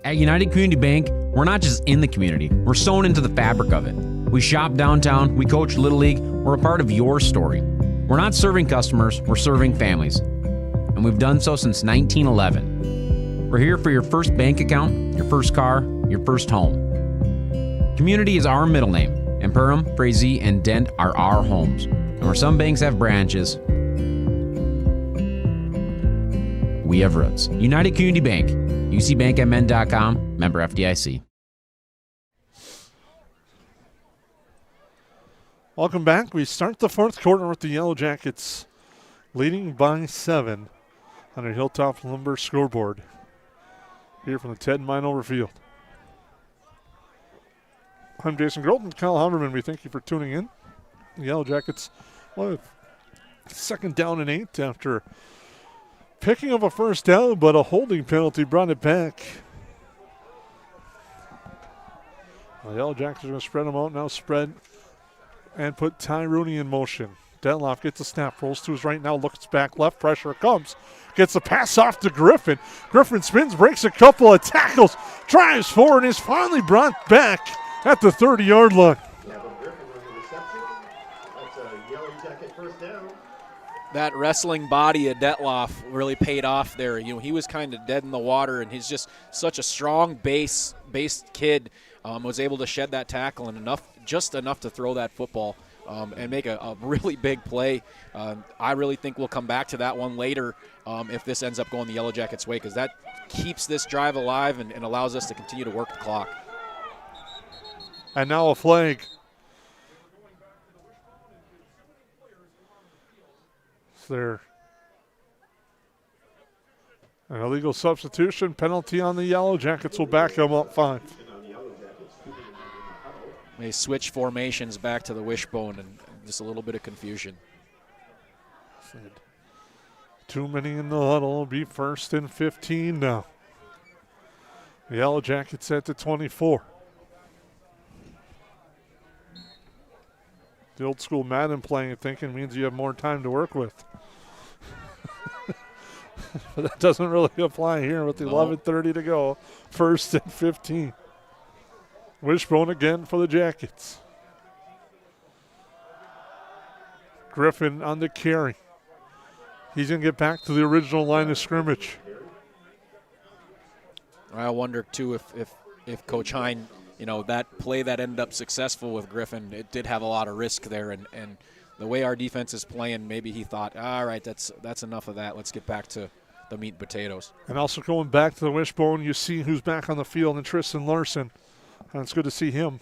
At United Community Bank, we're not just in the community, we're sewn into the fabric of it. We shop downtown, we coach Little League, we're a part of your story. We're not serving customers, we're serving families. And we've done so since 1911. We're here for your first bank account, your first car, your first home. Community is our middle name, and Perham, Frazee, and Dent are our homes. And where some banks have branches, we have roots. United Community Bank, ucbankmn.com, member FDIC. Welcome back. We start the fourth quarter with the Yellow Jackets leading by 7 on a Hilltop Lumber scoreboard here from the Ted Meinhover Field. I'm Jason Grolt, Kyle Humberman. We thank you for tuning in. The Yellow Jackets, second down and 8 after picking up a first down, but a holding penalty brought it back. The Yellow Jackets are going to spread them out now, spread and put Ty Rooney in motion. Detloff gets a snap, rolls to his right now, looks back left, pressure comes. Gets the pass off to Griffin. Griffin spins, breaks a couple of tackles, drives forward, and is finally brought back at the 30-yard line. Yeah, but Griffin on the reception. That's a Yellow Jacket first down. That wrestling body of Detloff really paid off there. He was kind of dead in the water, and he's just such a strong based kid. Was able to shed that tackle and just enough to throw that football and make a really big play. I really think we'll come back to that one later if this ends up going the Yellow Jackets' way, because that keeps this drive alive and allows us to continue to work the clock. And now a flag. there an illegal substitution penalty on the Yellowjackets will back them up 5. They switch formations back to the wishbone and just a little bit of confusion. Too many in the huddle. Be 1st and 15 now. The Yellowjackets at the 24. The old school Madden playing thinking means you have more time to work with. But that doesn't really apply here with 11:30 to go. 1st and 15. Wishbone again for the Jackets. Griffin on the carry. He's going to get back to the original line of scrimmage. I wonder, too, if Coach Hine, that play that ended up successful with Griffin, it did have a lot of risk there. And the way our defense is playing, maybe he thought, all right, that's enough of that. Let's get back to the meat and potatoes. And also going back to the wishbone, you see who's back on the field, and Tristan Larson. And it's good to see him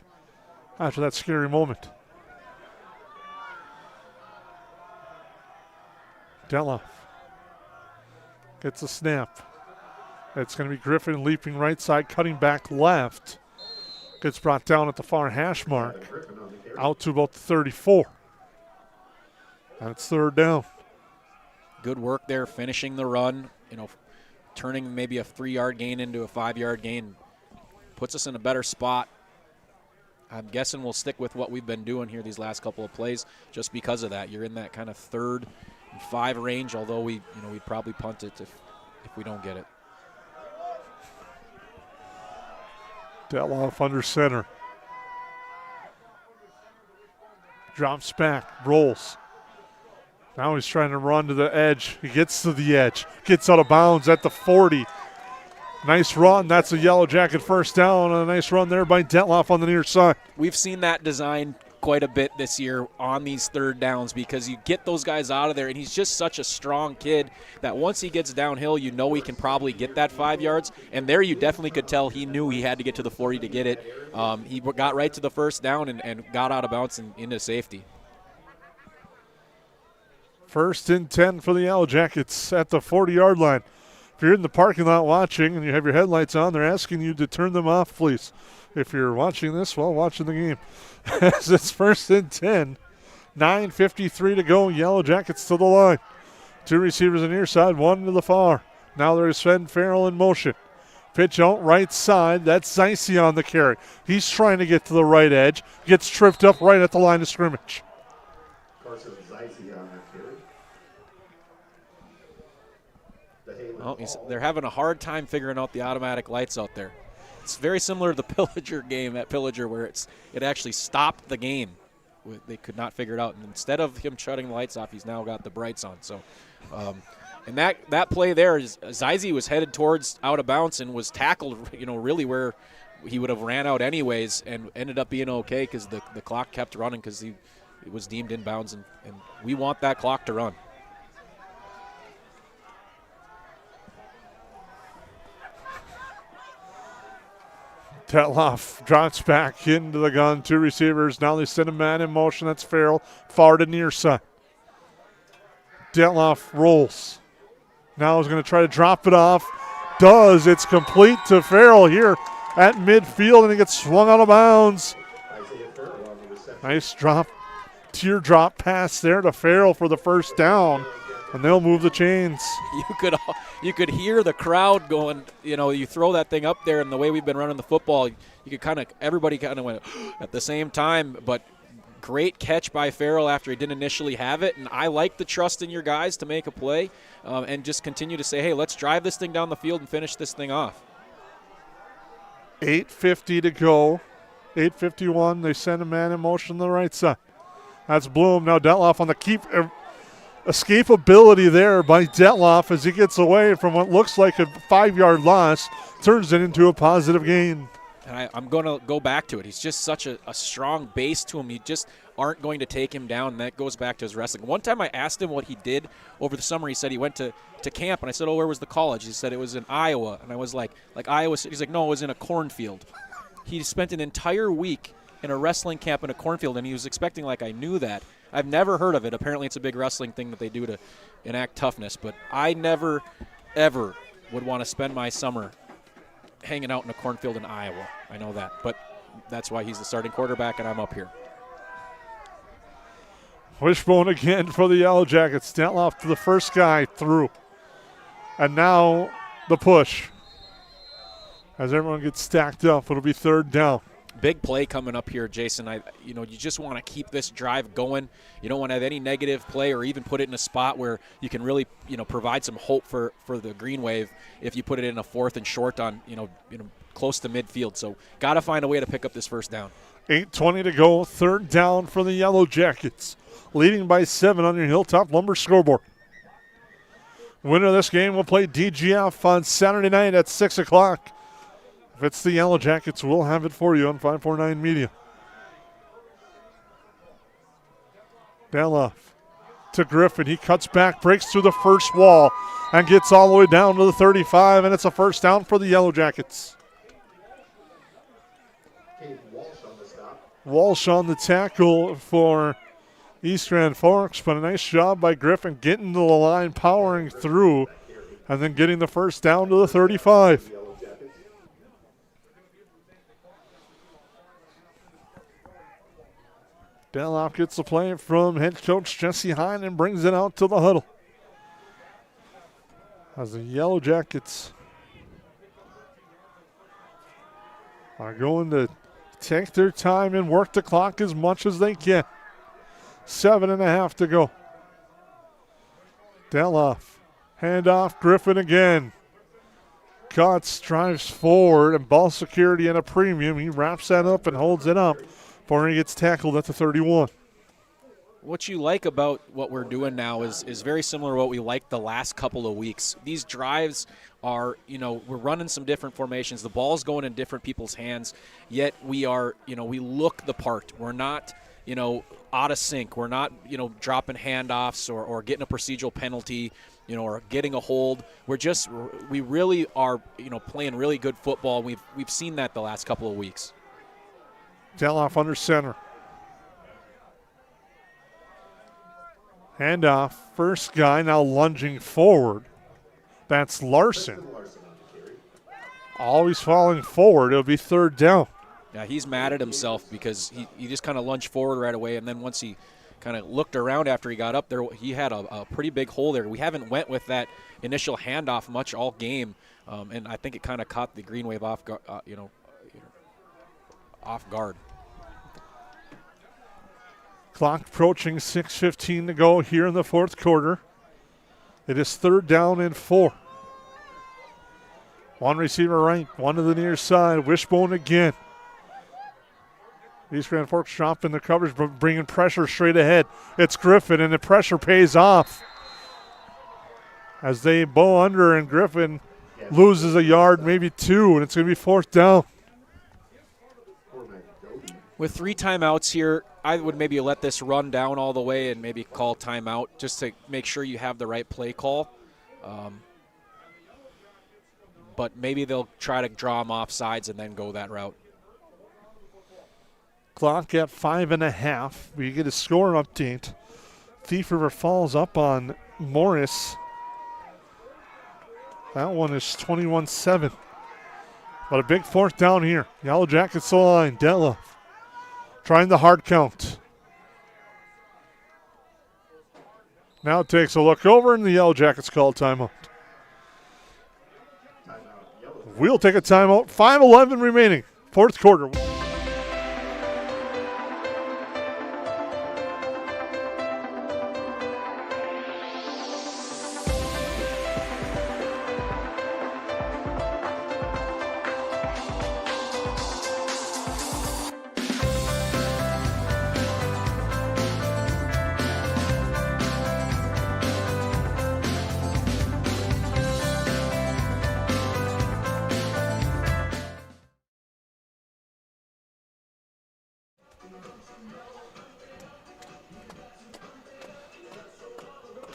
after that scary moment. Detloff gets a snap. It's going to be Griffin leaping right side, cutting back left. Gets brought down at the far hash mark, out to about the 34. And it's 3rd down. Good work there, finishing the run, turning maybe a 3-yard gain into a 5-yard gain. Puts us in a better spot. I'm guessing we'll stick with what we've been doing here these last couple of plays just because of that. You're in that kind of 3rd and 5 range, although we'd probably punt it if we don't get it. Detloff under center. Drops back, rolls. Now he's trying to run to the edge. He gets to the edge, gets out of bounds at the 40. Nice run. That's a Yellow Jacket 1st down. And a nice run there by Detloff on the near side. We've seen that design quite a bit this year on these 3rd downs because you get those guys out of there, and he's just such a strong kid that once he gets downhill, he can probably get that 5 yards. And there you definitely could tell he knew he had to get to the 40 to get it. He got right to the 1st down and got out of bounds and into safety. 1st and 10 for the Yellow Jackets at the 40-yard line. If you're in the parking lot watching and you have your headlights on, they're asking you to turn them off, please. If you're watching this while watching the game. As it's 1st and 10, 9:53 to go. Yellow Jackets to the line. 2 receivers on the near side, 1 to the far. Now there's Sven Farrell in motion. Pitch out right side. That's Zeise on the carry. He's trying to get to the right edge. Gets tripped up right at the line of scrimmage. Carson Zeise on that carry. Oh, they're having a hard time figuring out the automatic lights out there. It's very similar to the Pillager game at Pillager where it actually stopped the game. They could not figure it out. And instead of him shutting the lights off, he's now got the brights on. So, and that play there, Zeise was headed towards out of bounds and was tackled, really where he would have ran out anyways and ended up being okay because the clock kept running because it was deemed inbounds, and we want that clock to run. Detloff drops back into the gun. 2 receivers. Now they send a man in motion. That's Farrell. Far to near side. Detloff rolls. Now he's going to try to drop it off. Does. It's complete to Farrell here at midfield, and he gets swung out of bounds. Nice drop. Teardrop pass there to Farrell for the 1st down, and they'll move the chains. You could hear the crowd going, you throw that thing up there, and the way we've been running the football, you could everybody kind of went at the same time. But great catch by Farrell after he didn't initially have it. And I like the trust in your guys to make a play and just continue to say, hey, let's drive this thing down the field and finish this thing off. 8:50 to go. 8:51. They send a man in motion to the right side. That's Bloom. Now Detloff on the keep. Escapability there by Detloff as he gets away from what looks like a 5-yard loss, turns it into a positive gain. And I'm going to go back to it. He's just such a strong base to him. You just aren't going to take him down, and that goes back to his wrestling. One time I asked him what he did over the summer. He said he went to camp, and I said, where was the college? He said it was in Iowa. And I was like Iowa? He's like, no, it was in a cornfield. He spent an entire week in a wrestling camp in a cornfield, and he was expecting I knew that. I've never heard of it. Apparently it's a big wrestling thing that they do to enact toughness, but I never, ever would want to spend my summer hanging out in a cornfield in Iowa. I know that, but that's why he's the starting quarterback and I'm up here. Wishbone again for the Yellow Jackets. Detloff to the first guy through. And now the push. As everyone gets stacked up, it'll be third down. Big play coming up here, Jason. You just want to keep this drive going. You don't want to have any negative play or even put it in a spot where you can really, provide some hope for the Green Wave if you put it in a 4th and short on, close to midfield. So got to find a way to pick up this first down. 8:20 to go. Third down for the Yellow Jackets. Leading by 7 on your Hilltop Lumber scoreboard. Winner of this game will play DGF on Saturday night at 6 o'clock. If it's the Yellow Jackets, we'll have it for you on 549 Media. Detloff to Griffin. He cuts back, breaks through the first wall, and gets all the way down to the 35, and it's a first down for the Yellow Jackets. Walsh on the tackle for East Grand Forks, but a nice job by Griffin getting to the line, powering through, and then getting the first down to the 35. Detloff gets the play from head coach Jesse Hine and brings it out to the huddle. As the Yellow Jackets are going to take their time and work the clock as much as they can. 7.5 to go. Detloff, handoff, Griffin again. Cutts, drives forward, and ball security at a premium. He wraps that up and holds it up before he gets tackled at the 31. What you like about what we're doing now is very similar to what we liked the last couple of weeks. These drives are, we're running some different formations. The ball's going in different people's hands, yet we are, we look the part. We're not, out of sync. We're not, dropping handoffs or getting a procedural penalty, or getting a hold. We really are, playing really good football. We've seen that the last couple of weeks. Detloff under center. Handoff, first guy now lunging forward. That's Larson. Always falling forward. It'll be third down. Yeah, he's mad at himself because he just kind of lunged forward right away, and then once he kind of looked around after he got up there, he had a pretty big hole there. We haven't went with that initial handoff much all game, and I think it kind of caught the Green Wave off guard. Clock approaching 6:15 to go here in the fourth quarter. It is third down and 4. One receiver right, one to the near side. Wishbone again. East Grand Forks dropping the coverage, but bringing pressure straight ahead. It's Griffin, and the pressure pays off as they bow under, and Griffin loses a yard, maybe 2, and it's going to be fourth down. With 3 timeouts here, I would maybe let this run down all the way and maybe call timeout just to make sure you have the right play call. But maybe they'll try to draw them off sides and then go that route. Clock at 5.5. We get a score update. Thief River Falls up on Morris. That one is 21-7. But a big fourth down here. Yellow Jackets the line. Detloff trying the hard count. Now takes a look over, and the Yellow Jackets call timeout. We'll take a timeout. 5:11 remaining. Fourth quarter.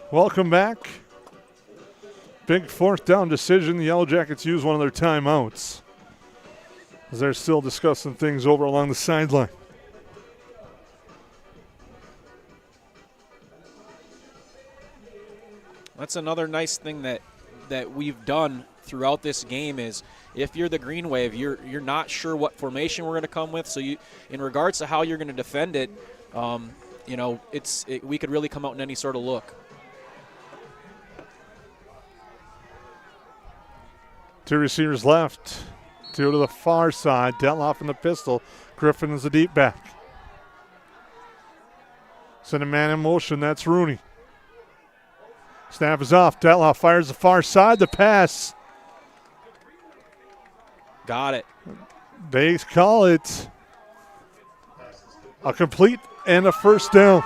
Welcome back. Big fourth down decision. The Yellow Jackets use one of their timeouts as they're still discussing things over along the sideline. That's another nice thing that we've done throughout this game is if you're the Green Wave, you're not sure what formation we're going to come with. So in regards to how you're going to defend it, we could really come out in any sort of look. Two receivers left. Two to the far side. Detloff in the pistol. Griffin is the deep back. Send a man in motion. That's Rooney. Snap is off. Detloff fires the far side. The pass. Got it. They call it a complete and a first down.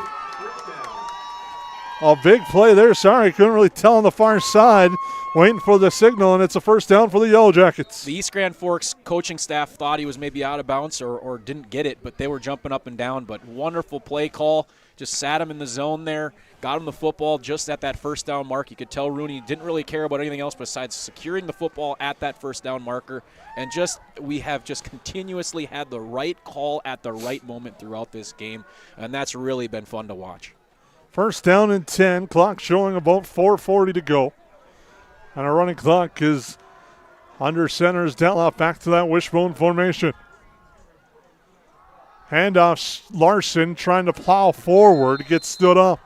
A big play there. Sorry, couldn't really tell on the far side. Waiting for the signal, and it's a first down for the Yellow Jackets. The East Grand Forks coaching staff thought he was maybe out of bounds or didn't get it, but they were jumping up and down. But wonderful play call. Just sat him in the zone there, got him the football just at that first down mark. You could tell Rooney didn't really care about anything else besides securing the football at that first down marker. And we have just continuously had the right call at the right moment throughout this game, and that's really been fun to watch. First down and 10, clock showing about 4:40 to go. And our running clock is under center as Detloff back to that wishbone formation. Handoff, Larson trying to plow forward, gets stood up.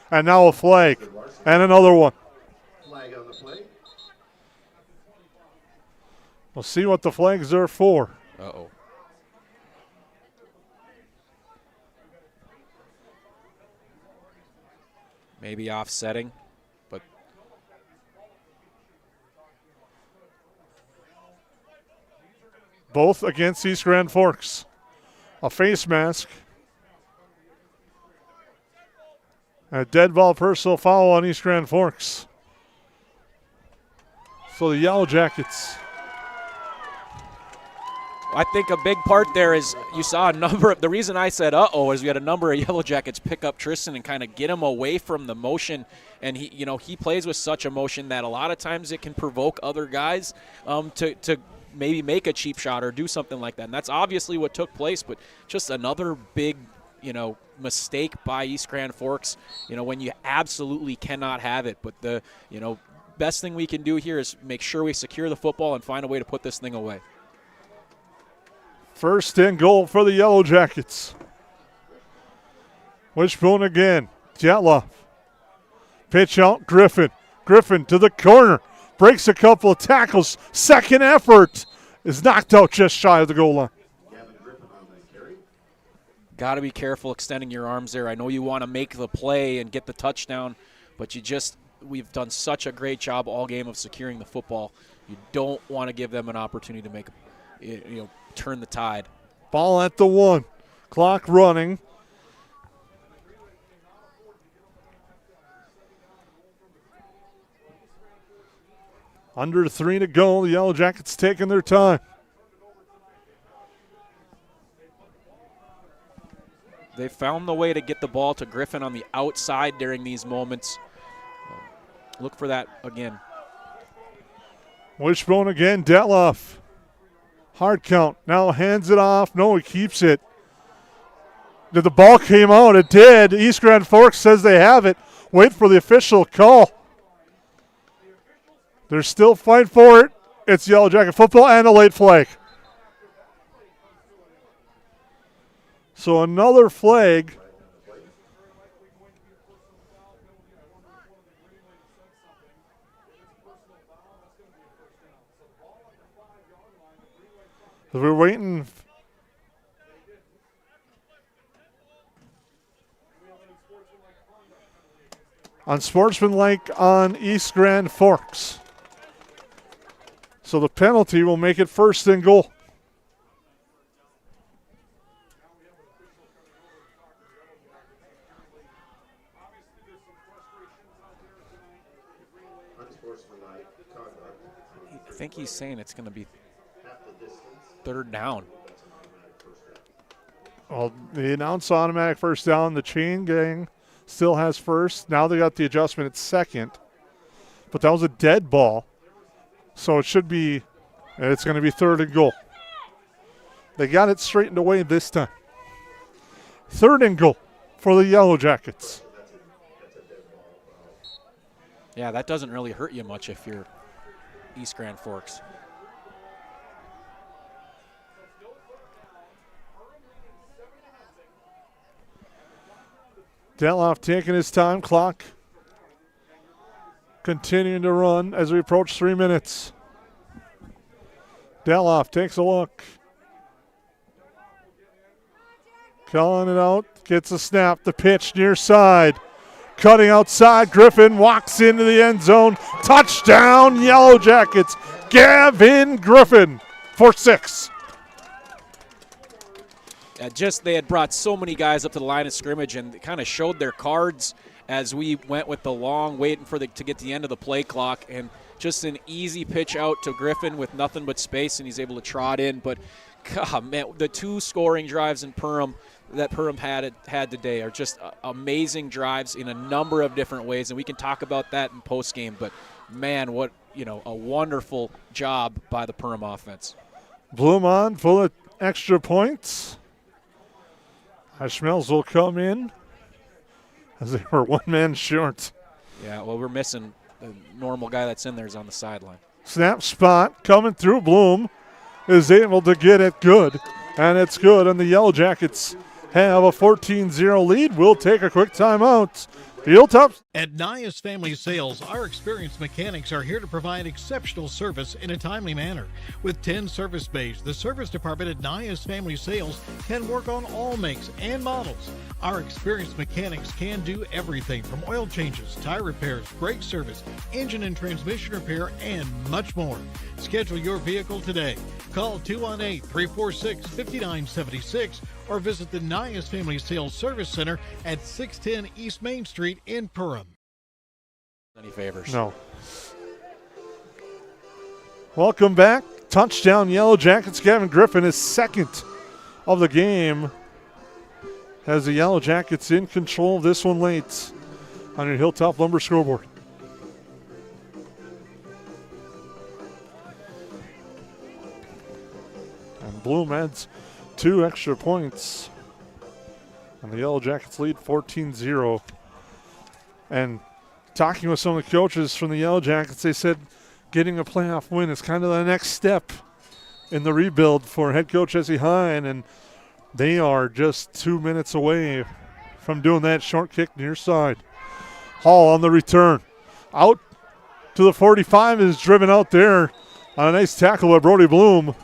And now a flag. And another one. Flag on the play. We'll see what the flags are for. Uh-oh. Maybe offsetting, but both against East Grand Forks. A face mask. A dead ball personal foul on East Grand Forks. So the Yellow Jackets. I think a big part there is you saw a number of – the reason I said uh-oh is we had a number of Yellow Jackets pick up Tristan and kind of get him away from the motion. And he plays with such emotion that a lot of times it can provoke other guys to maybe make a cheap shot or do something like that. And that's obviously what took place, but just another big, mistake by East Grand Forks, when you absolutely cannot have it. But the, best thing we can do here is make sure we secure the football and find a way to put this thing away. First and goal for the Yellow Jackets. Wishbone again. Jetloff. Pitch out, Griffin. Griffin to the corner. Breaks a couple of tackles. Second effort is knocked out just shy of the goal line. Got to be careful extending your arms there. I know you want to make the play and get the touchdown, but we've done such a great job all game of securing the football. You don't want to give them an opportunity to make, turn the tide. Ball at the 1. Clock running. Under 3 to go. The Yellow Jackets taking their time. They found the way to get the ball to Griffin on the outside during these moments. Look for that again. Wishbone again. Detloff. Hard count. Now hands it off. No, he keeps it. Did the ball came out? It did. East Grand Forks says they have it. Wait for the official call. They're still fighting for it. It's Yellow Jacket football and a late flag. So another flag. We're waiting. Unsportsmanlike on East Grand Forks. So the penalty will make it first and goal. I think he's saying it's going to be third down. Well, they announced automatic first down. The chain gang still has first. Now they got the adjustment at second. But that was a dead ball. So it's going to be third and goal. They got it straightened away this time. Third and goal for the Yellow Jackets. Yeah, that doesn't really hurt you much if you're East Grand Forks. Deloff taking his time, clock continuing to run as we approach 3 minutes. Deloff takes a look. Calling it out, gets a snap, the pitch near side. Cutting outside, Griffin walks into the end zone. Touchdown, Yellow Jackets. Gavin Griffin for 6. They had brought so many guys up to the line of scrimmage and kind of showed their cards as we went with the long waiting for to get to the end of the play clock, and just an easy pitch out to Griffin with nothing but space, and he's able to trot in. But God, man, the 2 scoring drives in Perham that Perham had today are just amazing drives in a number of different ways, and we can talk about that in postgame. But man, what a wonderful job by the Perham offense. Bloom on, full of extra points. Schmelz will come in as they were 1 man short. Yeah, well, we're missing the normal guy that's in there is on the sideline. Snap spot coming through. Bloom is able to get it good, and it's good. And the Yellow Jackets have a 14-0 lead. We'll take a quick timeout. Hilltops. At Nias Family Sales, our experienced mechanics are here to provide exceptional service in a timely manner. With 10 service bays, the service department at Nias Family Sales can work on all makes and models. Our experienced mechanics can do everything from oil changes, tire repairs, brake service, engine and transmission repair, and much more. Schedule your vehicle today. Call 218-346-5976 or visit the Nias Family Sales Service Center at 610 East Main Street in Perham. Any favors? No. Welcome back. Touchdown, Yellow Jackets. Gavin Griffin is second of the game as the Yellow Jackets in control of this one late on your Hilltop Lumber scoreboard. And Bloom adds 2 extra points. And the Yellow Jackets lead 14-0. And talking with some of the coaches from the Yellow Jackets, they said getting a playoff win is kind of the next step in the rebuild for head coach Jesse Hine, and they are just 2 minutes away from doing that. Short kick near side. Hall on the return. Out to the 45 is driven out there on a nice tackle by Brody Bloom.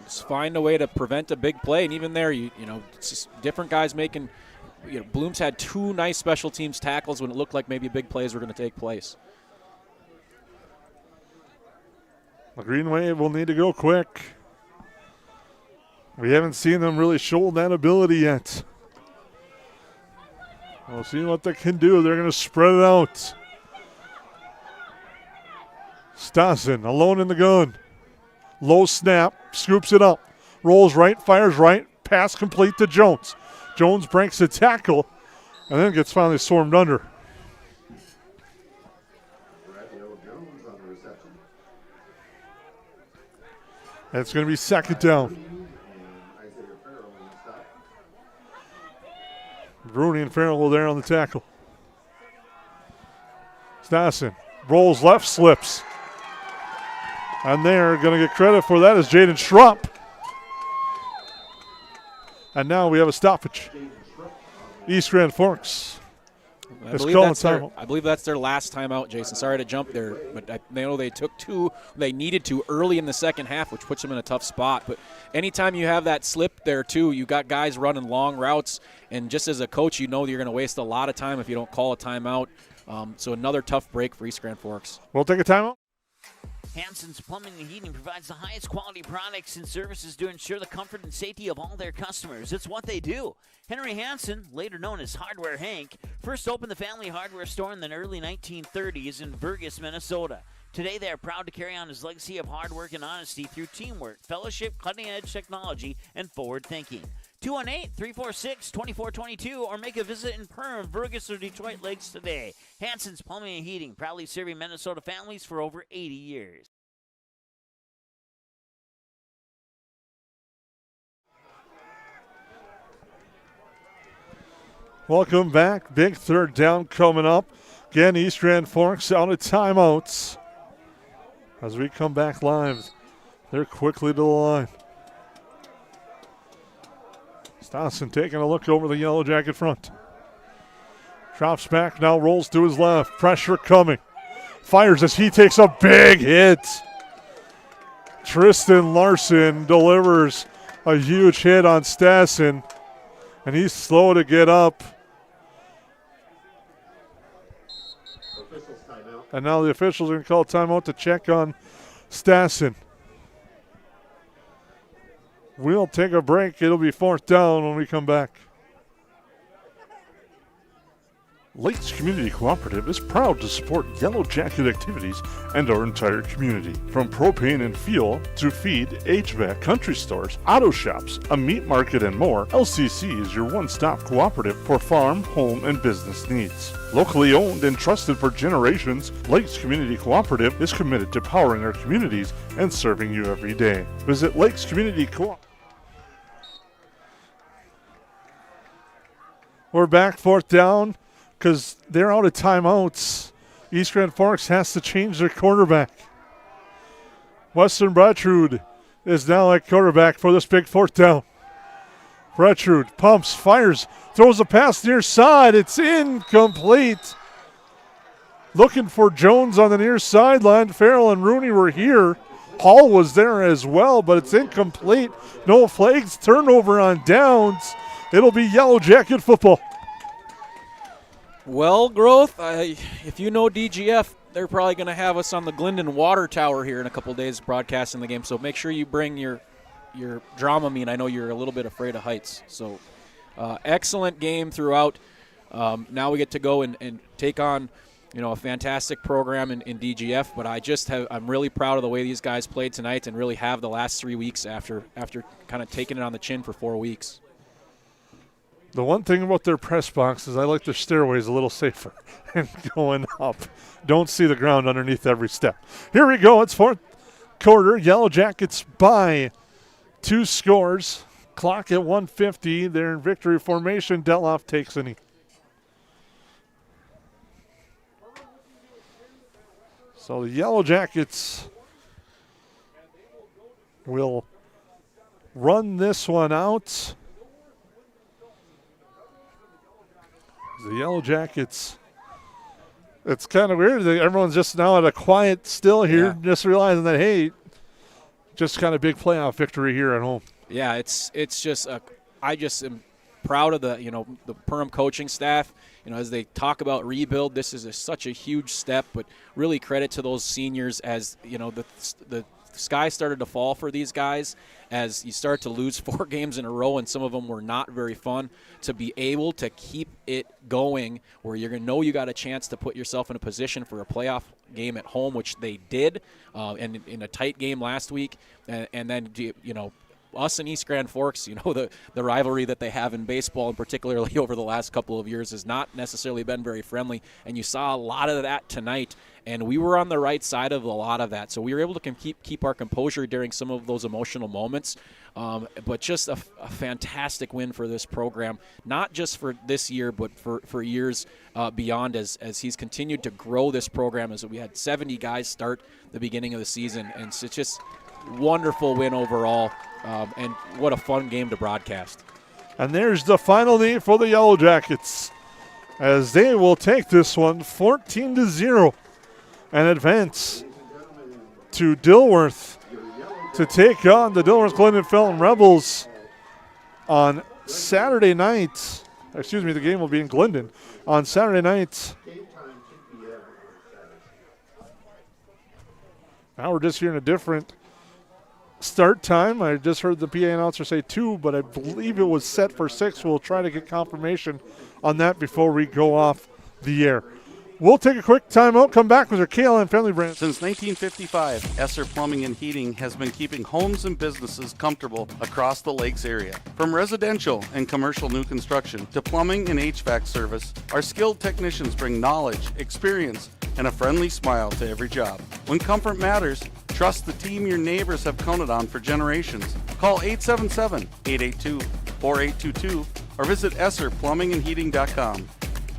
Just find a way to prevent a big play, and even there, you know, it's just different guys making. You know, Bloom's had 2 nice special teams tackles when it looked like maybe big plays were going to take place. The Green Wave will need to go quick. We haven't seen them really show that ability yet. We'll see what they can do. They're going to spread it out. Stassen alone in the gun. Low snap, scoops it up. Rolls right, fires right. Pass complete to Jones. Jones breaks the tackle and then gets finally swarmed under. And it's going to be second down. Rooney and Farrell there on the tackle. Stassen rolls left, slips. And they're going to get credit for that as Jaden Schrupp. And now we have a stoppage. East Grand Forks is calling timeout. I believe that's their last timeout, Jason. Sorry to jump there, but I know they took 2. They needed to early in the second half, which puts them in a tough spot. But anytime you have that slip there, too, you got guys running long routes. And just as a coach, you know that you're going to waste a lot of time if you don't call a timeout. So another tough break for East Grand Forks. We'll take a timeout. Hansen's Plumbing and Heating provides the highest quality products and services to ensure the comfort and safety of all their customers. It's what they do. Henry Hansen, later known as Hardware Hank, first opened the family hardware store in the early 1930s in Burgess, Minnesota. Today, they are proud to carry on his legacy of hard work and honesty through teamwork, fellowship, cutting-edge technology, and forward thinking. 218-346-2422 or make a visit in Perham, Burgess, or Detroit Lakes today. Hansen's Plumbing and Heating, proudly serving Minnesota families for over 80 years. Welcome back. Big third down coming up. Again, East Grand Forks out of timeouts. As we come back live, they're quickly to the line. Stosson taking a look over the Yellow Jacket front. Drops back, now rolls to his left. Pressure coming. Fires as he takes a big hit. Tristan Larson delivers a huge hit on Stosson, and he's slow to get up. And now the officials are going to call timeout to check on Stosson. We'll take a break. It'll be 4th down when we come back. Lakes Community Cooperative is proud to support Yellow Jacket activities and our entire community. From propane and fuel to feed, HVAC, country stores, auto shops, a meat market, and more, LCC is your one-stop cooperative for farm, home, and business needs. Locally owned and trusted for generations, Lakes Community Cooperative is committed to powering our communities and serving you every day. Visit Lakes Community Cooperative. We're back, 4th down. Because they're out of timeouts. East Grand Forks has to change their quarterback. Weston Bretrude is now at quarterback for this big 4th down. Bretrude pumps, fires, throws a pass near side. It's incomplete. Looking for Jones on the near sideline. Farrell and Rooney were here. Hall was there as well, but it's incomplete. No flags, turnover on downs. It'll be Yellow Jacket football. Well, Growth, if you know DGF, they're probably going to have us on the Glendon Water Tower here in a couple days broadcasting the game. So make sure you bring your Dramamine. I know you're a little bit afraid of heights. So excellent game throughout. Now we get to go and take on, a fantastic program in DGF. But I'm really proud of the way these guys played tonight and really have the last 3 weeks after kind of taking it on the chin for 4 weeks. The one thing about their press box is I like their stairways a little safer and going up. Don't see the ground underneath every step. Here we go. It's 4th quarter. Yellow Jackets by 2 scores. Clock at 1:50. They're in victory formation. Deloff takes a knee. So the Yellow Jackets will run this one out. The Yellow Jackets, it's kind of weird that everyone's just now at a quiet still here, just realizing that, hey, just kind of big playoff victory here at home. Yeah, it's just I just am proud of the Perham coaching staff. As they talk about rebuild, this is such a huge step, but really credit to those seniors as, the sky started to fall for these guys as you start to lose 4 games in a row, and some of them were not very fun. To be able to keep it going where you're going to know you got a chance to put yourself in a position for a playoff game at home, which they did, and in a tight game last week, and then, us and East Grand Forks, the rivalry that they have in baseball, and particularly over the last couple of years, has not necessarily been very friendly. And you saw a lot of that tonight, and we were on the right side of a lot of that. So we were able to keep our composure during some of those emotional moments. But just a fantastic win for this program, not just for this year, but for years beyond as he's continued to grow this program. As we had 70 guys start the beginning of the season, and it's just wonderful win overall, and what a fun game to broadcast. And there's the final knee for the Yellow Jackets as they will take this one 14-0 and advance to Dilworth to take on the Dilworth Glendon Felton Rebels on Saturday night. Excuse me, the game will be in Glendon on Saturday night. Now we're just hearing a different start time. I just heard the PA announcer say 2, but I believe it was set for 6. We'll try to get confirmation on that before we go off the air. We'll take a quick timeout, come back with our KLM Family Brand. Since 1955, Esser Plumbing and Heating has been keeping homes and businesses comfortable across the Lakes area. From residential and commercial new construction to plumbing and HVAC service, our skilled technicians bring knowledge, experience, and a friendly smile to every job. When comfort matters, trust the team your neighbors have counted on for generations. Call 877-882-4822 or visit esserplumbingandheating.com.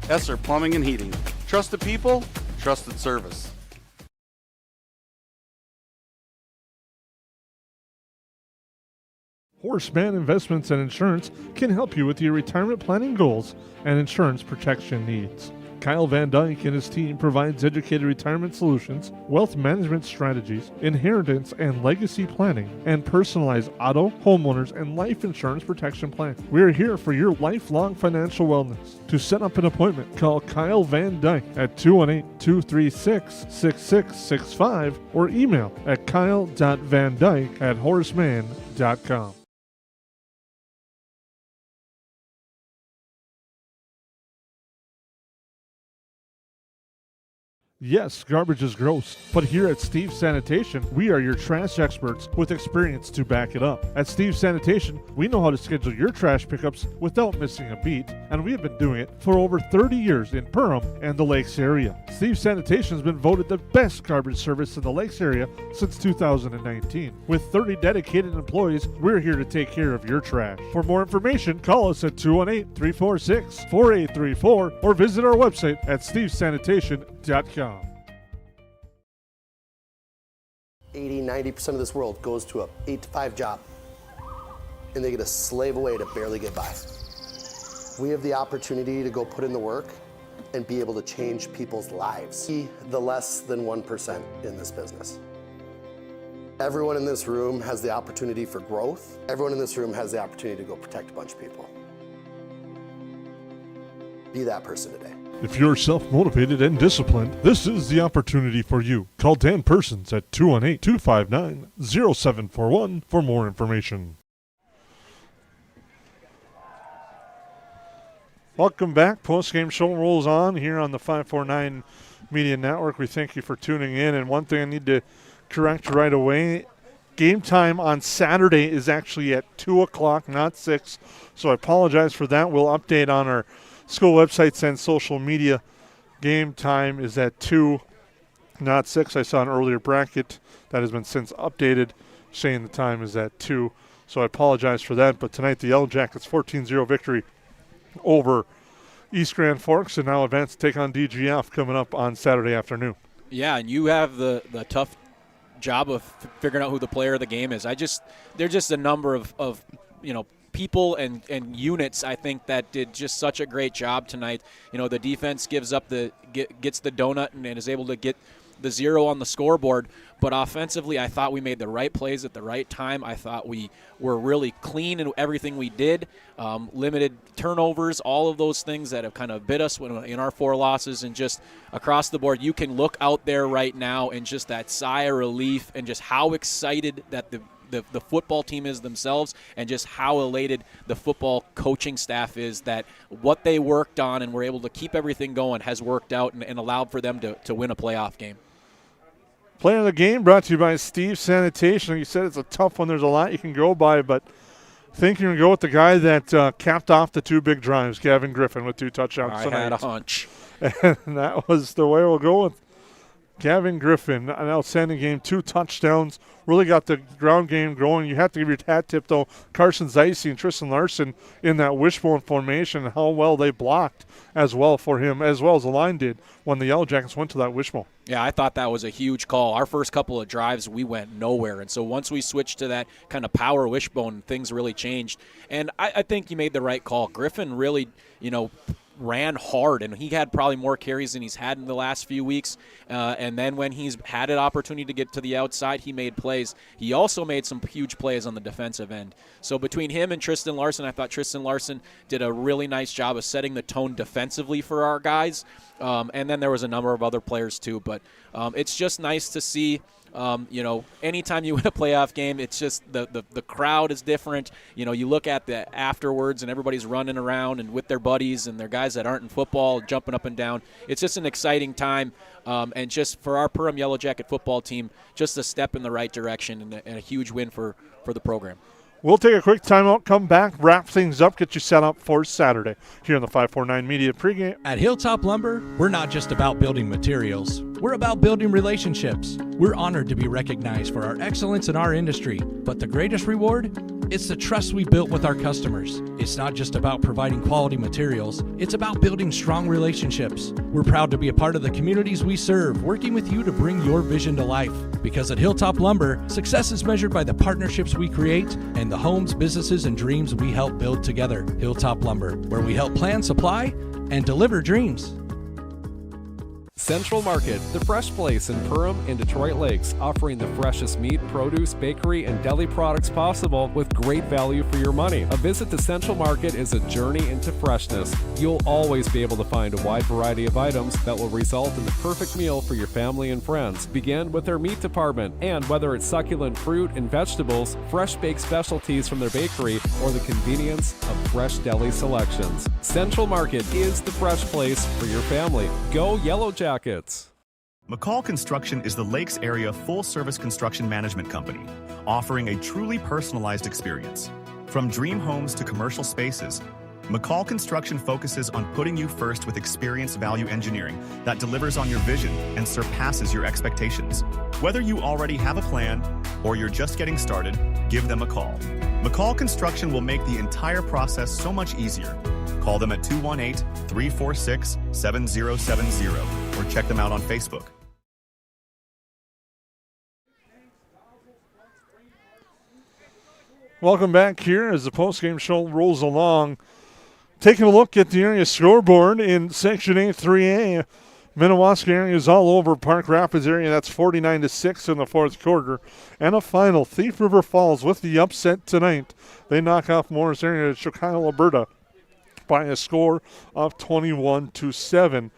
Esser Plumbing and Heating. Trusted people, trusted service. Horseman Investments and Insurance can help you with your retirement planning goals and insurance protection needs. Kyle Van Dyke and his team provides educated retirement solutions, wealth management strategies, inheritance and legacy planning, and personalized auto, homeowners, and life insurance protection plan. We are here for your lifelong financial wellness. To set up an appointment, call Kyle Van Dyke at 218-236-6665 or email at kyle.vandyke@horseman.com. Yes, garbage is gross, but here at Steve's Sanitation, we are your trash experts with experience to back it up. At Steve's Sanitation, we know how to schedule your trash pickups without missing a beat, and we have been doing it for over 30 years in Perham and the Lakes area. Steve's Sanitation has been voted the best garbage service in the Lakes area since 2019. With 30 dedicated employees, we're here to take care of your trash. For more information, call us at 218-346-4834 or visit our website at stevesanitation.com. 80-90% of this world goes to a 8-to-5 job, and they get to slave away to barely get by. We have the opportunity to go put in the work and be able to change people's lives. Be the less than 1% in this business. Everyone in this room has the opportunity for growth. Everyone in this room has the opportunity to go protect a bunch of people. Be that person today. If you're self-motivated and disciplined, this is the opportunity for you. Call Dan Persons at 218-259-0741 for more information. Welcome back. Post-game show rolls on here on the 549 Media Network. We thank you for tuning in. And one thing I need to correct right away, game time on Saturday is actually at 2 o'clock, not 6. So I apologize for that. We'll update on our school websites and social media. Game time is at 2, not 6. I saw an earlier bracket that has been since updated saying the time is at 2. So I apologize for that. But tonight the Yellowjackets 14-0 victory over East Grand Forks and now advance to take on DGF coming up on Saturday afternoon. Yeah, and you have the tough job of figuring out who the player of the game is. There's just a number of people and units, I think, that did just such a great job tonight. The defense gets the donut and is able to get the 0 on the scoreboard. But offensively, I thought we made the right plays at the right time. I thought we were really clean in everything we did. Limited turnovers, all of those things that have kind of bit us in our 4 losses. And just across the board, you can look out there right now and just that sigh of relief and just how excited that the football team is themselves and just how elated the football coaching staff is that what they worked on and were able to keep everything going has worked out and allowed for them to win a playoff game. Player of the game brought to you by Steve Sanitation. You said it's a tough one. There's a lot you can go by, but I think you're going to go with the guy that capped off the 2 big drives, Gavin Griffin, with 2 touchdowns tonight. I had a hunch. And that was the way we'll go with Gavin Griffin. An outstanding game, 2 touchdowns. Really got the ground game going. You have to give your hat tip, though, Carson Zeise and Tristan Larson in that wishbone formation, how well they blocked as well for him, as well as the line did when the Yellowjackets went to that wishbone. Yeah, I thought that was a huge call. Our first couple of drives, we went nowhere. And so once we switched to that kind of power wishbone, things really changed. And I think you made the right call. Griffin really, ran hard, and he had probably more carries than he's had in the last few weeks. And then when he's had an opportunity to get to the outside, he made plays. He also made some huge plays on the defensive end. So between him and Tristan Larson, I thought Tristan Larson did a really nice job of setting the tone defensively for our guys. And then there was a number of other players too. But it's just nice to see. Anytime you win a playoff game, it's just the crowd is different. You look at the afterwards and everybody's running around and with their buddies and their guys that aren't in football jumping up and down. It's just an exciting time. And just for our Perham Yellowjacket football team, just a step in the right direction and a huge win for the program. We'll take a quick timeout, come back, wrap things up, get you set up for Saturday here on the 549 Media pregame. At Hilltop Lumber, we're not just about building materials. We're about building relationships. We're honored to be recognized for our excellence in our industry, but the greatest reward It's the trust we built with our customers. It's not just about providing quality materials, it's about building strong relationships. We're proud to be a part of the communities we serve, working with you to bring your vision to life. Because at Hilltop Lumber, success is measured by the partnerships we create and the homes, businesses, and dreams we help build together. Hilltop Lumber, where we help plan, supply, and deliver dreams. Central Market, the fresh place in Perham and Detroit Lakes, offering the freshest meat, produce, bakery, and deli products possible with great value for your money. A visit to Central Market is a journey into freshness. You'll always be able to find a wide variety of items that will result in the perfect meal for your family and friends. Begin with their meat department, and whether it's succulent fruit and vegetables, fresh baked specialties from their bakery, or the convenience of fresh deli selections, Central Market is the fresh place for your family. Go Yellowjackets! McCall Construction is the Lakes area full-service construction management company, offering a truly personalized experience. From dream homes to commercial spaces, McCall Construction focuses on putting you first with experienced value engineering that delivers on your vision and surpasses your expectations. Whether you already have a plan or you're just getting started, give them a call. McCall Construction will make the entire process so much easier. Call them at 218-346-7070 or check them out on Facebook. Welcome back here as the postgame show rolls along. Taking a look at the area scoreboard in Section 8 3A. Minnewaska area is all over Park Rapids area. That's 49-6 in the fourth quarter. And a final, Thief River Falls with the upset tonight. They knock off Morris area at Chicago, Alberta by a score of 21-7.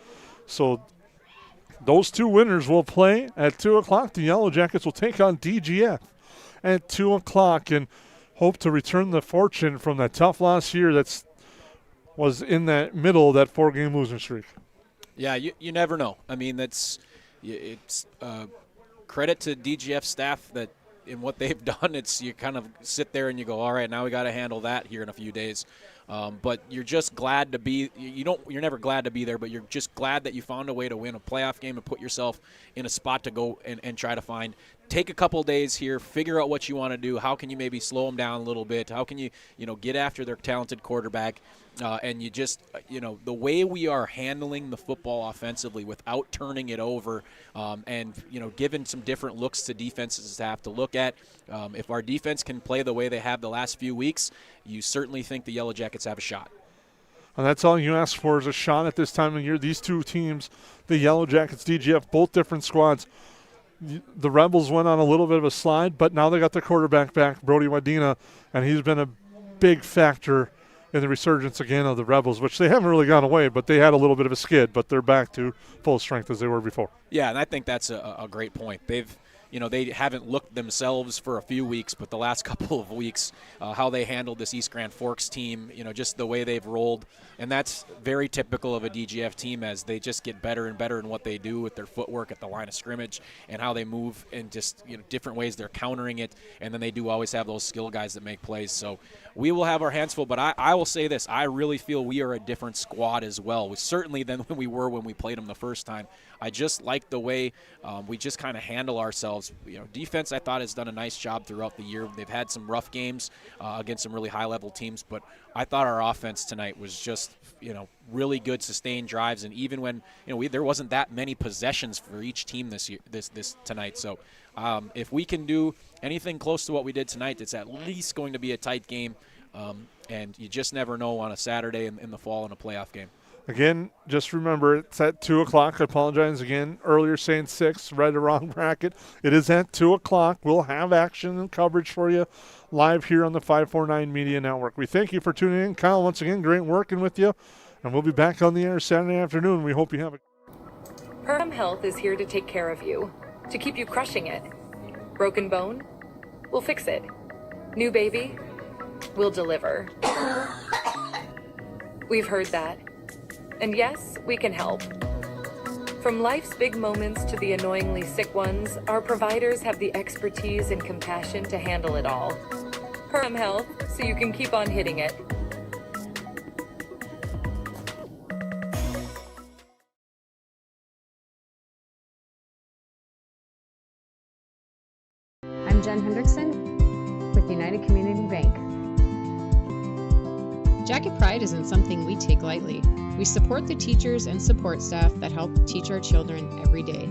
So those two winners will play at 2 o'clock. The Yellowjackets will take on DGF at 2 o'clock and hope to return the fortune from that tough loss here that was in that middle of that four-game losing streak. Yeah, you never know. I mean, it's credit to DGF staff that in what they've done. It's you kind of sit there and you go, all right, now we got to handle that here in a few days. But you're just glad to be you're never glad to be there, but you're just glad that you found a way to win a playoff game and put yourself in a spot to go and try to take a couple days here, figure out what you want to do. How can you maybe slow them down a little bit? How can you get after their talented quarterback? And you just, the way we are handling the football offensively without turning it over and, giving some different looks to defenses to have to look at. If our defense can play the way they have the last few weeks, you certainly think the Yellowjackets have a shot. And that's all you ask for is a shot at this time of year. These two teams, the Yellowjackets, DGF, both different squads. The Rebels went on a little bit of a slide, but now they got their quarterback back, Brody Wadena, and he's been a big factor in the resurgence again of the Rebels, which they haven't really gone away, but they had a little bit of a skid, but they're back to full strength as they were before. Yeah, and I think that's a great point. They haven't looked themselves for a few weeks, but the last couple of weeks, how they handled this East Grand Forks team, just the way they've rolled. And that's very typical of a DGF team as they just get better and better in what they do with their footwork at the line of scrimmage and how they move and just, different ways they're countering it. And then they do always have those skill guys that make plays. So we will have our hands full, but I will say this. I really feel we are a different squad as well, certainly than we were when we played them the first time. I just like the way we just kind of handle ourselves. Defense, I thought, has done a nice job throughout the year. They've had some rough games against some really high-level teams, but I thought our offense tonight was just, really good sustained drives. And even when, there wasn't that many possessions for each team this tonight. So if we can do anything close to what we did tonight, it's at least going to be a tight game. And you just never know on a Saturday in the fall in a playoff game. Again, just remember it's at 2 o'clock. I apologize again. Earlier saying 6, right or wrong bracket. It is at 2 o'clock. We'll have action and coverage for you live here on the 549 Media Network. We thank you for tuning in. Kyle, once again, great working with you. And we'll be back on the air Saturday afternoon. We hope you have it. Perham Health is here to take care of you, to keep you crushing it. Broken bone? We'll fix it. New baby? We'll deliver. We've heard that. And yes, we can help. From life's big moments to the annoyingly sick ones, our providers have the expertise and compassion to handle it all. Perham Health, so you can keep on hitting it. I'm Jen Hendrickson with United Community Bank. Jacket Pride isn't something we take lightly. We support the teachers and support staff that help teach our children every day.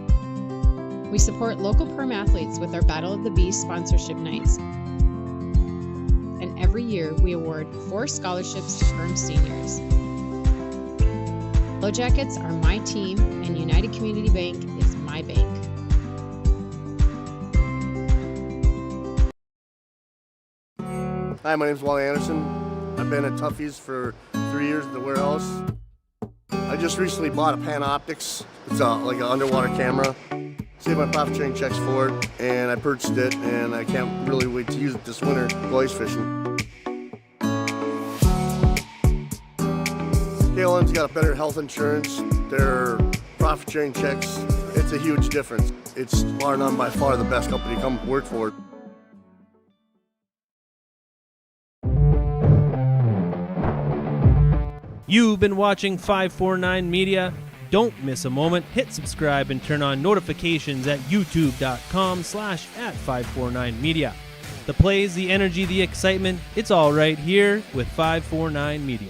We support local Perm athletes with our Battle of the Beast sponsorship nights. And every year we award 4 scholarships to Perm seniors. Yellowjackets are my team, and United Community Bank is my bank. Hi, my name's Wally Anderson. I've been at Tuffy's for 3 years at the warehouse. I just recently bought a Panoptics. It's like an underwater camera. Saved my profit sharing checks for it, and I purchased it, and I can't really wait to use it this winter go ice fishing. KLM's got a better health insurance. Their profit sharing checks, it's a huge difference. It's bar none by far the best company to come work for. You've been watching 549 Media. Don't miss a moment. Hit subscribe and turn on notifications at youtube.com/@549media. The plays, the energy, the excitement, it's all right here with 549 Media.